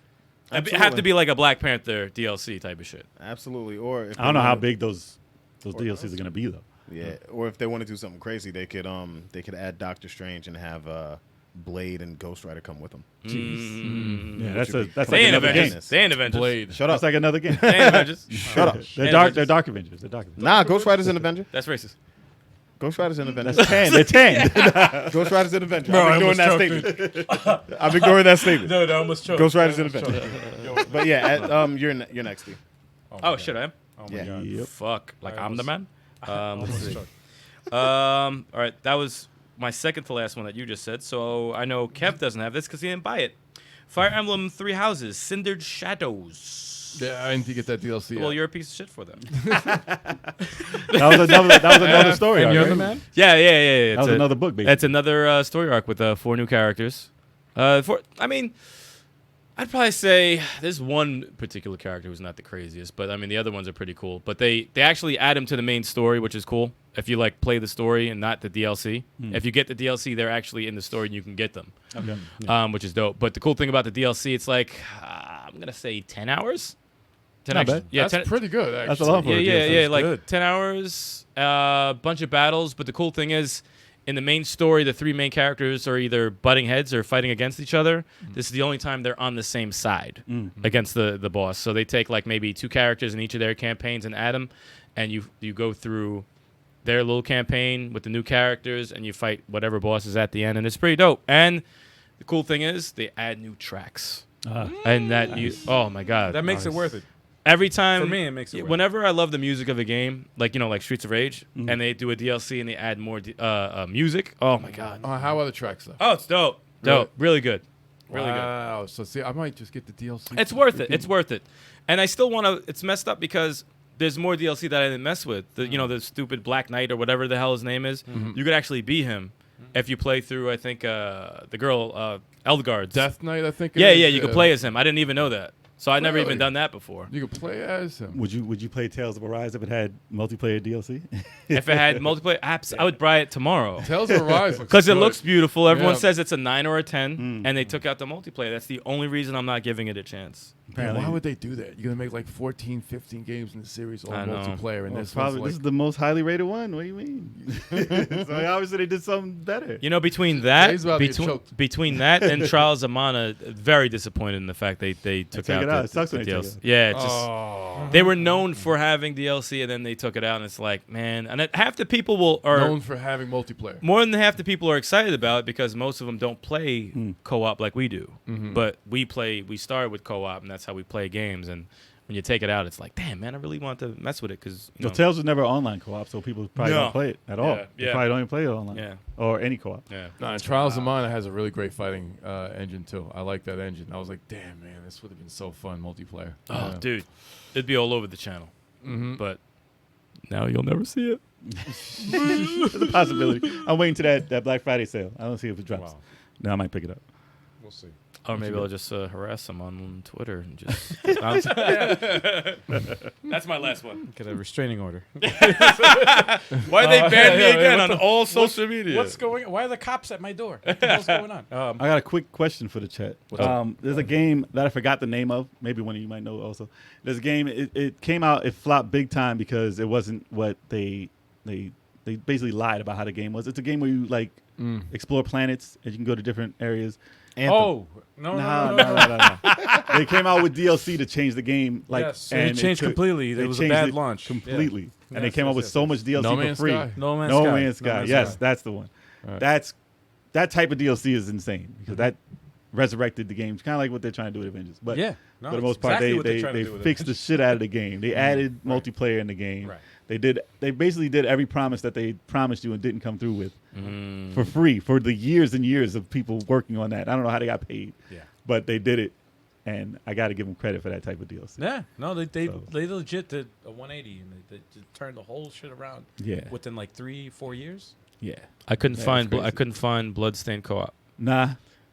It'd have to be like a Black Panther DLC type of shit. Absolutely. Or if I don't know they how wanna- big those DLCs are gonna be though. Yeah. Or if they want to do something crazy, they could add Doctor Strange and have Blade and Ghost Rider come with them. Yeah, that's would be like They ain't another game. Avengers. They ain't Avengers. Blade. Shut That's up. like another game. They ain't Avengers. Shut up. They're dark. They're Dark Avengers. They're Dark Avengers. Nah, Ghost Rider's an Avenger. That's racist. Ghost Rider's an Avenger. That's 10. They're 10. Ghost Rider's an Avenger. Bro, I I'm ignoring that almost statement. I'm ignoring that statement. No, I almost choked. Ghost Rider's an Avenger. But yeah, you're next, Steve. Oh shit, I am. Oh my Yeah. god. Yep. Fuck, like I I'm the man. Let's Almost see. choked. All right, that was my second to last one that you just said. So I know Kev doesn't have this because he didn't buy it. Fire Emblem Three Houses, Cindered Shadows. Yeah, I didn't get that DLC. Well, yet. you're a piece of shit for them. That was another story. And arc, you're right? the man. Yeah. That was It's another book, basically. That's another story arc with 4 new characters. I mean, I'd probably say there's one particular character who's not the craziest, but I mean the other ones are pretty cool. But they actually add him to the main story, which is cool. If you like play the story and not the DLC, if you get the DLC, they're actually in the story and you can get them, Okay. which is dope. But the cool thing about the DLC, it's like I'm gonna say 10 hours. 10 Not actually- bad. Yeah, That's 10, pretty good. Actually. That's a lot for a DLC. yeah, like good. 10 hours, bunch of battles. But the cool thing is, in the main story, the 3 main characters are either butting heads or fighting against each other. This is the only time they're on the same side against the boss. So they take like maybe 2 characters in each of their campaigns and add them, and you go through their little campaign with the new characters, and you fight whatever boss is at the end, and it's pretty dope. And the cool thing is, they add new tracks, and that oh my god, That makes it worth it. every time For me, it makes it worth whenever I love the music of a game, like like Streets of Rage, and they do a DLC and they add more music. Oh my god! How are the tracks though? Oh, it's dope, dope, really good, really good. Wow. So see, I might just get the DLC. It's worth it. It's worth it. And I still want to. It's messed up because there's more DLC that I didn't mess with. The stupid Black Knight or whatever the hell his name is. You could actually be him if you play through. I think the girl Eldgard's. Death Knight, I think. it Yeah, is. you could play as him. I didn't even know that. So I never Really? even done that before. You could play as him. Would you play Tales of Arise if it had multiplayer DLC? If it had multiplayer apps, I would buy it tomorrow. Tales of Arise Because it good. looks beautiful. Everyone Yeah. says it's a 9 or a 10, and they took out the multiplayer. That's the only reason I'm not giving it a chance. Man, why would they do that? You're gonna make like 14, 15 games in the series all I know. multiplayer, and Well, this probably one's this is like, the most highly rated one. What do you mean? So obviously they did something better. Between that, He's about to get choked. between that and Trials of Mana, very disappointed in the fact they took take out it the, out. It sucks the when they take DLC. it out. Yeah, it's just they were known for having DLC, and then they took it out, and it's like, man, and half the people are known for having multiplayer. more than half the people are excited about it because most of them don't play co-op like we do. But we started with co-op, and that's how we play games. And when you take it out, it's like, damn, man, I really want to mess with it because So Tales was never online co-op, so people probably No. don't play it at all. Yeah, They yeah. probably don't even play it online. Yeah. Or any co-op. yeah. Nah, and Trials of Mana has a really great fighting engine too. I like that engine. I was like, damn, man, this would have been so fun multiplayer. Oh, Yeah. dude, it'd be all over the channel. But now you'll never see it. There's a possibility. I'm waiting to that Black Friday sale. I don't see if it drops. Wow. Then I might pick it up. We'll see. Or maybe I'll just harass them on Twitter and just. That's my last one. Get a restraining order. Why they banned me yeah, again what on all social media? What's going on? Why are the cops at my door? What the hell's going on? I got a quick question for the chat. There's a game that I forgot the name of. Maybe one of you might know also. There's a game. It came out. It flopped big time because it wasn't what they basically lied about how the game was. It's a game where you like explore planets and you can go to different areas. Anthem. Oh, no. No. They came out with DLC to change the game. Like, Yes, and it changed completely. It was a changed bad it launch. completely, and they Yes, came out yes, with yes, so yes. much DLC No for Man's free. Sky. No Man's No Sky. Man's Sky. Yes, that's the one. Right. That type of DLC is insane because that resurrected the game. It's kind of like what they're trying to do with Avengers. But Yeah. No, for the it's most part, exactly what they're they trying to do with fixed the shit out of the game. They added multiplayer in the game. Right. They basically did every promise that they promised you and didn't come through with for free for the years and years of people working on that. I don't know how they got paid. Yeah. But they did it, and I got to give them credit for that type of DLC. Yeah, no, they So- legit did a 180 and they just turned the whole shit around. Yeah. Within like 3-4 years. Yeah. I couldn't Yeah, find. it's crazy. I couldn't find Bloodstain Co-op. Nah,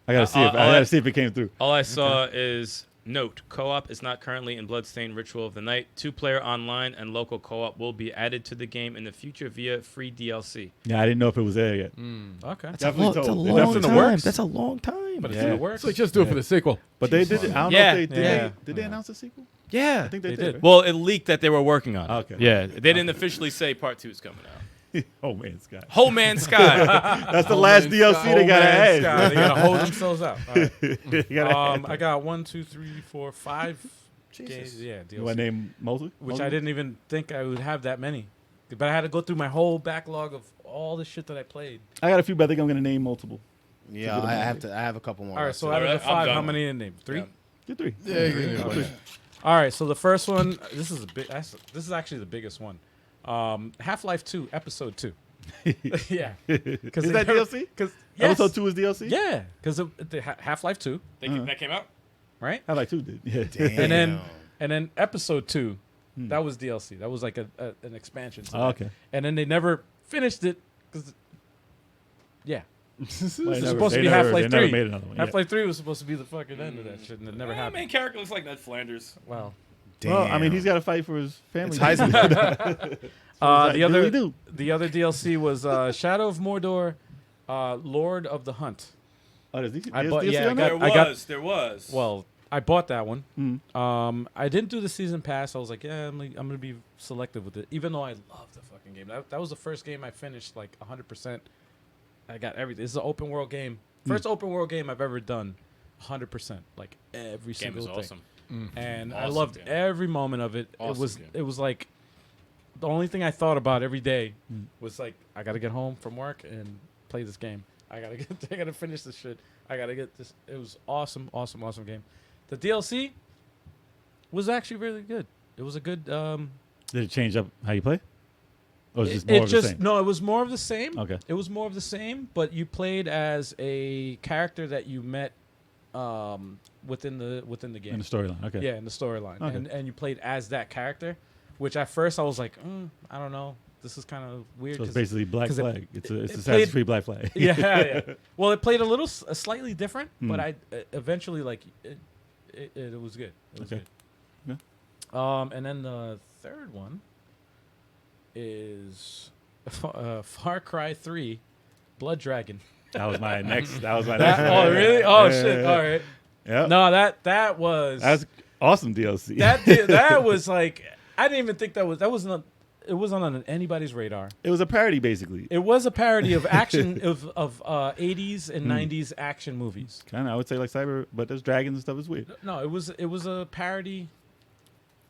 I gotta see if all it came through. All I saw is Note, co-op is not currently in Bloodstain Ritual of the Night. 2-player online and local co-op will be added to the game in the future via free DLC. Yeah, I didn't know if it was there yet. Okay. Definitely That's a told. They long definitely in the time. works. That's a long time. But it's Yeah. in the works. So just do it for the sequel. But they did it. I don't Yeah. know if they did. Yeah. Did they announce a sequel? Yeah. I think they They did. did. right? Well, it leaked that they were working on it. Okay. Yeah, they didn't officially say Part 2 is coming out. Oh man, Scott. Whole Man Sky. That's the last DLC they gotta Man's add. Sky. They gotta hold themselves out. All right. They gotta add. I got 1, 2, 3, 4, 5 games. Yeah, You want DLC. to name Mosley? Which I didn't even think I would have that many. But I had to go through my whole backlog of all the shit that I played. I got a few, but I think I'm gonna name multiple. Yeah, I have a couple more. All right, so left. out of the Alright, I'm 5, how done. many in name? 3? Yeah. Do 3. All right, so the first one, this is a big. This is actually the biggest one. Half-Life 2, Episode 2. Yeah, because Is that DLC? Because Episode 2 is DLC. Yeah, because Half-Life 2, That came out? right? I like 2 did. Yeah. Damn. And then Episode 2, that was DLC. That was like an expansion. To Oh, that. okay. And then they never finished it because, yeah, It's supposed to be Half-Life 3. They never made another one. Yeah. Half-Life 3 was supposed to be the fucking end of that shit, and it never happened. Main character looks like Ned Flanders. Wow. Damn. Well, I mean, he's got to fight for his family. It's Heisenberg. The other really do. the other DLC was Shadow of Mordor, Lord of the Hunt. Oh, there's I DLC bought- yeah, on I that? got- There was. Well, I bought that one. Mm. I didn't do the season pass. I was like, yeah, I'm gonna be selective with it, even though I love the fucking game. That was the first game I finished like 100%. I got everything. This is an open world game. First open world game I've ever done, 100%, like every Game single is thing. awesome. And I Awesome loved game. every moment of it. Awesome game. It was like the only thing I thought about every day was like, I gotta get home from work and play this game. I gotta finish this shit. I gotta get this. It was awesome game. The DLC was actually really good. It was a good. Did it change up how you play? Or was it just more of the same? No, it was more of the same. Okay. It was more of the same, but you played as a character that you met within the game. In the storyline. Okay. Yeah, in the storyline, Okay. and you played as that character, which at first I was like, I don't know, this is kind of weird. So it's 'cause- basically Black 'cause it- Flag. It's it Assassin's played- Creed Black Flag. yeah, yeah. Well, it played a little slightly different, but Mm. I eventually like it was good. It was Okay. good. And then the third one is Far Cry 3, Blood Dragon. That was my next. That was my That- next. oh really? Oh Yeah, shit! yeah, All right. Yeah. No, that was That's awesome DLC. that was like, I didn't even think that wasn't on anybody's radar. It was a parody, basically. It was a parody of action of 80s and 90s action movies. Kind of, I would say like Cyber, but there's dragons and stuff. It's weird. No, it was a parody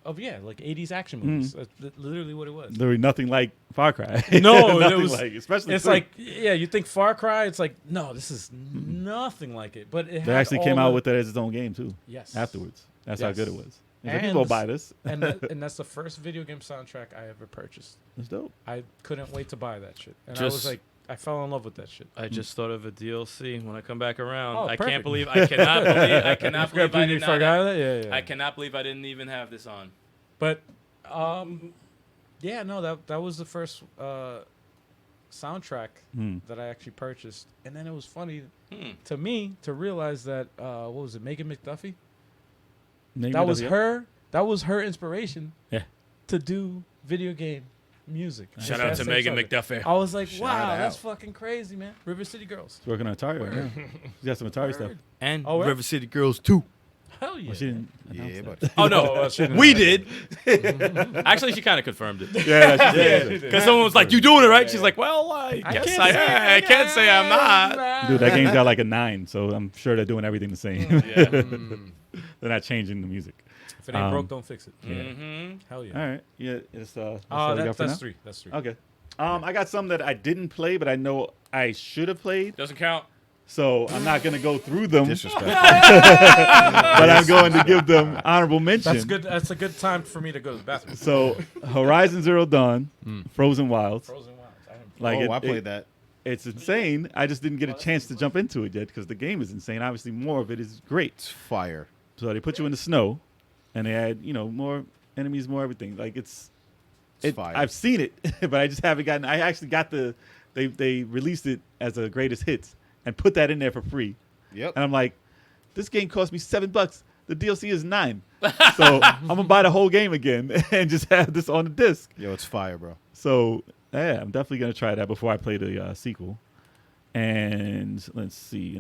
of like 80s action movies. That's literally what it was. Literally nothing like Far Cry. No, it nothing was like, especially it's three. like, yeah, you think Far Cry, it's like, no, this is nothing like it. But it They actually came out with that as its own game too. yes Afterwards, that's how Yes. good it was. It's like, And people will the buy this. and that's the first video game soundtrack I ever purchased. It's dope. I couldn't wait to buy that shit, and I was Just- like, I fell in love with that shit. I just thought of a DLC when I come back around. Oh, I perfect. can't believe I cannot believe I did not. forgot that. Yeah. I cannot believe I didn't even have this on. But, yeah, no, that was the first soundtrack that I actually purchased, and then it was funny to me to realize that what was it, Megan McDuffie? That was her. That was her inspiration. Yeah. To do video game music. Shout out to Megan McDuffie. I was like, Shout wow, out. that's fucking crazy, man. River City Girls. She's working on Atari right now. She's got some Atari stuff. And Oh, yeah? River City Girls 2. Hell yeah. Well, she didn't. Yeah, announce but Oh no, she didn't we know. did. Actually, she kind of confirmed it. that. Yeah, she did. Because someone was like, "You doing it right?" She's like, "Well, I guess I can't say I'm not." Dude, that game's got like a 9, so I'm sure they're doing everything the same. Yeah. They're not changing the music. If it ain't broke, Um, don't fix it. Mm-hmm. Hell yeah. All right. Yeah, it's that's all we got for That's now? 3. That's 3. Okay. I got some that I didn't play, but I know I should have played. Doesn't count. So I'm not gonna go through them, disrespect. but I'm going to give them honorable mention. That's good. That's a good time for me to go to the bathroom. So Horizon Zero Dawn, Frozen Wilds. Frozen Wilds. I didn't Like I played that. It's insane. I just didn't get a chance to jump into it yet because the game is insane. Obviously, more of it is great. It's fire. So they put you in the snow, and they add more enemies, more everything. Like It's fire. I've seen it, but I just haven't gotten. I actually got they released it as a greatest hits and put that in there for free. Yep. And I'm like, this game cost me $7. the DLC is 9. So I'm gonna buy the whole game again and just have this on the disc. Yo, it's fire, bro. So yeah, I'm definitely gonna try that before I play the sequel. And let's see,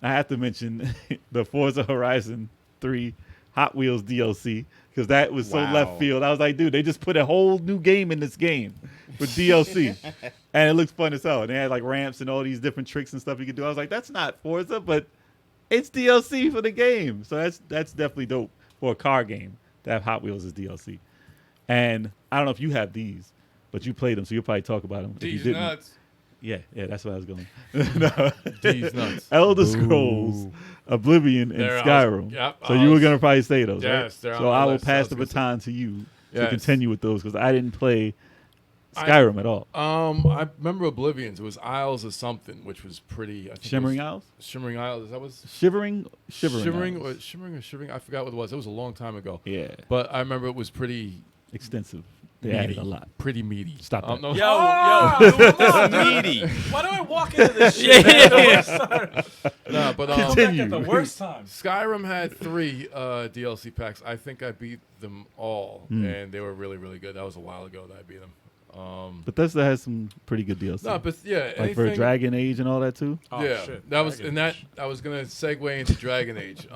I have to mention the Forza Horizon 3 Hot Wheels DLC because that was so Wow. left field. I was like, dude, they just put a whole new game in this game with DLC, and it looks fun as hell. And they had like ramps and all these different tricks and stuff you could do. I was like, that's not Forza, but it's DLC for the game. So that's definitely dope for a car game to have Hot Wheels as DLC. And I don't know if you have these, but you played them, so you'll probably talk about them. If you These didn't. nuts. Yeah, that's what I was going. No. These nuts. Elder Scrolls, Oblivion, and They're Skyrim. awesome. Yep, So you were going to probably say those, Yes, right? they're on So the I will list. pass I was the gonna say. baton to you to Yes. continue with those because I didn't play Skyrim at all. I remember Oblivion's. It was Isles of something, which was pretty. I think it Shimmering was Isles? Shimmering Isles. That was Shivering Shimmering Isles. or Shivering. I forgot what it was. It was a long time ago. Yeah, But I remember it was pretty extensive. They added meaty. a lot. Pretty meaty. Stop that. No. Meaty. Why do I walk into this shit? No, but Continue. At the worst time. Skyrim had 3 DLC packs. I think I beat them all, and they were really, really good. That was a while ago that I beat them. Bethesda has some pretty good DLC. No, but yeah, like for Dragon Age and all that too. Oh, yeah, shit. that was Dragon and that Age. I was gonna segue into Dragon Age.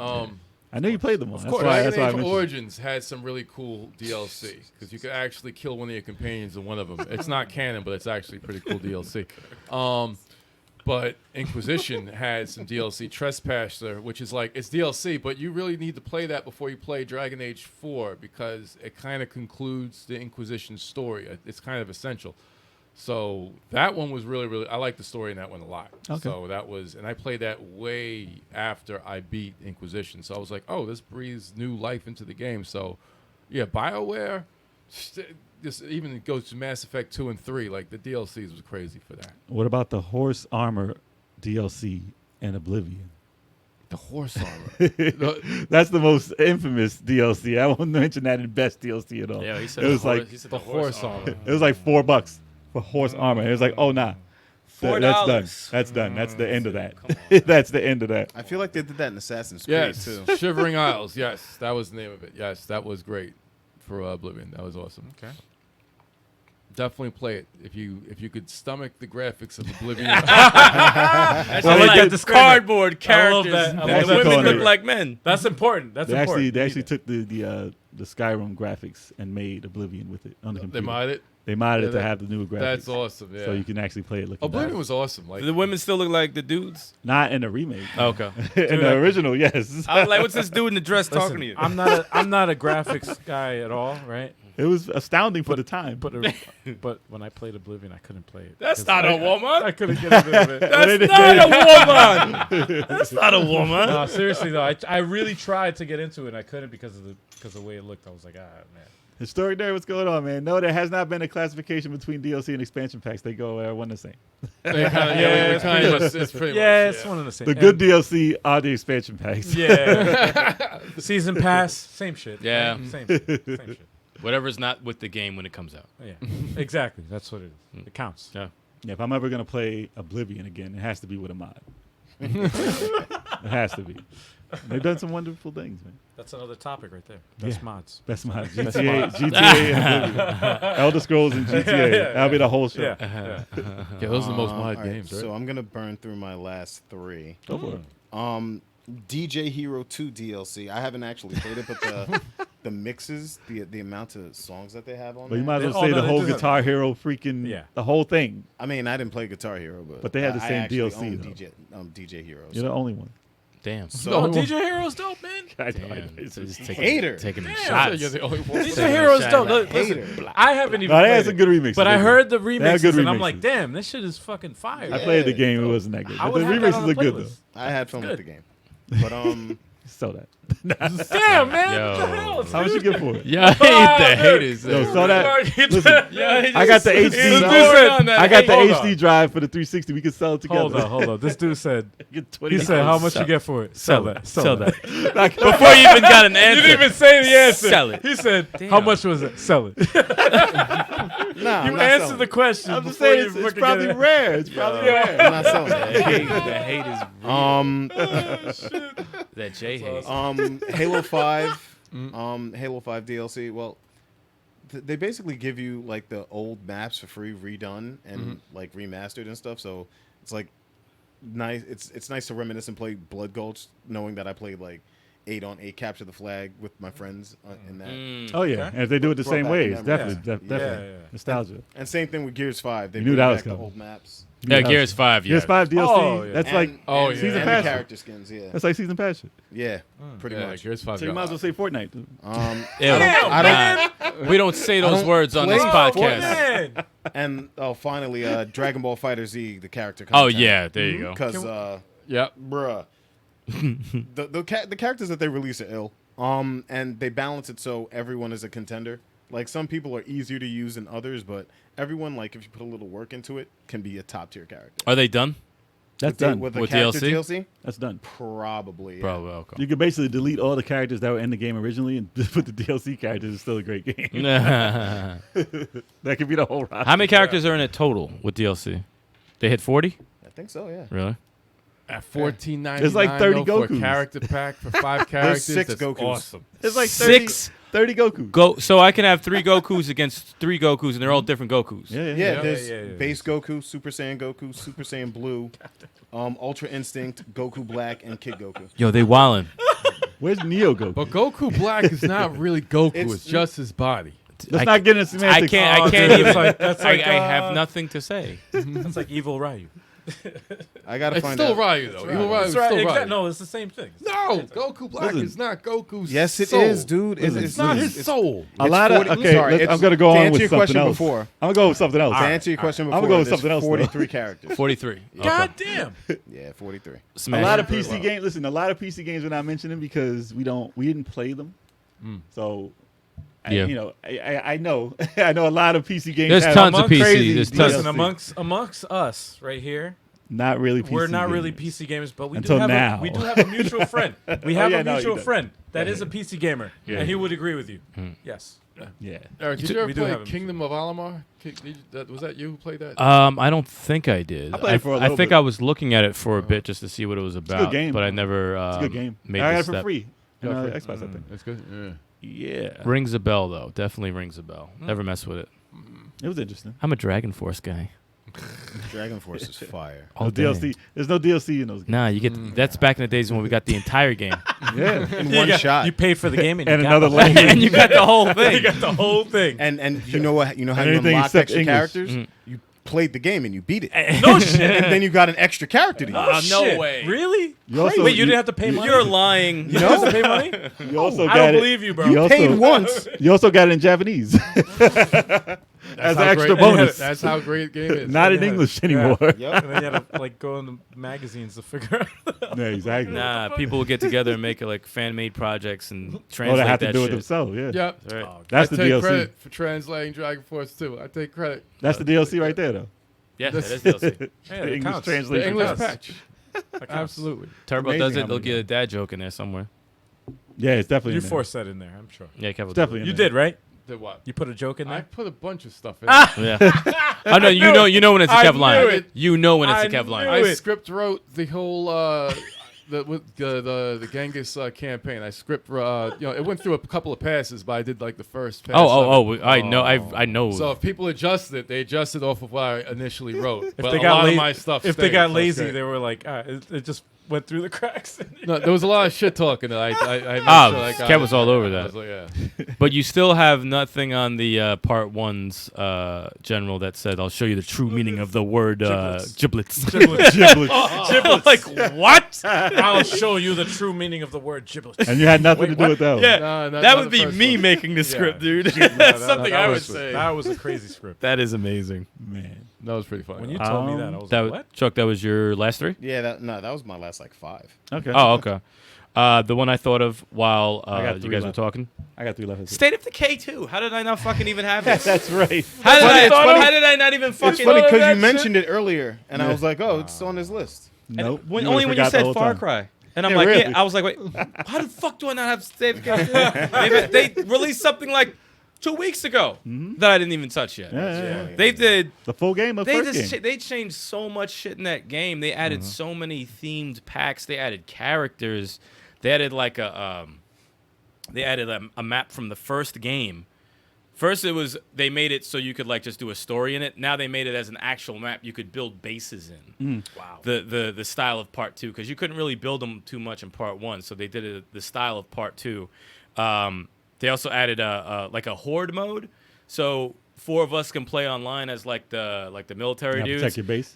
I know you played them all. Of course, That's why I Dragon Age mentioned. Origins had some really cool DLC because you could actually kill one of your companions in one of them. It's not canon, but it's actually pretty cool DLC. But Inquisition had some DLC, Trespasser, which is like, it's DLC, but you really need to play that before you play Dragon Age 4 because it kind of concludes the Inquisition story. It's kind of essential. So that one was really, really, I like the story in that one a lot. Okay. So that was, and I played that way after I beat Inquisition. So I was like, oh, this breathes new life into the game. So yeah, BioWare, this even goes to Mass Effect 2 and 3. Like the DLCs was crazy for that. What about the Horse Armor DLC and Oblivion? The horse armor. That's the most infamous DLC. I won't mention that in best DLC at all. Yeah, he said it was the horse, like he said the horse armor. it was like $4 for horse armor. It was like, oh nah, $4. that's done. That's done. That's the end of that. Come on. That's the end of that. I feel like they did that in Assassin's Creed Yes, too. Shivering Isles. Yes, that was the name of it. Yes, that was great for Oblivion. That was awesome. Okay. Definitely play it if you could stomach the graphics of Oblivion. That's Well, like like this cardboard I love characters. that. I The love that. women Actually look like men. That's important. That's They important. actually took the Skyrim graphics and made Oblivion with it on the They computer. modded it. They modded Yeah, it to have the new graphics. That's awesome. Yeah. So you can actually play it looking Oblivion better. was awesome. Like Do the women still look like the dudes? Not in the remake. Okay. In the original, yes. I was like, what's this dude in the dress Listen, talking to you? I'm not a graphics guy at all, right? It was astounding for the time. But when I played Oblivion, I couldn't play it. That's 'Cause not a I woman. couldn't get into it. That's not a woman. That's not a woman. No, seriously though, I really tried to get into it, and I couldn't because of the way it looked. I was like, ah, man. Historic nerd, what's going on, man? No, there has not been a classification between DLC and expansion packs. They go one the same. they kinda, it's kind of, pretty it's pretty Yeah, much. it's one of the same. The good DLC are the expansion packs. Yeah. Season pass, same shit. Yeah. right? Same shit. Whatever's not with the game when it comes out. Yeah, exactly. That's what it is. It counts. Yeah. Yeah, if I'm ever gonna play Oblivion again, it has to be with a mod. It has to be. They've done some wonderful things, man. That's another topic right there. Best Yeah. mods. Best mod. GTA and Oblivion. Elder Scrolls and GTA. Yeah. That'll be the whole show. Yeah. yeah. Yeah, those are the most All mod right, games, right? So I'm gonna burn through my last 3. Go for it. DJ Hero 2 DLC. I haven't actually played it, but the mixes, the amount of songs that they have on But you there. might as well Oh, say no, the they whole do have- Guitar Hero freaking, Yeah. the whole thing. I mean, I didn't play Guitar Hero, but they had the I same actually DLC own though. DJ Heroes. You're the only one. Damn. No, DJ Hero's dope, man. I Damn. it's Just just- taking, Hater. taking them Damn. shots. You're the only one. DJ Hero's dope. Look, Hater. listen, I haven't even No, they played had some it, good remixes. but I They heard the They had remixes, good and I'm remixes. like, damn, this shit is fucking fire. I played the Yeah. game. It wasn't that good. I But would the have that on remixes the are good though. playlist. I had fun with good. the game, but Sell that. Damn, man. Yo. What the hell? How much you get for it? Yeah, I hate the haters. Yo, sell that. Listen, Yeah, I got the HD. This dude said, I got the Hold HD on. drive for the 360. We can sell it together. Hold on. This dude said, Get he said, how much Sell- you get for it? Sell that. that. Sell that. Like, Before you even got an You answer. didn't even say the answer. Sell it. He said, Damn. how much was it? Sell it. nah, I'm You not answered selling the it. question. I'm just before saying you it's fucking probably get it. rare. It's probably rare. I'm not selling The it. hate is real. That J hate. Halo 5, Halo 5 DLC. Well, they basically give you like the old maps for free, redone and like remastered and stuff. So it's like nice. It's nice to reminisce and play Blood Gulch, knowing that I played like 8-on-8 Capture the Flag with my friends in that. Oh yeah, and if they do it the Brought same back way, the it's memories. definitely Yeah. nostalgia. And same thing with Gears 5. They You knew bring that was back the coming. old maps. Yeah, Gears 5. Yeah. Gears 5 DLC. Oh, yeah. That's And- like and, season and pass. the character skins. Yeah, That's like season pass shit. yeah, pretty Yeah, much. Gears 5 So you might as well say Fortnite. Ew, I don't- nah. We don't say those don't words on play this podcast. Man. And finally, Dragon Ball Fighter Z, the character. Oh yeah, there you go. because Yep. bruh, the characters that they release are ill. And they balance it so everyone is a contender. Like some people are easier to use than others, but everyone, like if you put a little work into it, can be a top tier character. Are they done? That's done. With the With character DLC? That's done. Probably. Yeah. Probably. Okay. You could basically delete all the characters that were in the game originally and just put the DLC characters. It's still a great game. How That could be the whole roster. many characters are in it total with DLC? They hit 40? I think so. Yeah. Really? At $14.99, It's like 30 for a Gokus. character pack for 5 characters. There's 6 that's Gokus. awesome. It's like 30 6 Goku. go. So I can have 3 Gokus against 3 Gokus, and they're all different Gokus. Yeah. Yeah. There's yeah. base Goku, Super Saiyan Blue, Ultra Instinct, Goku Black, and Kid Goku. Yo, they wildin'. Where's Neo Goku? But Goku Black is not really Goku. It's just his body. Let's not get into semantics. I can't even. That's like, I have nothing to say. That's like Evil Ryu. I gotta It's find still out. Ryu, though. Evil Ryu is That's right. still Exactly. Ryu. No, it's the same thing. No, Goku Black Listen. is not Goku's Yes, it soul. is, dude. It's not his soul. A lot of 40 okay. sorry, let's- it's- I'm gonna go to on answer with your something question else. before. I'm gonna go with something else. To answer your question before, I'm gonna go with there's something else, though. 43 characters. 43. God damn. Yeah, 43. A Smash. lot of PC games. Listen, a lot of PC games we're not mentioning because we didn't play them. So, Yeah. I know I know a lot of PC games. There's have tons of crazy PC. There's tons. Listen, DLC. amongst us right here, Not really PC we're not really gamers. PC gamers, but we Until do have now. we do have a mutual friend. We have yeah, a no, you mutual don't. friend that is a PC gamer, Yeah. and he would agree with you. Yes. Yeah. Eric, did you ever we do play have him. Kingdom of Alamar? Was that you who played that? I don't think I did. I played it for a I little think bit. I was looking at it for a bit just to see what it was about. game. But I never. It's a good game. Made I got the it for step. free. Yeah, on for- Xbox, I think. That's good. Yeah. Yeah. Rings a bell though. Definitely rings a bell. Never mess with it. It was interesting. I'm a Dragon Force guy. Dragon Force is fire. All No day. DLC. There's no DLC in those games. Nah, you get that's back in the days when we got the entire game Yeah. In one shot. You pay for the game and, And you another got the whole- language. and you got the whole You thing. got the whole thing. And you know what? You know how you Anything unlock except extra English. characters? You played the game and you beat it. No shit. And then you got an extra character to use. no Shit. way. Really? You also- Wait, you didn't have to pay money? You're lying. You don't have to pay money? You also I got don't it. believe you, bro. You also, Paid once. You also got it in Japanese as an How extra great- bonus. That's how great the game is. Not in Yeah. English Yeah. anymore. Yep. And then you had to like go in the magazines to figure out. Yeah, exactly. Nah, people will get together and make like fan-made projects and Oh, translate they have to that do it shit. themselves. Yeah. Yep. Right. That's I the take DLC. credit for translating Dragon Force 2. I take credit. That's the DLC right there, though. Yeah, that is DLC. Yeah, the it English counts. The translation. English counts. patch. That counts. Absolutely. Turbo Amazing does how it. They'll many get a dad joke in there somewhere. Yeah, it's definitely. You in there. forced that in there, I'm sure. Yeah, Kevin. It's definitely. In You there. did, right? Did what? You put a joke in I there? put a bunch of stuff in. Yeah. I know. You know when it's a I Kev knew line. it. You know when it's I a Kev knew line. I it. script wrote the whole the Genghis campaign. I script it went through a couple of passes, but I did like the first pass. I know. I know. So if people adjust it, they adjusted off of what I initially wrote. But they a got lot la- of my stuff. If they stayed, got so it's lazy, great. they were like, it just went through the cracks. No, there was a lot of shit talking that I made sure I got Kev it. was all over I that. was like, yeah. But you still have nothing on the part one's general that said, "I'll show you the true meaning of the word giblets." Giblets. Like what? I'll show you the true meaning of the word giblets. And you had nothing to do with that. Yeah, No, not- that not would the be first me one. making the script, dude. Yeah, That's something I would was- say. That was a crazy script. That is amazing. Man. That was pretty funny. When you told me that, I was That like, was, what? Chuck, that was your last three? Yeah, that was my last like 5. Okay. Oh, okay. The one I thought of while I got you three guys left. were talking. I got 3 left. State of Decay 2. How did I not fucking even have it? That's right. How did, funny. how did I not even fucking It's funny know because that you shit? mentioned it earlier, and I was like, oh, it's on his list. Nope. When, You only would've when you forgot the said whole Far time. Cry. And I'm Yeah, like, really? yeah. I was like, wait, how the fuck do I not have State of Decay 2? they released something like 2 weeks ago that I didn't even touch yet. Yeah. They did. The full game of They first just game. they changed so much shit in that game. They added so many themed packs. They added characters. they added like a map from the first game. First, they made it so you could like just do a story in it. Now they made it as an actual map you could build bases in. Wow. The style of part 2, because you couldn't really build them too much in part 1, so they did it the style of part 2. They also added a horde mode, so 4 of us can play online as like the military dudes. Protect your base.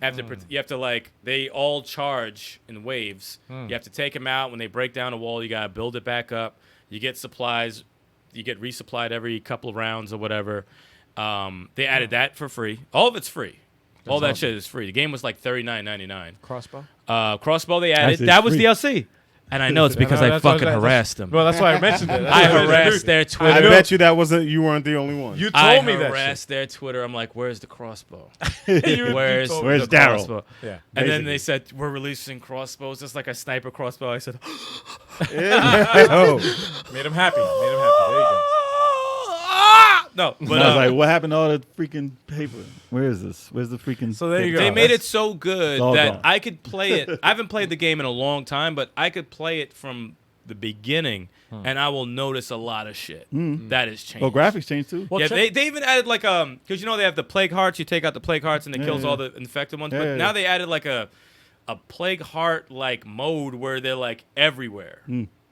You have to like, they all charge in waves. You have to take them out. When they break down a wall, you gotta build it back up. You get supplies. You get resupplied every couple of rounds or whatever. They added that for free. All of it's free. All that shit is free. The game was like $39.99. Crossbow? Crossbow they added. That's That was free. DLC. And I know it's because I fucking harassed them. Well, that's why I mentioned it. I harassed their I Twitter. bet you you weren't the only one. You I told me that harassed their Twitter. I'm like, where's the crossbow? shit. Where's Where's the Daryl? crossbow? Yeah. And then Basically. they said, we're releasing crossbows, just like a sniper crossbow. I said, Oh. Made him happy. There you go. no. But And I was like, what happened to all the freaking paper? Where is this? Where's the freaking? So there you paper? go. they made it so good It's all that gone. I could play it. I haven't played the game in a long time, but I could play it from the beginning, and I will notice a lot of shit that has changed. Oh, graphics changed too. Well, Yeah, check- they even added like because they have the plague hearts. You take out the plague hearts and it kills yeah. all the infected ones. Yeah, but yeah, now yeah. they added like a plague heart like mode where they're like everywhere,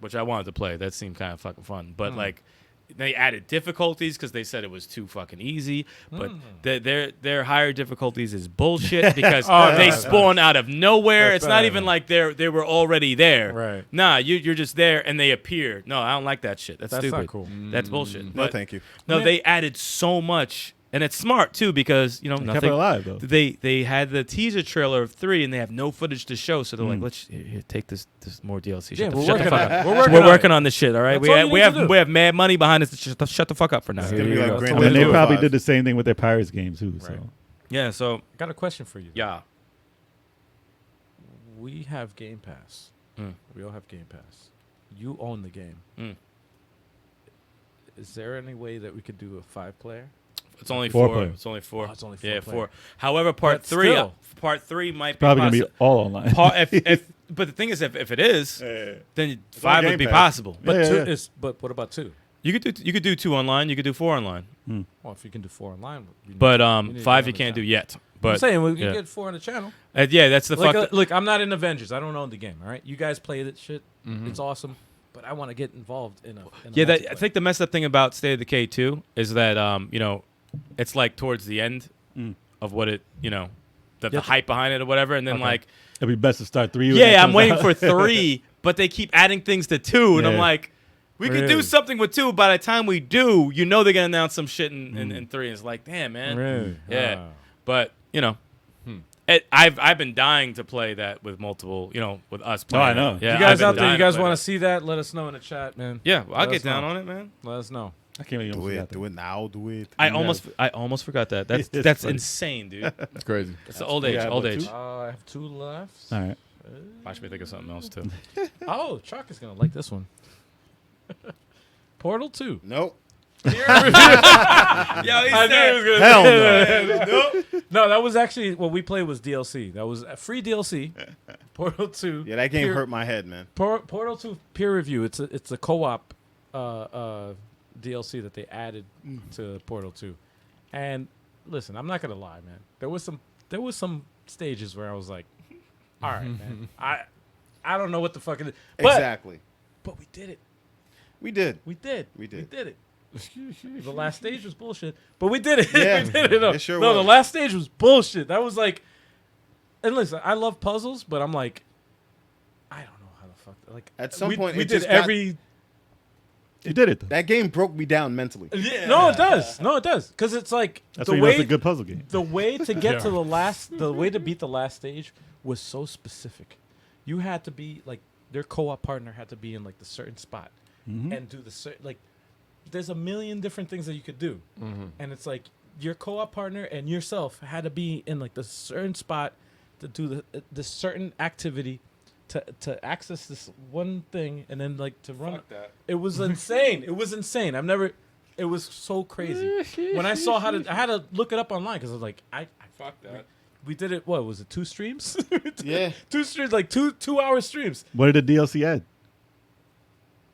which I wanted to play. That seemed kind of fucking fun. But like they added difficulties because they said it was too fucking easy. But their higher difficulties is bullshit because they spawn out of nowhere. That's It's not better. even like they were already there. Right. Nah, you're just there and they appear. No, I don't like that shit. That's stupid. not cool. That's bullshit. No, But thank you. no, they added so much, and it's smart too because Kept nothing. it alive though. They had the teaser trailer of 3, and they have no footage to show, so they're like, let's here, take this more DLC. Yeah, Shut we're the working fuck on up. it. We're working on this shit. All right, That's all you need to do. we have mad money behind us. Shut the fuck up for now. It's Here gonna you be like go. Grand And then they Theft Auto probably 5. did the same thing with their Pirates games too. So Right. Yeah. So Got a question for you. yeah. We have Game Pass. We all have Game Pass. You own the game. Is there any way that we could do a 5-player? It's only 4 4. player. It's only 4. Oh, it's only 4 Yeah, player. 4. However, part But 3 still. might be probably gonna be possi- all online. But the thing is, if it is, then on 5 would Game be Pass. possible. But Yeah, two yeah. is. But what about 2? You could do 2 online. You could do 4 online. Well, if you can do 4 online, we need- But we need 5 to you go on can't the do channel. yet. I'm But saying we can yeah. get 4 on the channel. Yeah, that's the Like, fuck. look, I'm not in Avengers. I don't own the game. All right, you guys play that shit. It's awesome, but I want to get involved in a. Yeah, I think the messed up thing about State of Decay 2 is that it's like towards the end of what it the hype behind it or whatever, and then Okay. like It'd be best to start 3. when that I'm comes waiting out. for 3, but they keep adding things to 2, and I'm Yeah. like, we could do Really? something with 2. By the time we do, they're gonna announce some shit in 3. And it's like, damn, man. Really? Yeah. Ah. But I've been dying to play that with multiple, with us playing. I know. it. Yeah, You guys I've been out there, dying you guys play want that. to see that? Let us know in the chat, man. Yeah, well, I'll Let get us down know. on it, man. Let us know. I can't even Do forget it. that. Do it now. Do it. I almost forgot that. That's It's funny. insane, dude. It's crazy. It's the old age. Yeah, Old but age. 2? I have 2 left. All right. Watch me think of something else too. Oh, Chuck is gonna like this one. Portal 2. Nope. Yo, he I knew said, he was gonna Hell say no. that. No, that was actually what we played was DLC. That was a free DLC. Portal 2. Yeah, that game Peer- hurt my head, man. Portal 2 peer review. It's a co-op DLC that they added to Portal 2. And listen, I'm not gonna lie, man. There was some stages where I was like, all right, man. I don't know what the fuck it is. But, Exactly. but we did it. We did. We did. We did. We did it. The last stage was bullshit, but we did it. Yeah, we did it. No, it sure no, was. the last stage was bullshit. That was like, and listen, I love puzzles, but I'm like, I don't know how the fuck. Like At some we, point, we it did just got- every. You did it. Though. That game broke me down mentally. No, it does. No, it does. Because it's like That's the why you know it's way a good puzzle game. the way to get to the way to beat the last stage was so specific. You had to be like their co-op partner had to be in like the certain spot and do the certain like. There's a million different things that you could do, and it's like your co-op partner and yourself had to be in like the certain spot to do the certain activity to access this one thing, and then like to run. that. It was insane. It was insane. I've never. It was so crazy. When I saw how to, I had to look it up online because I was like, I Fuck that. we did it. What was it? 2 streams? Yeah. 2 streams, like 2 2-hour streams. What did the DLC add?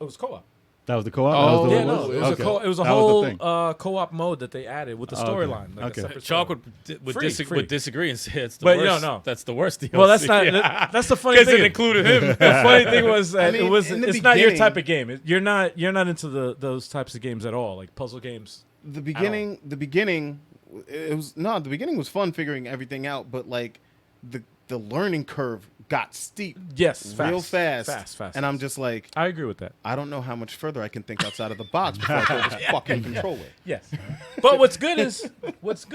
It was co-op. That was the co-op. Oh, that Yeah, was the no, one? it was Okay. it was a That the whole thing. co-op mode that they added with the Okay. storyline. Like Okay. a separate Chalk story. Free. would disagree and say it's the But, worst. no. That's the worst DLC. Well, that's not. That's the funny because thing. it included him. The funny thing was that mean, it was. in the It's not your beginning- type of game. You're not into those types of games at all, like puzzle games. The beginning, the beginning was fun figuring everything out, but like the learning curve got steep Yes, real fast. fast. And I'm just like, I agree with that. I don't know how much further I can think outside of the box before I throw this fucking controller. Yes, but what's good is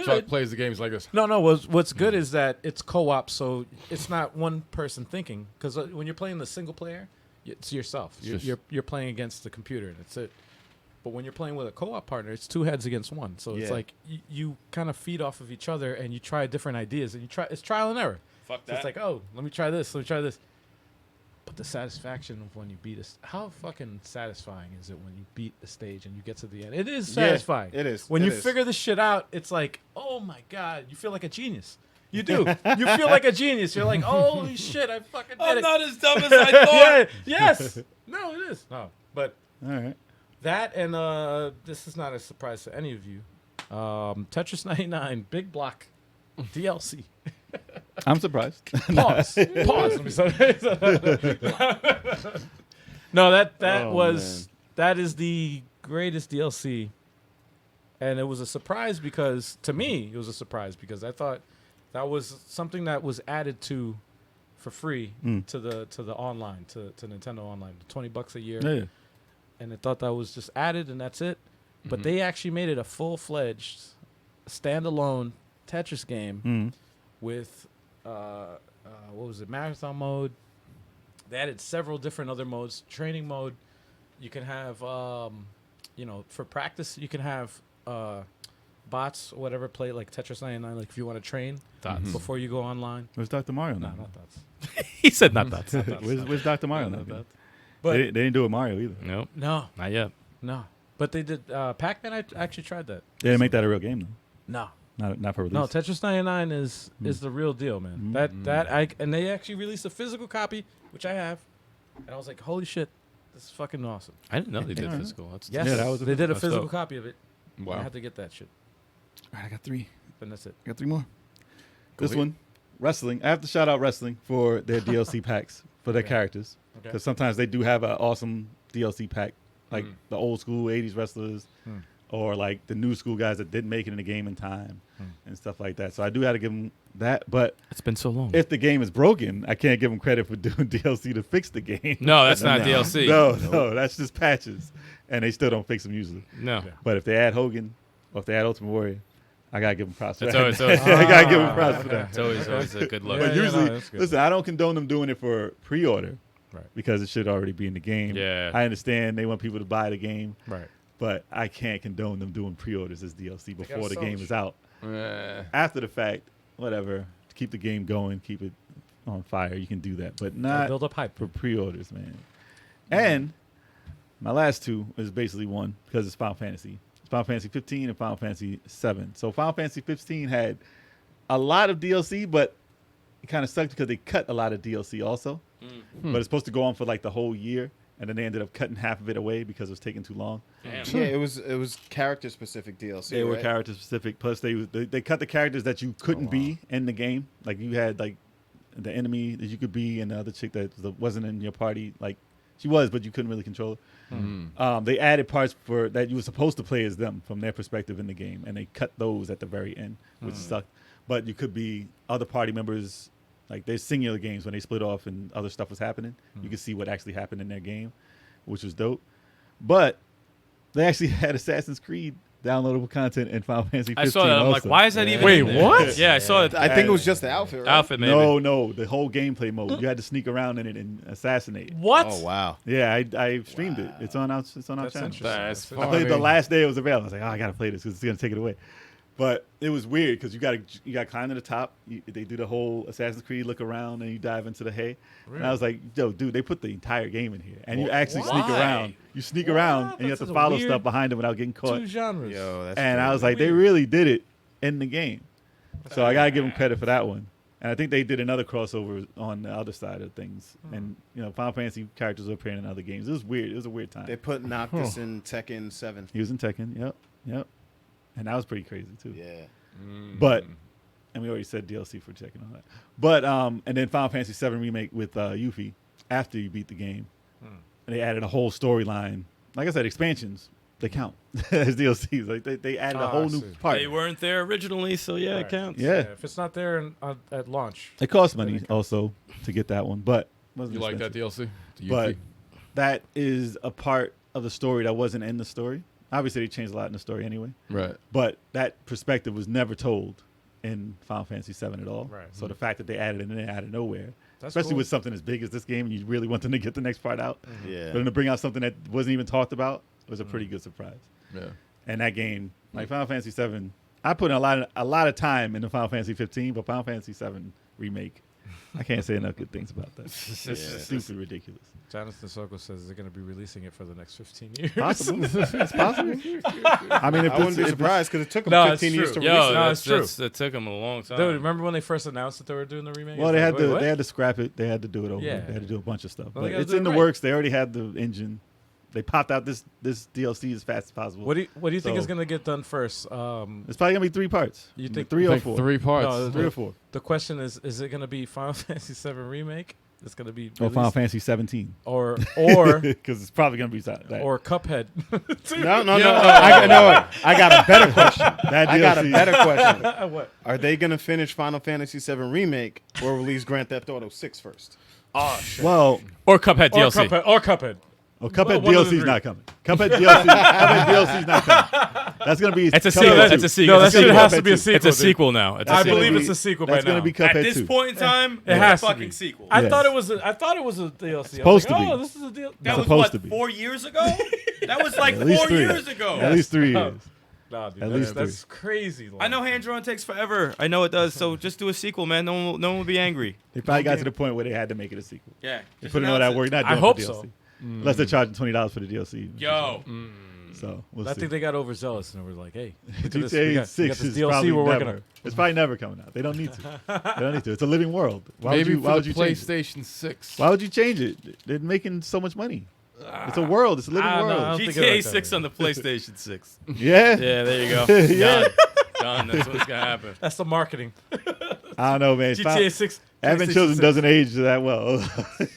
Chuck plays the games like this. No. What's good is that it's co-op, so it's not one person thinking. Because when you're playing the single player, it's yourself. You're playing against the computer, and it's it. But when you're playing with a co-op partner, it's two heads against one. So it's Yeah. like you kind of feed off of each other, and you try different ideas, and it's trial and error. Fuck So it's like, oh, let me try this. But the satisfaction of when you beat us, how fucking satisfying is it when you beat the stage and you get to the end? It is satisfying. it is. When It you is. figure this shit out, it's like, oh my God, you feel like a genius. You do. You feel like a genius. You're like, holy shit, I fucking did I'm it. not as dumb as I thought. Yeah, yes. No, it is. No. But All right. that and this is not a surprise to any of you. Tetris 99 Big Block DLC. I'm surprised. Pause. Let me No, that is the greatest DLC, and it was a surprise because to me it was a surprise because I thought that was something that was added to for free to the online to Nintendo Online, $20 a year, Yeah. and I thought that was just added and that's it. But they actually made it a full-fledged standalone Tetris game with what was it, marathon mode. They added several different other modes. Training mode, you can have for practice you can have bots or whatever play like Tetris 99, like if you want to train before you go online. Where's Dr. Mario No, now? not dots. He said not that. Where's Dr. Mario now? But They didn't do it with Mario either. No, no, not yet. no. But they did Pac-Man. I actually tried that. They didn't make that a real game though. No. Not for release. No, Tetris 99 is the real deal, man. And they actually released a physical copy, which I have, and I was like, holy shit, this is fucking awesome. I didn't know they did Alright. physical. That's Yes, Yeah, that was a they did a that's physical dope. copy of it. I Wow. had to get that shit. All right, I got 3. Then that's it. I got 3 more. This ahead. one, wrestling. I have to shout out wrestling for their DLC packs for their Okay. characters Okay. because sometimes they do have an awesome DLC pack, like the old school '80s wrestlers, or like the new school guys that didn't make it in the game in time and stuff like that. So I do have to give them that. But It's been so long. if the game is broken, I can't give them credit for doing DLC to fix the game. No, that's not DLC. No, that's just patches, and they still don't fix them usually. No. But if they add Hogan or if they add Ultimate Warrior, I gotta give them props for It's that. always- it's I gotta give them props for that. It's always a good look. But Yeah, usually, no, that's good. listen, I don't condone them doing it for pre-order, Right. Because it should already be in the game. Yeah. I understand they want people to buy the game, Right. but I can't condone them doing pre-orders as DLC before the sell game it. is out. After the fact, whatever, to keep the game going, keep it on fire, you can do that, but not build up hype. for pre-orders, man. And my last 2 is basically one because it's Final Fantasy. It's Final Fantasy 15 and Final Fantasy 7. So Final Fantasy 15 had a lot of DLC, but it kind of sucked because they cut a lot of DLC also. But it's supposed to go on for like the whole year, and then they ended up cutting half of it away because it was taking too long. Yeah, it was character specific DLC. They were right? character specific. Plus, they cut the characters that you couldn't be in the game. Like you had like the enemy that you could be, and the other chick that wasn't in your party. Like she was, but you couldn't really control her. They added parts for that you were supposed to play as them from their perspective in the game, and they cut those at the very end, which sucked. But you could be other party members. Like there's singular games when they split off and other stuff was happening. You could see what actually happened in their game, which was dope. But they actually had Assassin's Creed downloadable content in Final Fantasy 15 I saw that. I'm like, also. why is that even? Wait, in there? what? Yeah, I saw it. I think it was just the outfit. Right? Outfit, maybe. No, the whole gameplay mode. You had to sneak around in it and assassinate. What? Oh wow. Yeah, I streamed it. It's on our That's channel. interesting. That's I played the last day it was available. I was like, oh, I gotta play this because it's gonna take it away. But it was weird because you got to climb to the top. They do the whole Assassin's Creed look around and you dive into the hay. And I was like, yo, dude, they put the entire game in here, and you actually sneak Why? around. You sneak around and you have That's to a follow weird stuff behind them without getting caught. Two genres. Yo, that's And I crazy. was like, they really did it in the game. So I gotta give them credit for that one. And I think they did another crossover on the other side of things. And, Final Fantasy characters were appearing in other games. It was weird. It was a weird time. They put Noctis in Tekken 7. He was in Tekken. Yep. And that was pretty crazy, too. Yeah. But, and we already said DLC for Tekken and all that. But, and then Final Fantasy 7 Remake with Yuffie after you beat the game. And they added a whole storyline. Like I said, expansions, they count as DLCs. Like they added a whole new part. They weren't there originally, so yeah, it counts. Yeah. If it's not there at launch, It costs money also to get that one, but wasn't You like that expensive. DLC? The But Yuffie? that is a part of the story that wasn't in the story. Obviously, they changed a lot in the story anyway. Right. But that perspective was never told in Final Fantasy VII at all. Right. So the fact that they added it in out of nowhere, That's especially cool. with something as big as this game, and you really want them to get the next part out. Yeah. But then to bring out something that wasn't even talked about was a pretty good surprise. Yeah. And that game, like Final Fantasy VII, I put in a lot of time into Final Fantasy 15, but Final Fantasy VII Remake, I can't say enough good things about that. It's super ridiculous. Jonathan Soko says they're going to be releasing it for the next 15 years. Possible. It's possible. I mean, if I wouldn't be it's- surprised because it took them No, it's 15 years to true. release Yo, it. No, it's true. that took them a long time. Dude, remember when they first announced that they were doing the remake? Well, It's they like, had wait, to what? they had to scrap it. They had to do it over. Yeah. They had to do a bunch of stuff. Well, they But gotta it's do in it the right. works. They already had the engine. They popped out this DLC as fast as possible. What do you think So- is going to get done first? It's probably gonna be 3 parts. You think- three I or think 4? 3 parts. No, 3 or 4. The question is it going to be Final Fantasy VII Remake? It's going to be Or Final released? Fantasy 17. or Because it's probably gonna be that. or Cuphead. No. I got a better question. That I got a DLC. better question. What? Are they going to finish Final Fantasy 7 Remake or release Grand Theft Auto 6 first? Well, or Cuphead Or DLC. Cuphead. Or Cuphead. Cuphead one of the DLC is three. not coming. Cuphead DLC is not coming. That's gonna be. It's a Cuphead sequel. 2. It's a sequel. No, that It's a shit sequel. has to be a sequel. It's a dude. sequel now. It's a I sequel. believe be- it's a sequel That's by gonna now. be Cuphead At this 2. point in time, It it's has a to fucking be. sequel. I Yes. thought it was a DLC. Supposed to be. Oh, this is a deal. That was supposed what, to be. 4 years ago? That was like At least 4 3. years ago. At least 3 years. Nah, dude, At that's, least that's crazy. Long. I know hand drawn takes forever. I know it does. So just do a sequel, man. No one will be angry. They probably got to the point where they had to make it a sequel. Yeah. They put in all that work. Not I doing hope for so. DLC. Unless they're charging $20 for the DLC. Yo. So we'll I see. think they got overzealous and were like, "Hey, look at this. We GTA got 6 this is DLC probably we're working never. on." It's probably never coming out. They don't need to. They don't need to. It's a living world. Why Maybe would you? Why for would the you change it? PlayStation 6. Why would you change it? They're making so much money. It's a world. It's a living I don't know. I world. don't think it GTA like that, 6 man. on the PlayStation 6. Yeah. Yeah, there you go. Yeah. Done. That's what's going to happen. That's the marketing. I don't know, man. GTA 6. Having PlayStation children 6. doesn't age that well.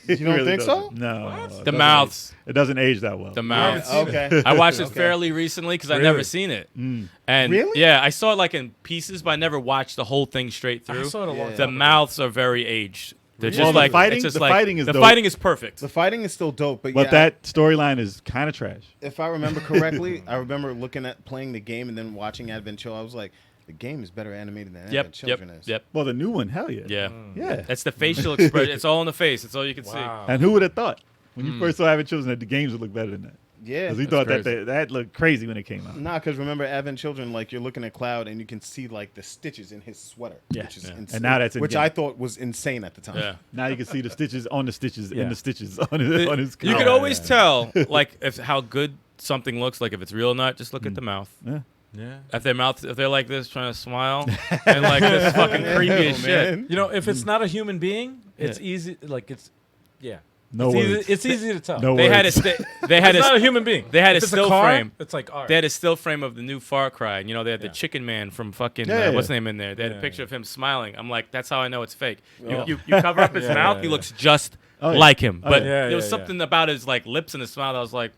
You don't think so? No. The mouths. It doesn't age that well. The mouths. Okay. I watched it Okay. fairly recently because I've Really? never seen it. Mm. And Really? yeah, I saw it like in pieces, but I never watched the whole thing straight I through. saw it a long Yeah. The time. mouths are very aged. They're Well, just the like fighting- it's just the like, fighting is the dope. fighting is perfect. The fighting is still dope, but But yeah, that storyline is kind of trash. if I remember correctly, I remember looking at playing the game and then watching Advent Children. I was like, the game is better animated than Advent Yep, Children is. yep. Well, the new one, hell yeah. Yeah. Yeah. That's the facial expression. It's all in the face. That's all you can Wow. And who would have thought when you first saw Having Children that the games would look better than that? Yeah. Because we That's thought crazy. that looked crazy when it came out. Nah, because remember Advent Children, like you're looking at Cloud and you can see like the stitches in his sweater, Yeah. which is Yeah. insane. And now that's in which game. I thought was insane at the time. see. Yeah. Now you can see the stitches on the stitches Yeah. in the stitches on his You cowl. can always tell, like, if how good something looks, like if it's real or not. Just look at the mouth. Yeah. Yeah. If their mouth, if they're like this, trying to smile, and like this fucking creepy as shit. Man. You know, if it's not a human being, it's easy. Like yeah. No it's words. Easy, it's easy to tell. No They had a words. they had It's not a a human being. they had If a it's still car, frame. It's like all right. They had a still frame of the new Far Cry. And, you know, they had the Yeah. Chicken Man from fucking Yeah, what's his yeah. name in there. They had Yeah, a picture yeah. of him smiling. I'm like, that's how I know it's fake. Oh. You cover up his Yeah, mouth, yeah, he yeah. looks just Oh, yeah. like him. Oh, But yeah. Yeah, there was yeah, something about his like lips and his smile that was like,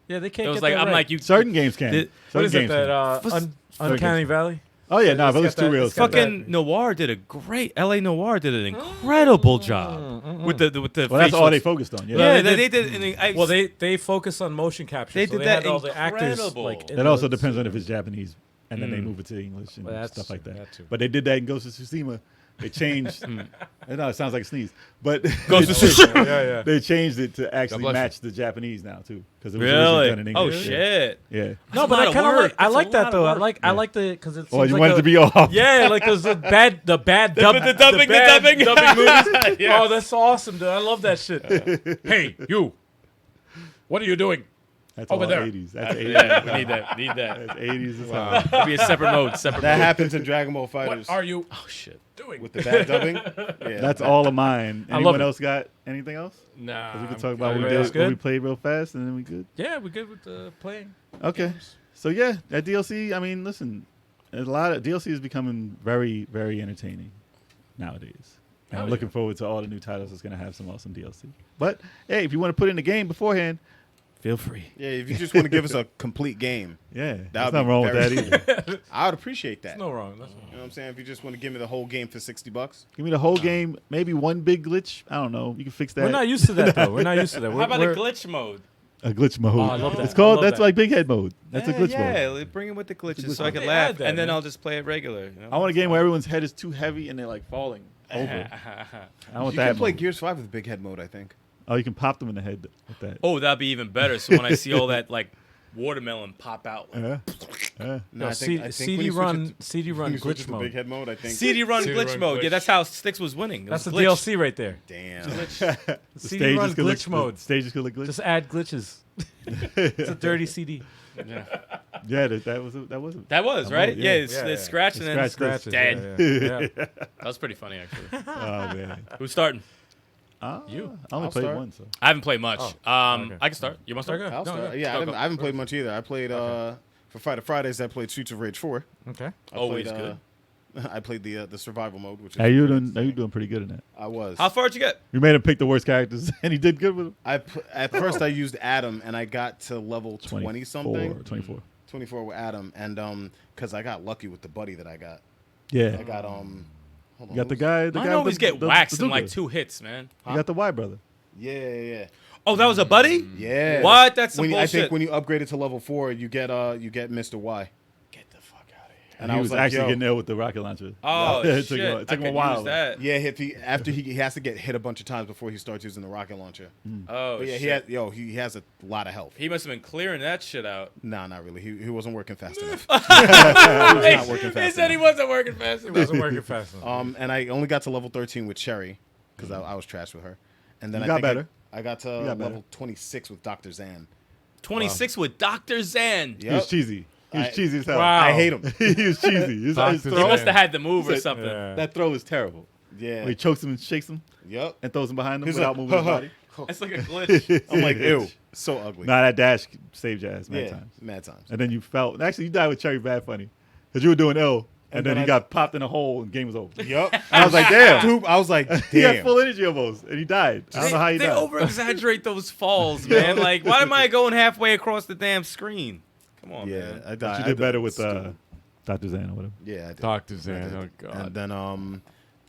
yeah, they can't. it was get like that I'm right. like you. Certain games can. Did- What Certain is it? games That can. Uncanny Valley. Oh yeah, no, it's but it looks got too that- real. it's got Fucking Noir did a great. L.A. Noir did an incredible job with the Well, that's all facial they focused on. Yeah. Yeah, they they did. And I, Well, they focus on motion capture. They so did they that had all the actors incredible. like. in That also those- depends on if it's Japanese, and then they move it to English and Well, that's stuff like true, that. that too. But they did that in Ghost of Tsushima. They changed. No, it sounds like a sneeze. But Ghost of Tsushima. Yeah, yeah. they changed it to actually bless match the Japanese now too, because it was originally really. done in Oh English. shit. Yeah. No, That's but a I lot kind of of work. like. I That's a like that lot though. of I work. like the because it. Oh, seems you like wanted a- to be off. Yeah, like those the bad dubbing, the dubbing movies. Yes. Oh, that's awesome, dude. I love that shit. Hey, you. What are you doing? That's Over all there. 80s. That's 80s. Yeah, we need that. Need that. That's 80s as Wow. hell. It'll be a separate mode. Separate That mode. happens in Dragon Ball What Fighters are you Oh shit. doing? with the bad dubbing. Yeah, That's all of mine. I love Anyone it. else got anything else? Nah. 'Cause we can talk about what everybody else we good? played real fast, and then we good. Yeah, we're good with the playing. Okay. So yeah, that DLC. I mean, listen, a lot of DLC is becoming very, very entertaining nowadays. And Oh, I'm looking forward to all the new titles that's gonna have some awesome DLC. But hey, if you want to put in the game beforehand, feel free. Yeah, if you just want to give us a complete game, Yeah, That there's would nothing be wrong with very that either. I would appreciate that. There's no wrong. That's You know what I'm saying? If you just want to give me the whole game for $60, Give me the whole game. Maybe one big glitch. I don't know. You can fix that. We're not used to that though. We're not used to that. How about we're, a glitch mode? A glitch mode. Oh, I love that. It's called. I love That's that. like big head mode. That's a glitch mode. Yeah, bring it with the glitches glitch so I mode. can They laugh, add that, and then man. I'll just play it regular. You know? I want a game where everyone's head is too heavy and they're like falling over. I want you that. can play mode. Gears 5 with big head mode, I think. Oh, you can pop them in the head with that. Oh, that'd be even better. So when I see all that like watermelon pop out, like, Yeah. Yeah. No, Yo, I think when CD you switch run it to- CD when run you switch glitch it to mode. big head mode, I think. CD run CD glitch run mode. glitch. Yeah, that's how Styx was winning. It That's the was glitch. DLC right there. Damn. The CD run stages could look- glitch mode. The stages could look glitch. Just add glitches. It's a dirty CD. Yeah. Yeah, that was That was That right. was, yeah, yeah. it's, Yeah, it's yeah. scratch and then Scratch, Scratches. dead. Yeah, yeah. That was pretty funny actually. Oh man. Who's starting? You. I only I'll played start. one, so I haven't played much. Oh, okay. I can start. You want to start? Okay. I'll No, start. no. Yeah, Go. I haven't played much either. I played for Fighter Fridays. I played Streets of Rage 4. Okay. I Always played, good. I played the survival mode, which is hey, you doing pretty good in that. I was. How far did you get? You made him pick the worst characters, and he did good with them. At first I used Adam, and I got to level 20 something, 24. 24 with Adam, and because I got lucky with the buddy that I got. Yeah. I got hold on, You got the who's- guy. The Mine guy always with the, get waxed the in like Duga. 2 hits, man. You got the Y brother. Yeah. Oh, that was a buddy? Yeah. What? That's some when you- I bullshit. think when you upgrade it to level 4, you get Mr. Y. Get the fuck out of here. And he I was was like, actually yo. getting there with the rocket launcher. Oh, it shit. took I him a could while. use that. Yeah, after he has to get hit a bunch of times before he starts using the rocket launcher. Oh, But yeah, shit. he has a lot of health. He must have been clearing that shit out. Nah, not really. He wasn't working fast enough. He was not working He fast said he enough. wasn't working fast It enough. wasn't working fast enough. And I only got to level 13 with Cherry because I was trash with her. And then You I got think better. I got to got better. level 26 with Dr. Zan. 26 with Dr. Zan. He was Yep. cheesy. He was cheesy as hell. Wow. I hate him. He was cheesy. His Dr. He throw, must have had the move or Said- something. Yeah. that throw is terrible. Yeah. When he chokes him and shakes him Yep. and throws him behind him He's without like, moving his body. It's like a glitch. I'm like, ew, so ugly. Nah, that dash saved your ass mad yeah, times. mad times. And then you felt. Actually, you died with Cherry bad funny because you were doing L, and And then then he I- got popped in a hole and game was over. Yup. I was like, damn. Dude, I was like, He had damn. full energy almost, and he died. I don't know how he they died. over exaggerate those falls, man. Like, why am I going halfway across the damn screen? Come on, Yeah, man. I But died. you I did better died with stupid. Dr. Zan or whatever. Yeah, I did. Dr. I Zan. did. Oh, God. And then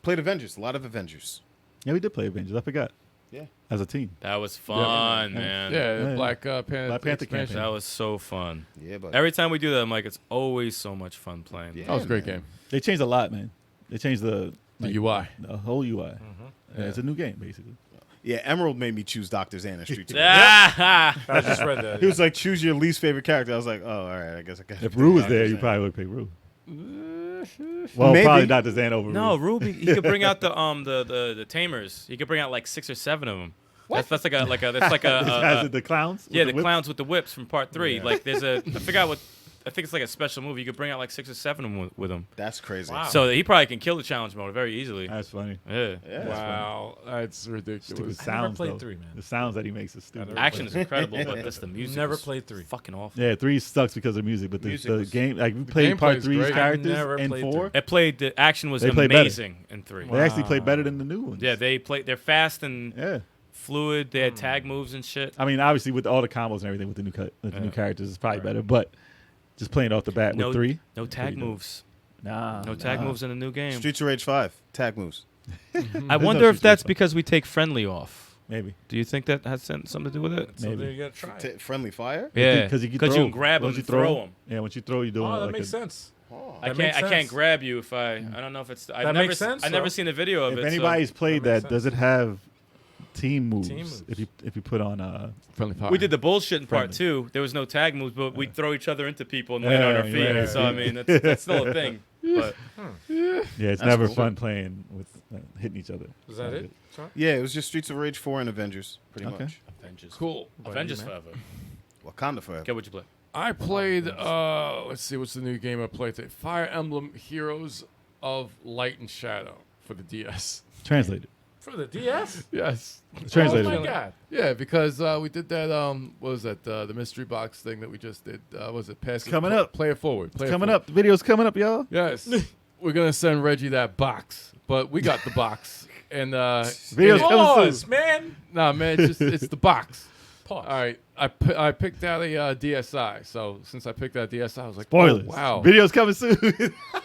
played Avengers. A lot of Avengers. Yeah, we did play Avengers. I forgot. Yeah. As a team. That was fun, man. Yeah, Yeah. Black Panther. Black Panther expansion. campaign. That was so fun. Yeah, but Every time we do that, I'm like, it's always so much fun playing. Yeah. That was a great man. game. They changed a lot, man. They changed the The UI. the whole UI. Mm-hmm. Yeah, it's a new game, basically. Yeah, Emerald made me choose Dr. Zan in Street 2. Ah, I just read that. He was like, choose your least favorite character. I was like, oh, all right, I guess I got If Rue was there, you probably would pick Rue. Well, Maybe. probably Dr. Zan over no, Rue. Ruby. He could bring out the tamers. He could bring out like 6 or 7 of them. That's like a Has it the clowns? with yeah, the whip? clowns with the whips from part 3. Yeah. Like there's a I forgot what. I think it's like a special move. You could bring out like 6 or 7 of them with him. That's crazy. Wow. So he probably can kill the challenge mode very easily. That's funny. Yeah. Yeah. Wow, that's Stupid ridiculous. I sounds, never played though. 3, man. The sounds that he makes is stupid. never- Action is incredible, but just the music. Never is played 3. Fucking awful. Yeah, 3 sucks because of music, but the Music was- game, like we played gameplay part is 3's great. I characters never and played 4. It played. The action was They played better. amazing in 3. They actually played Wow. better than the new ones. Yeah, they played. They're fast and Yeah. fluid. They had tag moves and shit. I mean, obviously with all the combos and everything with the new characters, it's probably better. But just playing off the bat No- with 3, No tag pretty dope. moves. nah, No tag moves in the new game. Streets of Rage 5. Tag moves. I There's wonder no if that's Street Fighter. because we take friendly off. Maybe. Do you think that has something to do with it? Maybe. Something you gotta try. Friendly fire? Yeah, because you can because throw you can grab them once you and throw them. Yeah, once you throw, you do Oh, that like makes a, sense. Oh. I That can't. makes I can't sense. grab you if I. I don't know if it's. I've That never. makes sense, I've never though. seen a video of If it. anybody's played that that, makes does it have team moves? moves. If you put on Friendly fire. We did the bullshit in part Friendly. 2. There was no tag moves, but we'd throw each other into people and land on our Yeah, feet. yeah. So I mean, that's still a thing. But yeah, it's That's never cool. fun playing with hitting each other. Is that it? Sorry? Yeah, it was just Streets of Rage 4 and Avengers, pretty Okay. much. Avengers. Cool. Avengers What about forever. Wakanda forever. Get what you play. I played. Let's see, what's the new game I played today? Fire Emblem Heroes of Light and Shadow for the DS. Translated. For the DS? Yes. Translated. Oh my god. Yeah, because we did that. What was that? The mystery box thing that we just did. Was it pass? Coming up. Play it forward. Play it Coming forward. up. The video's coming up, y'all. Yes. We're gonna send Reggie that box, but we got the box. And Video's coming Pause, soon. man. nah, man, it's the box. Pause. All right, I picked out a DSi. So since I picked out DSi, I was like, Spoilers. oh, wow. Video's coming soon.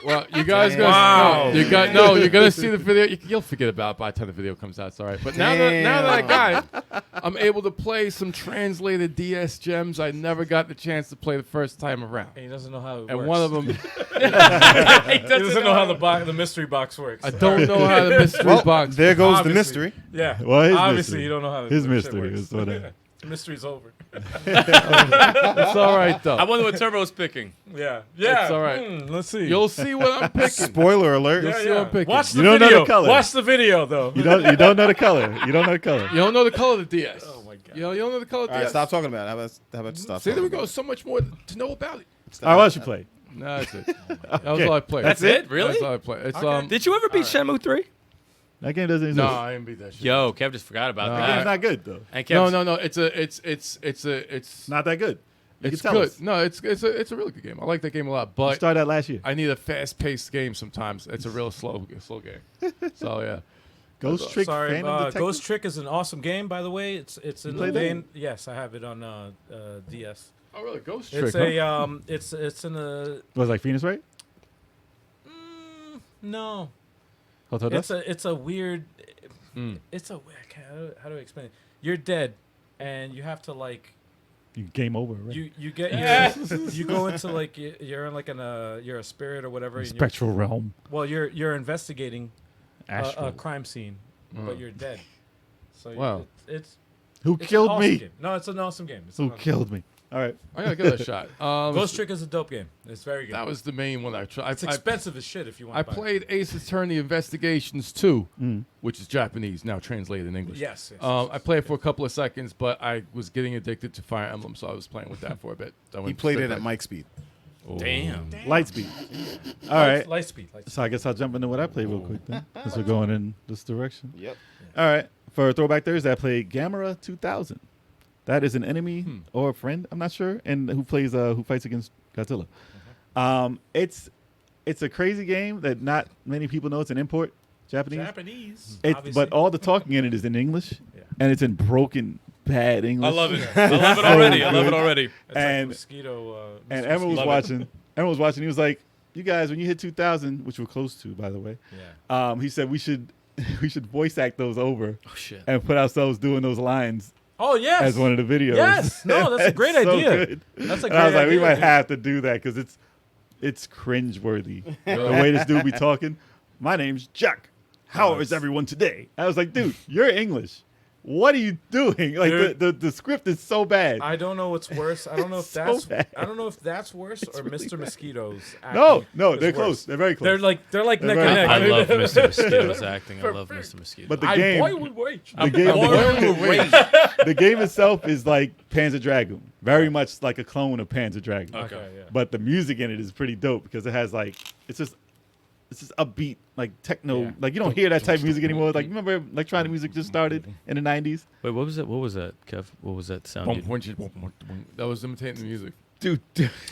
Well, you guys gonna Wow. you're gonna see the video. You'll forget about it by the time the video comes out. It's all right. But now that I got it, I'm able to play some translated DS gems I never got the chance to play the first time around. And he doesn't know how it And works. one of them, he doesn't know how the mystery box works. I don't know how the mystery Well, box. there goes the Obviously. mystery. Yeah. Well, his Obviously, mystery. you don't know how His shit mystery works. is whatever. The mystery's over. It's all right though. I wonder what Turbo's picking. Yeah. Yeah. It's all right. Let's see. You'll see what I'm picking. Spoiler alert. yeah, see what I'm yeah. picking. Watch the You don't know video. the color. Watch the video, though. You don't know the color. You don't know the color. You don't know the color of the DS. Oh my god. You don't know the color of the All right, DS. stop talking about it. How about you stop See, there we talking go. about So much more to know about it. it? All right, what else you play? No, that's it. That was all I played. That's it? Really? That's all I played. It's Okay. Did you ever beat Shenmue 3? That game doesn't exist. no, I didn't beat that shit. Yo, Kev just forgot about No, That that. game's not good though. And Kev, No. It's Not that good. You it's can tell good. us. No, it's a really good game. I like that game a lot. You But started that last year. I need a fast-paced game sometimes. It's a real slow game. So yeah. Ghost Trick Sorry, Phantom Detective? Ghost Trick is an awesome game, by the way. It's in the played that? vein. Yes, I have it on DS. Oh really? Ghost It's Trick. it's in a Was it like Phoenix Wright? no. Hotel Dust? It's a weird. Mm. It's a how do I explain it? You're dead, and you have to like You game over, right? you get you go into like you're in like you're a spirit or whatever. And Spectral realm. you're investigating Astral. a crime scene, but you're dead. So Wow. it's Who an killed awesome me? game. No, it's an awesome game. It's Who an awesome killed me? All right. I gotta give it a shot. Ghost Trick is a dope game. It's very good. That was the main one I tried. it's expensive as shit if you want I to buy it. played Ace Attorney Investigations 2, which is Japanese, now translated in English. Yes. I played for a couple of seconds, but I was getting addicted to Fire Emblem, so I was playing with that for a bit. He played it at Mike speed. damn. Lightspeed. All right. Lightspeed. So I guess I'll jump into what I played real quick then, since we're going in this direction. Yep. All right. For Throwback Thursday, I played Gamera 2000. That is an enemy or a friend, I'm not sure, and who fights against Godzilla. It's a crazy game that not many people know. It's an import, Japanese. Obviously. But all the talking in it is in English, and it's in broken, bad English. I love it. I love it already. I love it already. It's and- like mosquito. And Emerald was Love it. watching. Emerald was watching. He was like, "You guys, when you hit 2000, which we're close to, by the way, Yeah. he said we should voice act those over Oh shit. and put ourselves doing those lines Oh yes. as one of the videos." Yes. No, that's a great It's so idea. good. That's a And great I was like, idea. we might dude. have to do that because it's cringeworthy. The way this dude be talking. My name's Jack. How is everyone today? I was like, dude, you're English. What are you doing? Like Dude. the script is so bad. I don't know what's worse. I don't know if So that's. bad. I don't know if that's worse or really Mr. bad. Mosquito's. No, acting no, is they're worse. close. They're very close. They're like They're neck and very neck. I love Mr. Mosquito's acting. I love Mr. Mosquito. but the I game, boy with rage. the game, Rage. the game itself is like Panzer Dragoon, very much like a clone of Panzer Dragoon. Okay, yeah. But the music in it is pretty dope because it has like it's just upbeat, like techno. Yeah. Like you don't hear that type of music anymore. Like remember electronic music just started in the 90s. Wait, what was it? What was that, Kev? What was that sound? That was imitating the music. Dude,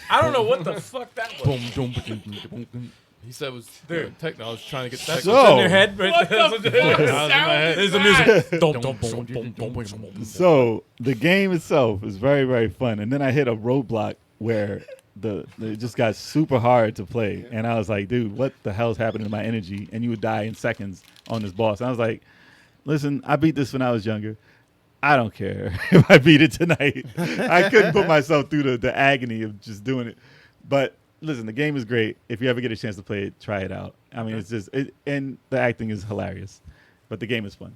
I don't know what the fuck that was. Boom, boom, boom, boom, boom, boom. He said it was techno. I was trying to get That's techno. what's in your head. Right? Out of my head. There's the music. Dum, dum, boom, boom, boom, boom. so the game itself is very, very fun. And then I hit a roadblock where it just got super hard to play. And I was like, dude, what the hell's happening to my energy? And you would die in seconds on this boss. And I was like, listen, I beat this when I was younger. I don't care if I beat it tonight. I couldn't put myself through the agony of just doing it. But listen, the game is great. If you ever get a chance to play it, try it out. I mean, it's just and the acting is hilarious, but the game is fun.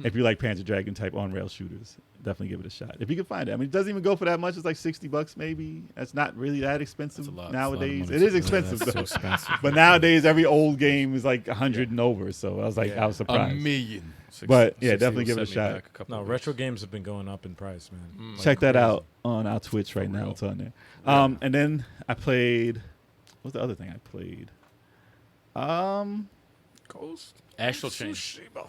If you like Panzer Dragoon type on-rail shooters, definitely give it a shot. If you can find it. I mean, it doesn't even go for that much. It's like $60 maybe. That's not really that expensive That's a lot. nowadays. That's a lot of It is money. expensive That's though. so expensive. But nowadays, every old game is like 100 and over. So I was like, I was A surprised. million. But, yeah, 60 definitely will give it a set me shot. back couple No, of retro weeks. games have been going up in price, man. Like Check that crazy. out on our Twitch right now. real. It's on there. And then I played. What's the other thing I played? Ghost. Astral Chain. Tsushima.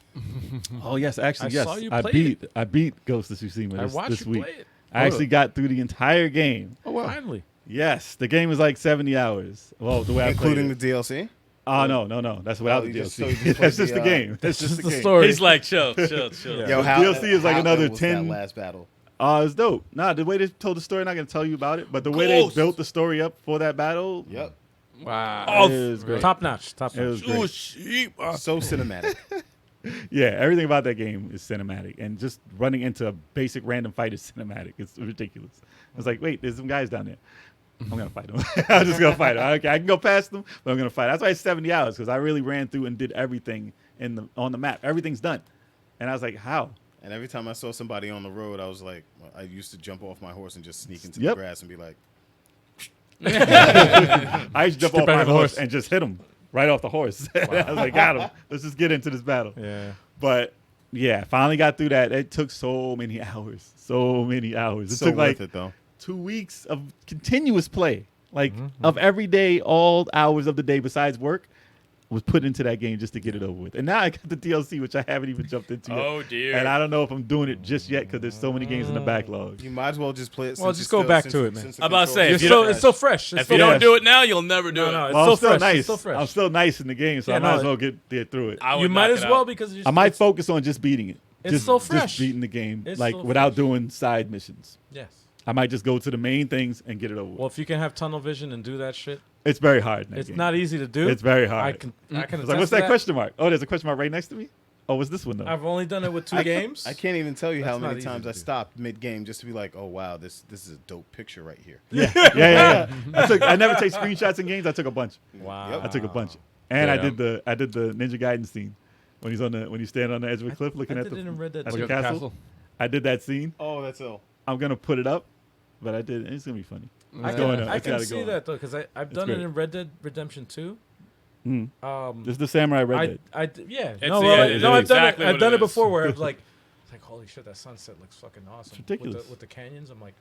Oh yes, actually I yes. saw you I play beat Ghost of Tsushima I this, watched this you week. play it. I actually got through the entire game. Oh, wow. Finally. Yes, the game is like 70 hours. Well, the way I played Including it. the DLC. Oh no. That's without you the just- DLC. so you just That's played just the the, game. That's just the game. story. He's like, chill. Yo, DLC is like how another was 10 That last battle. It's dope. Nah, the way they told the story, I'm not gonna tell you about it, but the way Ghost. they built the story up for that battle, Yep. Wow. it was great. Top notch. Top It was notch. great. So cinematic. Yeah, everything about that game is cinematic, and just running into a basic random fight is cinematic. It's ridiculous. It's like, wait, there's some guys down there. I'm gonna fight them. I'm just gonna fight them. Okay, I can go past them, but I'm gonna fight. That's why it's 70 hours because I really ran through and did everything on the map. Everything's done, and I was like, how? And every time I saw somebody on the road, I was like, I used to jump off my horse and just sneak into Yep. the grass and be like, I used to jump off back my on the horse horse. and just hit him right off the horse. I was like, got him. Let's just get into this battle. Yeah. But yeah, finally got through that. It took so many hours. So many hours. It so took worth like it though. 2 weeks of continuous play, like of every day, all hours of the day besides work, was put into that game just to get it over with. And now I got the DLC, which I haven't even jumped into yet. Oh, dear. And I don't know if I'm doing it just yet because there's so many games in the backlog. You might as well just play it. Well, since just it's go still- back since to it- it, man. since the I'm about to say, controls if It's you are still, don't- it's still fresh. It's If still you don't fresh. do it now, you'll never do No, it. no, it's Well, still I'm still fresh. nice. It's still fresh. I'm still nice in the game, so Yeah, I might no, as well get through it. I would You might knock as it well out. because you're I might it's- focus on just beating it. It's just, so Just fresh. beating the game, It's like so without fresh. doing side missions. Yes. I might just go to the main things and get it over. Well, if you can have tunnel vision and do that shit, It's very hard. In that it's game. not easy to do. It's very I hard. can. It's I can. like, attest what's to that question mark? Oh, there's a question mark right next to me. Oh, what's this one though? I've only done it with two games. I can't even tell you how That's not many easy times to I do. stopped mid game just to be like, oh wow, this is a dope picture right here. Yeah. I never take screenshots in games. I took a bunch. Wow. Yep. I took a bunch, and I Yeah. did the Ninja Gaiden scene when he's standing on the edge of a cliff looking I at did the it in Red Dead at too. the castle. I did that scene. Oh, that's ill. I'm gonna put it up, but I did. It's gonna be funny. I It's going can, up. I It's can gotta see go up. that though because I've done great. it in Red Dead Redemption 2. This is the Samurai Red Dead. Yeah. It's- No, yeah, well, it no, is I've done exactly it. I've what done it it is. before where I've like, it's like holy shit, that sunset looks fucking awesome. It's ridiculous. With the canyons. I'm like,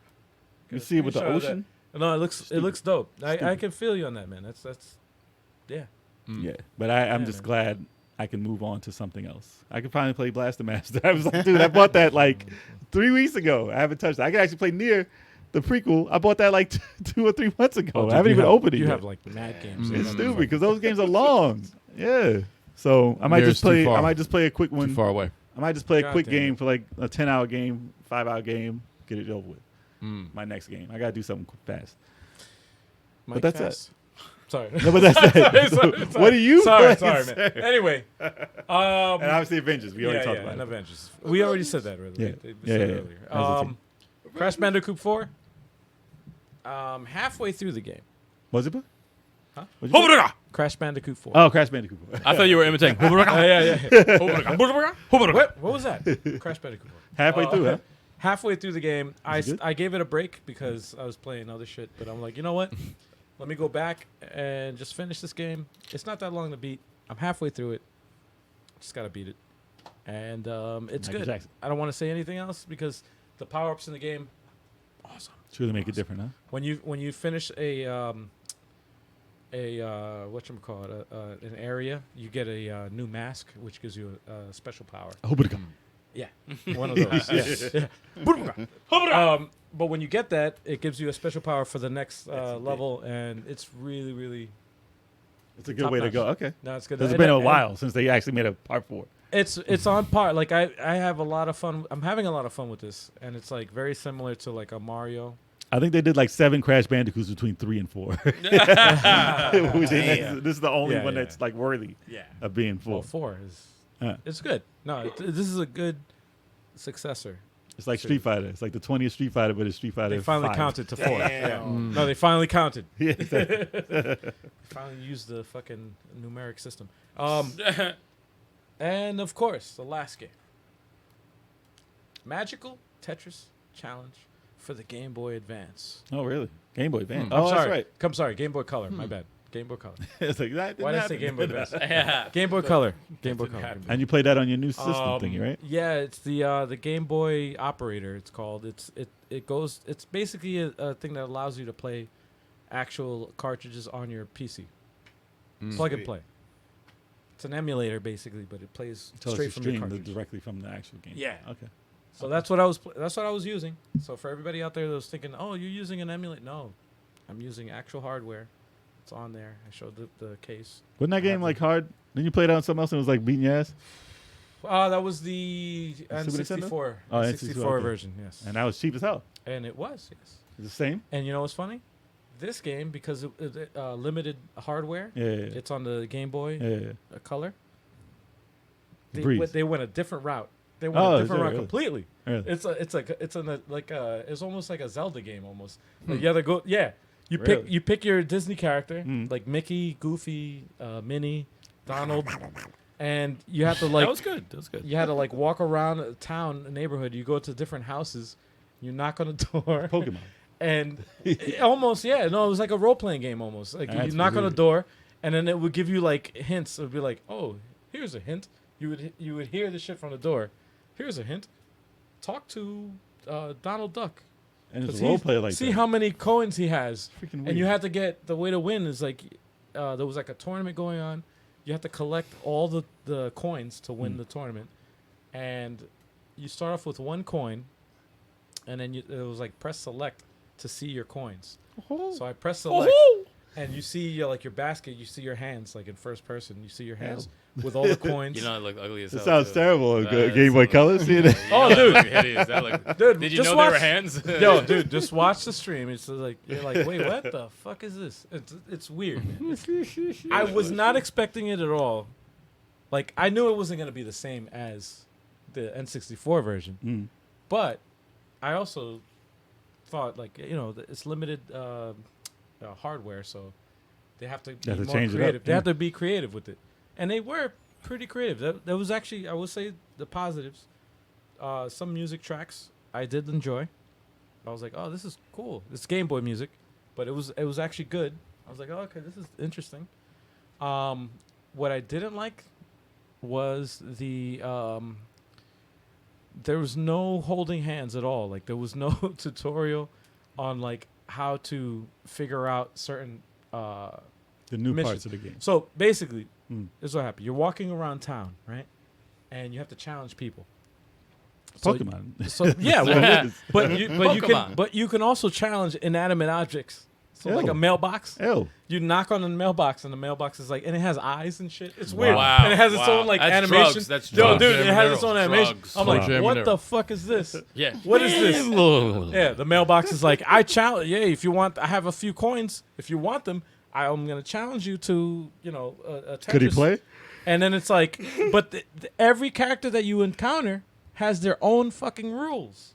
You get a see it with the screenshot of that. ocean. No, it looks dope. I Stupid. can feel you on that, man. That's yeah. Yeah, but I'm Yeah, just man. glad I can move on to something else. I can finally play Blaster Master. I was like, dude, I bought that like 3 weeks ago. I haven't touched it. I can actually play Nier, the prequel. I bought that like 2 or 3 months ago. I haven't even opened it You yet. have like mad games. It's stupid because those games are long. Yeah. So I might Nier's just play. too far. I might just play a quick Too one. far away. I might just play a God quick damn game it. for like a 10-hour game, 5-hour game, get it over with. Mm. My next game. I gotta do something fast. Mike that's Fast. Sorry. No, but that's it. sorry. What do you Sorry, play, sorry, man. Anyway, And obviously Avengers. We already talked about and it. Avengers. We already said that earlier. Yeah. We Yeah, said yeah, it yeah. That was earlier. Crash Bandicoot 4. Halfway through the game. Was it? Huh? Hobaraga! Crash Bandicoot 4. Oh, Crash Bandicoot. I thought you were imitating. Hobaraga. Yeah. Hobaraga. Hobaraga. What was that? Crash Bandicoot 4. Halfway through, huh? Halfway through the game, I it good? gave it a break because I was playing other shit. But I'm like, you know what? Let me go back and just finish this game. It's not that long to beat. I'm halfway through it. Just gotta beat it, and it's Michael good. Jackson. I don't want to say anything else because the power ups in the game, awesome. It's really make it different, huh? When you finish a whatchamacallit, an area, you get a new mask, which gives you a special power. Hobaraga. Yeah, one of those. yeah. But when you get that, it gives you a special power for the next level, and it's really, really It's a good Top way to notch. go. Okay. no, it's good. It's And- been a and while since they actually made a part 4. It's on par. Like I have a lot of fun. I'm having a lot of fun with this, and it's like very similar to like a Mario. I think they did like 7 Crash Bandicoots between 3 and 4. Which this is the only Yeah, one yeah. that's like worthy of being 4. Well, 4 is Uh. it's good. No, this is a good successor. It's like Street Fighter. It's like the 20th Street Fighter, but it's Street Fighter They finally 5. counted to 4. Yeah. Damn. No, they finally counted. Yeah. They finally used the fucking numeric system. And of course, the last game. Magical Tetris Challenge for the Game Boy Advance. Oh, really? Game Boy Advance. I'm Oh, sorry. that's right. I'm sorry, Game Boy Color. My bad. Game Boy Color. It's like that. Why did I Didn't say Game happen. Boy Advance? Yeah. Game Boy Color. Game Boy didn't Color. happen. And you play that on your new system thingy, right? Yeah, it's the Game Boy Operator. It's called. It goes. It's basically a thing that allows you to play actual cartridges on your PC. Plug and Sweet. play. It's an emulator basically, but it plays Tell us straight to from your stream cartridge. directly from the actual game. Yeah. Okay. So that's what I was using. So for everybody out there that was thinking, oh, you're using an emulator, no, I'm using actual hardware. It's on there. I showed the case. Wasn't that game like hard? Then you played it on something else and it was like beating your ass? That was the Super Nintendo? N64, Oh, N64 N64, okay. version, yes. And that was cheap as hell. And it was, yes. It's the same? And you know what's funny? This game, because it limited hardware, Yeah. it's on the Game Boy Yeah. Color. Breeze. They went a different route. They went Oh, a different is it route really? completely. Really? It's almost like a Zelda game almost. Like you have to go, yeah. Really? You pick your Disney character, Mm. like Mickey, Goofy, Minnie, Donald, and you have to like. That was good. That was good. You had to like walk around a town, a neighborhood. You go to different houses. You knock on the door. Pokemon. And it almost, yeah, no, it was like a role playing game almost. Like That's you knock on the weird. door, and then it would give you like hints. It would be like, oh, here's a hint. You would hear the shit from the door. Here's a hint. Talk to Donald Duck. And it's 'Cause a role play like see that. how many coins he has. Freaking weird. And you have to get, the way to win is like, there was like a tournament going on. You have to collect all the coins to win the tournament. And you start off with one coin, and then it was like press select to see your coins. So I press select, and you see your basket, you see your hands like in first person. You see your hands with all the coins. You know, I look ugly as That hell. sounds too. terrible on That Game Boy is- Color. Seeing it. Oh, Yeah, dude. that look hideous. That look- Dude, Did you just know watch, they were hands? Yo, dude, just watch the stream. It's like you're like, wait, what the fuck is this? It's weird, man. I was not expecting it at all. Like I knew it wasn't gonna be the same as the N64 version, Mm. but I also thought like it's limited hardware, so they have to be have to more change it up, creative. They have yeah. to be creative with it, and they were pretty creative. That was actually, I would say, the positives. Some music tracks I did enjoy. I was like, oh, this is cool. It's Game Boy music, but it was actually good. I was like, oh, okay, this is interesting. What I didn't like was there was no holding hands at all. Like there was no tutorial on like how to figure out certain The new missions. parts of the game. So basically, Mm. this is what happened. You're walking around town, right? And you have to challenge people. So- Pokemon. So yeah, well, Pokemon. but you can also challenge inanimate objects. So like Ew. a mailbox. Ew. You knock on the mailbox, and the mailbox is like, and it has eyes and shit. It's weird. Wow. And it has its Wow. own like That's animation. drugs. That's Yo, drugs. dude, it has its own Drugs. animation. I'm like, Drugs. what the fuck is this? Yeah. What is this? Yeah, the mailbox is like, I challenge. Yeah, if you want, I have a few coins. If you want them, I'm gonna challenge you to, a Tetris. Could he play? And then it's like, but every character that you encounter has their own fucking rules.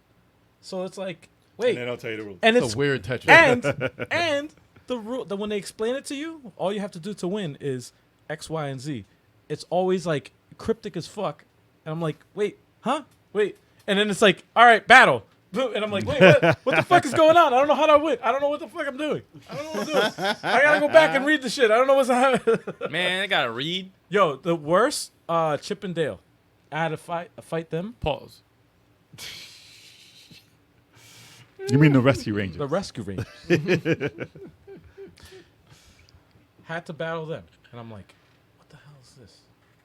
So it's like, wait, I'll tell you the rules. and It's it's a weird Tetris. and the rule that when they explain it to you, all you have to do to win is X, Y, and Z. It's always like cryptic as fuck, and I'm like, wait, huh? Wait, and then it's like, all right, battle. And I'm like, wait, what the fuck is going on? I don't know how to win. I don't know what the fuck I'm doing. I don't know what I'm doing. I gotta go back and read the shit. I don't know what's happening. Man, I gotta read. Yo, the worst, Chip and Dale. I had to fight them. Pause. You mean the Rescue Rangers? The Rescue Rangers. Had to battle them. And I'm like, what the hell is this?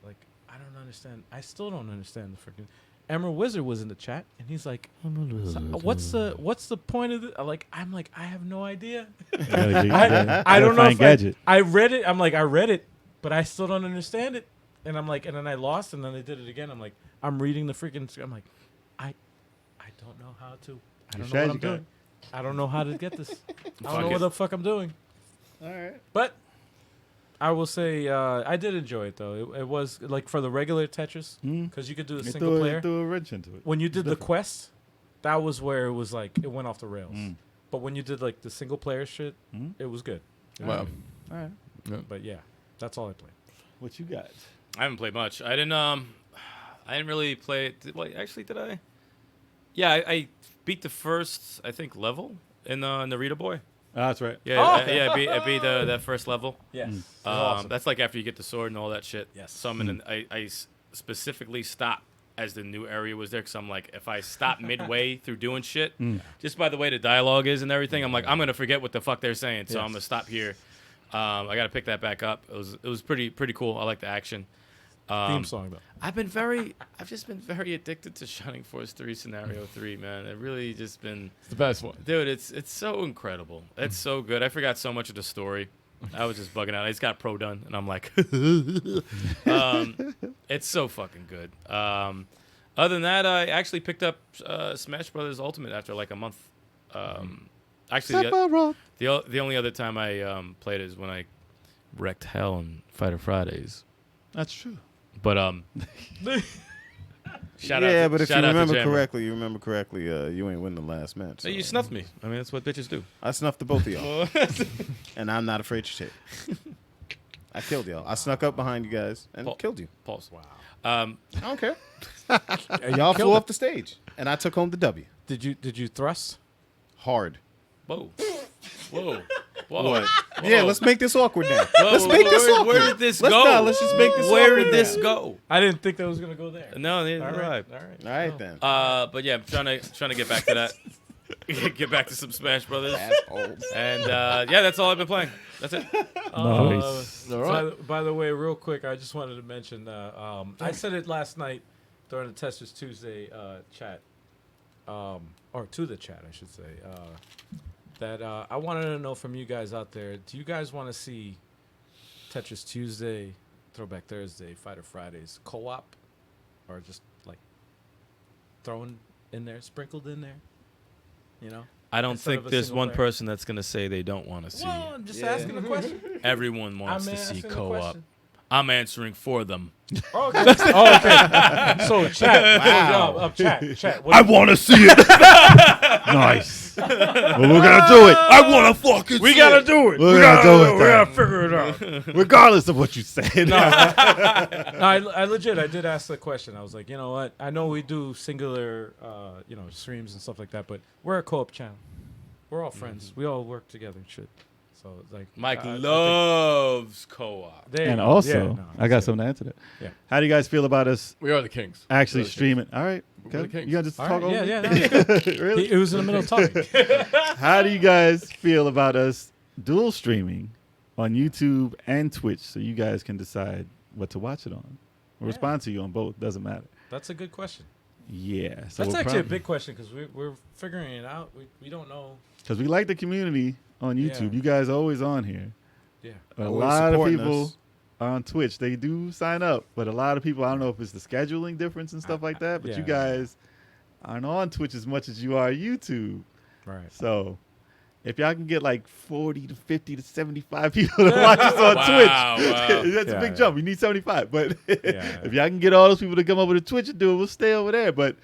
Like, I don't understand. I still don't understand the freaking... Emerald Wizard was in the chat, and he's like, so, what's the point of it? I'm like, I have no idea. I don't know if gadget. I read it. I'm like, I read it, but I still don't understand it. And I'm like, and then I lost, and then I did it again. I'm like, I'm reading the freaking... I'm like, I don't know how to... I don't know what I'm doing. I don't know how to get this. I don't know what the fuck I'm doing. All right. But I will say I did enjoy it though. It was like for the regular Tetris because you could do a single player. Threw a wrench into it. When you did the quest, that was where it was like it went off the rails. Mm. But when you did like the single player shit, it was good. Wow. All right. But yeah, that's all I played. What you got? I haven't played much. I didn't really play it. Wait, actually, did I? Yeah, I beat the first, I think, level in the Rita Boy. that's right. Yeah, it'd be that first level. Yes. Awesome. That's like after you get the sword and all that shit. Yes. So I specifically stopped as the new area was there because I'm like, if I stop midway through doing shit, just by the way the dialogue is and everything, I'm like, I'm gonna forget what the fuck they're saying. So I'm gonna stop here. I gotta pick that back up. It was pretty cool. I like the action. Theme song though. I've just been very addicted to Shining Force 3 Scenario 3, man. It really just been, It's the best one. dude. It's so incredible. It's so good. I forgot so much of the story. I was just bugging out. I just got pro done, and I'm like, it's so fucking good. Other than that, I actually picked up Smash Brothers Ultimate after like a month. Actually, the only other time I played it is when I wrecked hell on Fighter Fridays. That's true. But shout out. Yeah, but if you shout out to remember Jammer. correctly, you ain't win the last match. So you so- snuffed me. I mean, that's what bitches do. I snuffed the both of y'all, and I'm not afraid to take. I killed y'all. I snuck up behind you guys and killed you. Pulse. Wow. I don't care. Y'all flew off the stage, and I took home the W. Did you thrust? Hard. Whoa. Whoa. What? Yeah, let's make this awkward now. Whoa, Let's make this awkward. Where did this Let's go? not. Let's just make this Where awkward did this now. go? I didn't think that was gonna go there. No, neither All did I. right. All right. All right then. But yeah, I'm trying to get back to that. Get back to some Smash Brothers. Assholes. And yeah, that's all I've been playing. That's it. Nice. By the way, real quick, I just wanted to mention. I said it last night during the Testers Tuesday chat, or to the chat, I should say. That I wanted to know from you guys out there. Do you guys want to see Tetris Tuesday, Throwback Thursday, Fighter Fridays co-op, or just like thrown in there, sprinkled in there? You know. I don't Instead think of a there's single one player. person that's gonna say they don't want to see. Well, I'm just asking a question. Everyone wants to see asking a co-op. question. I'm answering for them. Oh, okay. So chat. Wow. Chat. I want to see it. Nice. Well, we're gonna do it. I want to fucking. We gotta do it. We're gonna do it. We gotta then. figure it out. Regardless of what you said. No, I legit. I did ask the question. I was like, you know what? I know we do singular, streams and stuff like that, but we're a co-op channel. We're all friends. We all work together and shit. So like, Mike I think- loves co-op. There you And go. also, Yeah, no, I got something to answer that. Yeah. How do you guys feel about us We are the kings. actually We are the streaming? All right. We're Okay. the kings. You gotta just All talk right, over yeah, me? yeah. Really? It was in the middle of talking. How do you guys feel about us dual streaming on YouTube and Twitch so you guys can decide what to watch it on? We'll respond to you on both. Doesn't matter. That's a good question. Yeah. So That's actually a big question because we're figuring it out. We don't know. Because we like the community on YouTube. Yeah. You guys are always on here. Yeah. But a Always lot of supporting people us. are on Twitch. They do sign up, but a lot of people, I don't know if it's the scheduling difference and stuff like that, but yeah. you guys aren't on Twitch as much as you are YouTube. Right. So if y'all can get like 40 to 50 to 75 people to watch us on Twitch, Wow. that's a big jump. You need 75. But Yeah. if y'all can get all those people to come over to Twitch and do it, we'll stay over there. But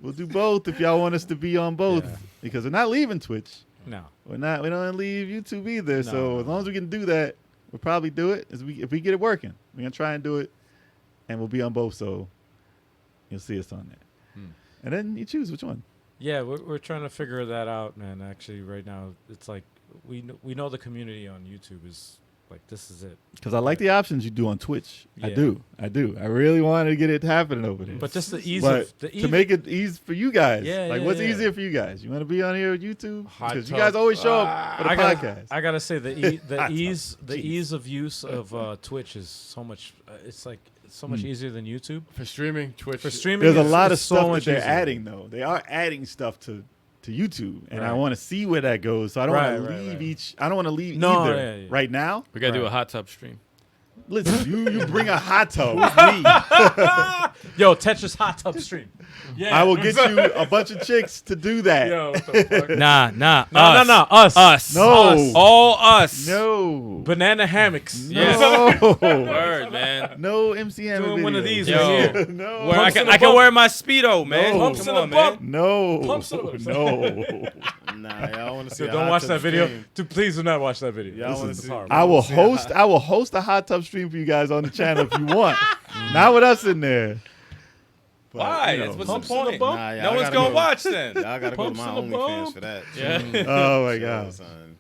we'll do both if y'all want us to be on both Yeah. because we're not leaving Twitch. No. We don't leave YouTube either. So No. as long as we can do that, we'll probably do it. If we get it working, we're gonna try and do it, and we'll be on both. So you'll see us on there, and then you choose which one. Yeah, we're trying to figure that out, man. Actually, right now, it's like we know the community on YouTube is like this is it. Because I like the options you do on Twitch. I Yeah. do. I really wanted to get it happening over there. But just the ease But of the to make it easy for you guys, Yeah, like yeah, what's yeah. easier for you guys? You want to be on here with YouTube Hot because you tub. guys always show up for the podcast. I gotta say the Hot tub. ease Jeez. of use of Twitch is so much. It's like so much easier than YouTube For streaming, Twitch. for streaming. There's a it's- lot of it's so stuff that much they're easier. adding though. They are adding stuff to YouTube, and I Right. want to see where that goes. So I don't want to Right, leave right. each. I don't want to leave No, either yeah, yeah. right now. We gotta do a Right. hot tub stream. Listen, you bring a hot tub. Yo, Tetris hot tub stream. Yeah, I will get you a bunch of chicks to do that. Yo, what the fuck? Nah. No, us. Us. No. Us. All us. No. Banana hammocks. Yes. No. Word, man. No MCM. Doing one of videos. these Yo. right here. No. Where I Pumps can, in the I can bump. wear my Speedo, man. No. Pumps in Come the on, bump. man. No. Pumps in the- No. Nah, y'all want to see. Dude, a don't hot watch tub that video. stream. Dude, please do not watch that video. Y'all This wanna is see- horrible. I will see a host. I will host a hot tub stream for you guys on the channel if you want. Not with us in there. But, Why? you know. That's what's Pumps the in the point. bump. Nah, y'all No one's gotta gonna go- watch then. Y'all gotta go to Pumps my in the OnlyFans bump. for that. Yeah. Oh my Chill, god. son.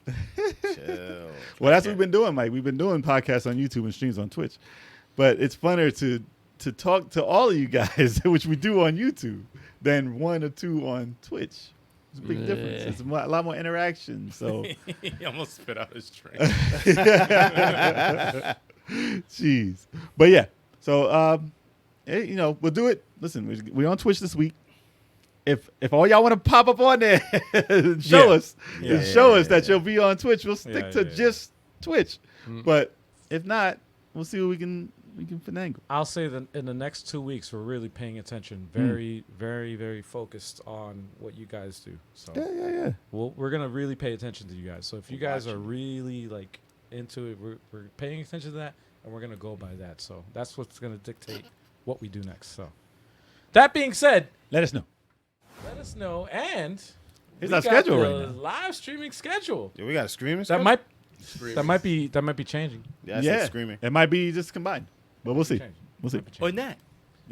Chill. Well, that's what we've been doing, Mike. We've been doing podcasts on YouTube and streams on Twitch, but it's funner to talk to all of you guys, which we do on YouTube, than 1 or 2 on Twitch. It's a big difference. It's a lot more interaction. So, He almost spit out his drink. jeez. But yeah, so we'll do it. Listen, we're on Twitch this week. If all y'all want to pop up on there, show us that you'll be on Twitch. We'll stick to just Twitch. But if not, we'll see what we can finagle. I'll say that in the next 2 weeks, we're really paying attention, very, very, very focused on what you guys do. So Yeah. we're gonna really pay attention to you guys. So if you guys are really like into it, we're paying attention to that, and we're gonna go by that. So that's what's gonna dictate what we do next. So that being said, Let us know. let us know. And Here's we our got schedule the right now. live streaming schedule. Yeah, we got a screaming. That might be changing. Yeah, I said screaming. It might be just combined, but we'll see. Change. We'll see. Might be Or changing. not.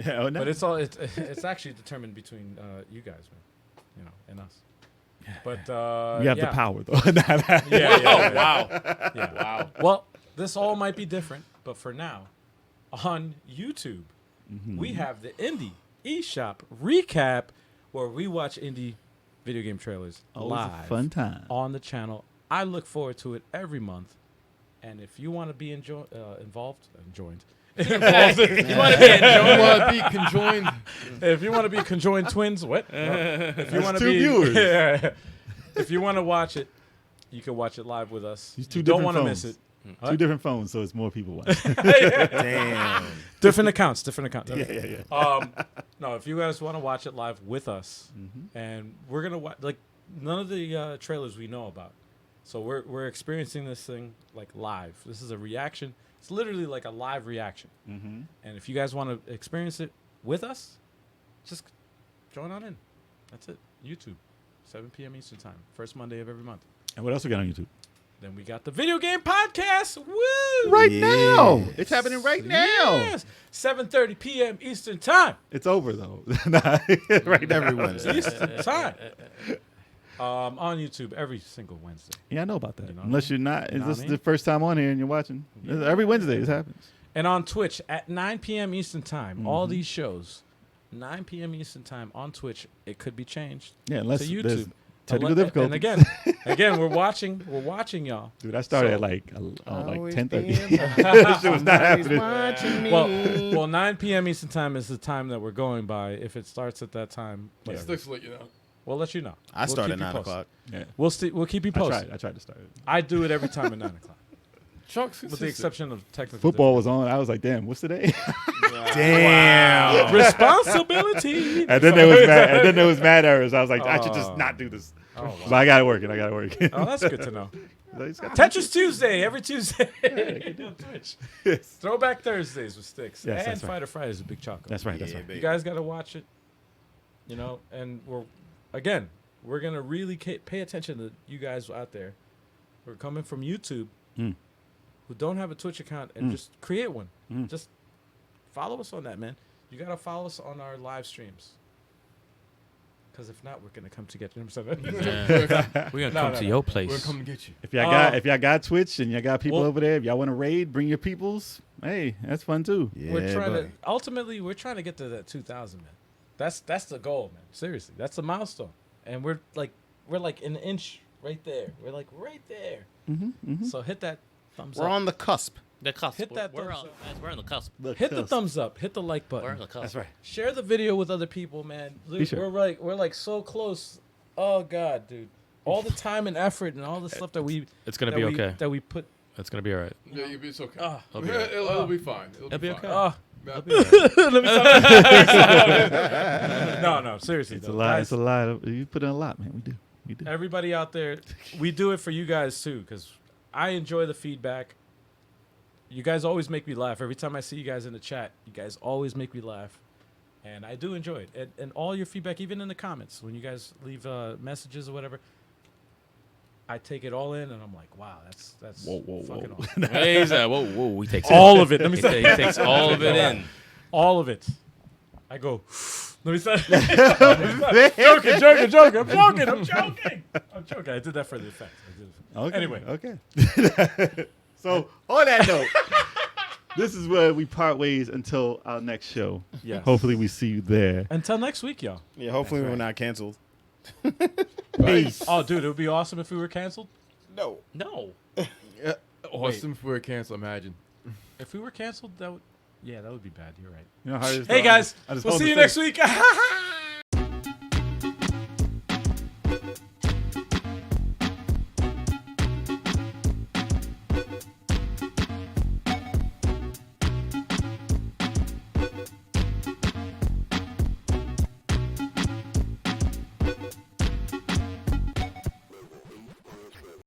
Yeah, oh, no. But it's actually determined between you guys, man, and us. But we have the power, though. Wow. Well, this all might be different, but for now, on YouTube, we have the Indie eShop recap, where we watch indie video game trailers Always a live fun time. on the channel. I look forward to it every month, and if you want to be involved, You want to be conjoined? if you want to be conjoined twins, what? If you want to 2 be viewers. if you want to watch it, you can watch it live with us. Use 2 You don't different want to phones. miss it. 2 different phones, so it's more people watching. Damn. Different accounts. yeah. No, if you guys want to watch it live with us, and we're gonna watch like none of the trailers we know about, so we're experiencing this thing like live. This is a reaction. It's literally like a live reaction. And if you guys want to experience it with us, just join on in. That's it. YouTube, 7 p.m. Eastern time, first Monday of every month. And what else we got on YouTube? Then we got the video game podcast. Woo! Right Yeah. now. It's happening right now. Yes, 7:30 p.m. Eastern time. It's over, though. Right now. Every Wednesday. Eastern time. On YouTube every single Wednesday. Yeah, I know about that. You know? Unless you're not. You know This what I is mean? the first time on here and you're watching. Every Wednesday this happens. And on Twitch at 9 p.m. Eastern time. All these shows, 9 p.m. Eastern time on Twitch. It could be changed Yeah, unless to there's YouTube. technical difficulty. And again, we're watching y'all. Dude, I started So- at like Always 10:30. being This shit was not Somebody's happening. watching me. Well, 9 p.m. Eastern time is the time that we're going by. If it starts at that time, whatever. Sticks to let you know. We'll let you know. I We'll start keep at you 9 posted. o'clock. Yeah. We'll keep you posted. I tried to start it. I do it every time at 9 o'clock, Chuck's with the exception of technical Football was on. I was like, damn, what's today? Damn. responsibility. And then there was mad errors. I was like, I should just not do this. Oh, wow. But I got it working. Oh, that's good to know. I just got Tetris Tuesday, every Tuesday on Twitch. Yes. Throwback Thursdays with Sticks. Yes, and that's right. Fighter Fridays with Big Choco. That's right. That's Yeah, right. baby. You guys got to watch it. And we're going to really pay attention to you guys out there. We're coming from YouTube who don't have a Twitch account and just create one. Just follow us on that, man. You got to follow us on our live streams. Because if not, we're going to come to get you. We're gonna come to your place. We're coming to get you. If y'all got Twitch and y'all got people over there, if y'all want to raid, bring your peoples. Hey, that's fun too. Yeah, we're trying buddy. we're trying to get to that 2,000, man. That's the goal, man. Seriously, that's the milestone. And we're like an inch right there. We're like right there. So hit that thumbs We're up. on the cusp. The cusp. Hit that We're thumbs on. up. Guys, we're on the cusp. Hit the thumbs up. Hit the like We're on button. the cusp. That's right. Share the video with other people, man. sure. We're like so close. Oh God, dude. All the time and effort and all the stuff that we It's gonna be okay. that we put. It's gonna be all right. Yeah, it's okay. Ah. It'll be fine. It'll be okay. Oh, Yeah. no, seriously. It's though. a lot. Guys, It's a lot. You put in a lot, man. We do. everybody out there, we do it for you guys too, because I enjoy the feedback. You guys always make me laugh. Every time I see you guys in the chat, you guys always make me laugh. And I do enjoy it. And all your feedback, even in the comments, when you guys leave messages or whatever, I take it all in and I'm like, wow, that's Whoa. fucking awesome. Hey, he's like, whoa. He takes All of it. Let me He say takes all of it in. all of it. I go, let me say. I'm joking. joking. I did that for the effect. Okay. Anyway. Okay. So on that note, this is where we part ways until our next show. Yes. Hopefully we see you there. Until next week, y'all. Yeah, hopefully That's we're right. not canceled. Peace. Oh, dude, it would be awesome if we were canceled. No. No. Awesome if we were canceled. Imagine. If we were canceled, that would be bad. You're right. You know how it is, Hey though? guys, I just we'll hold see the you next thing. week.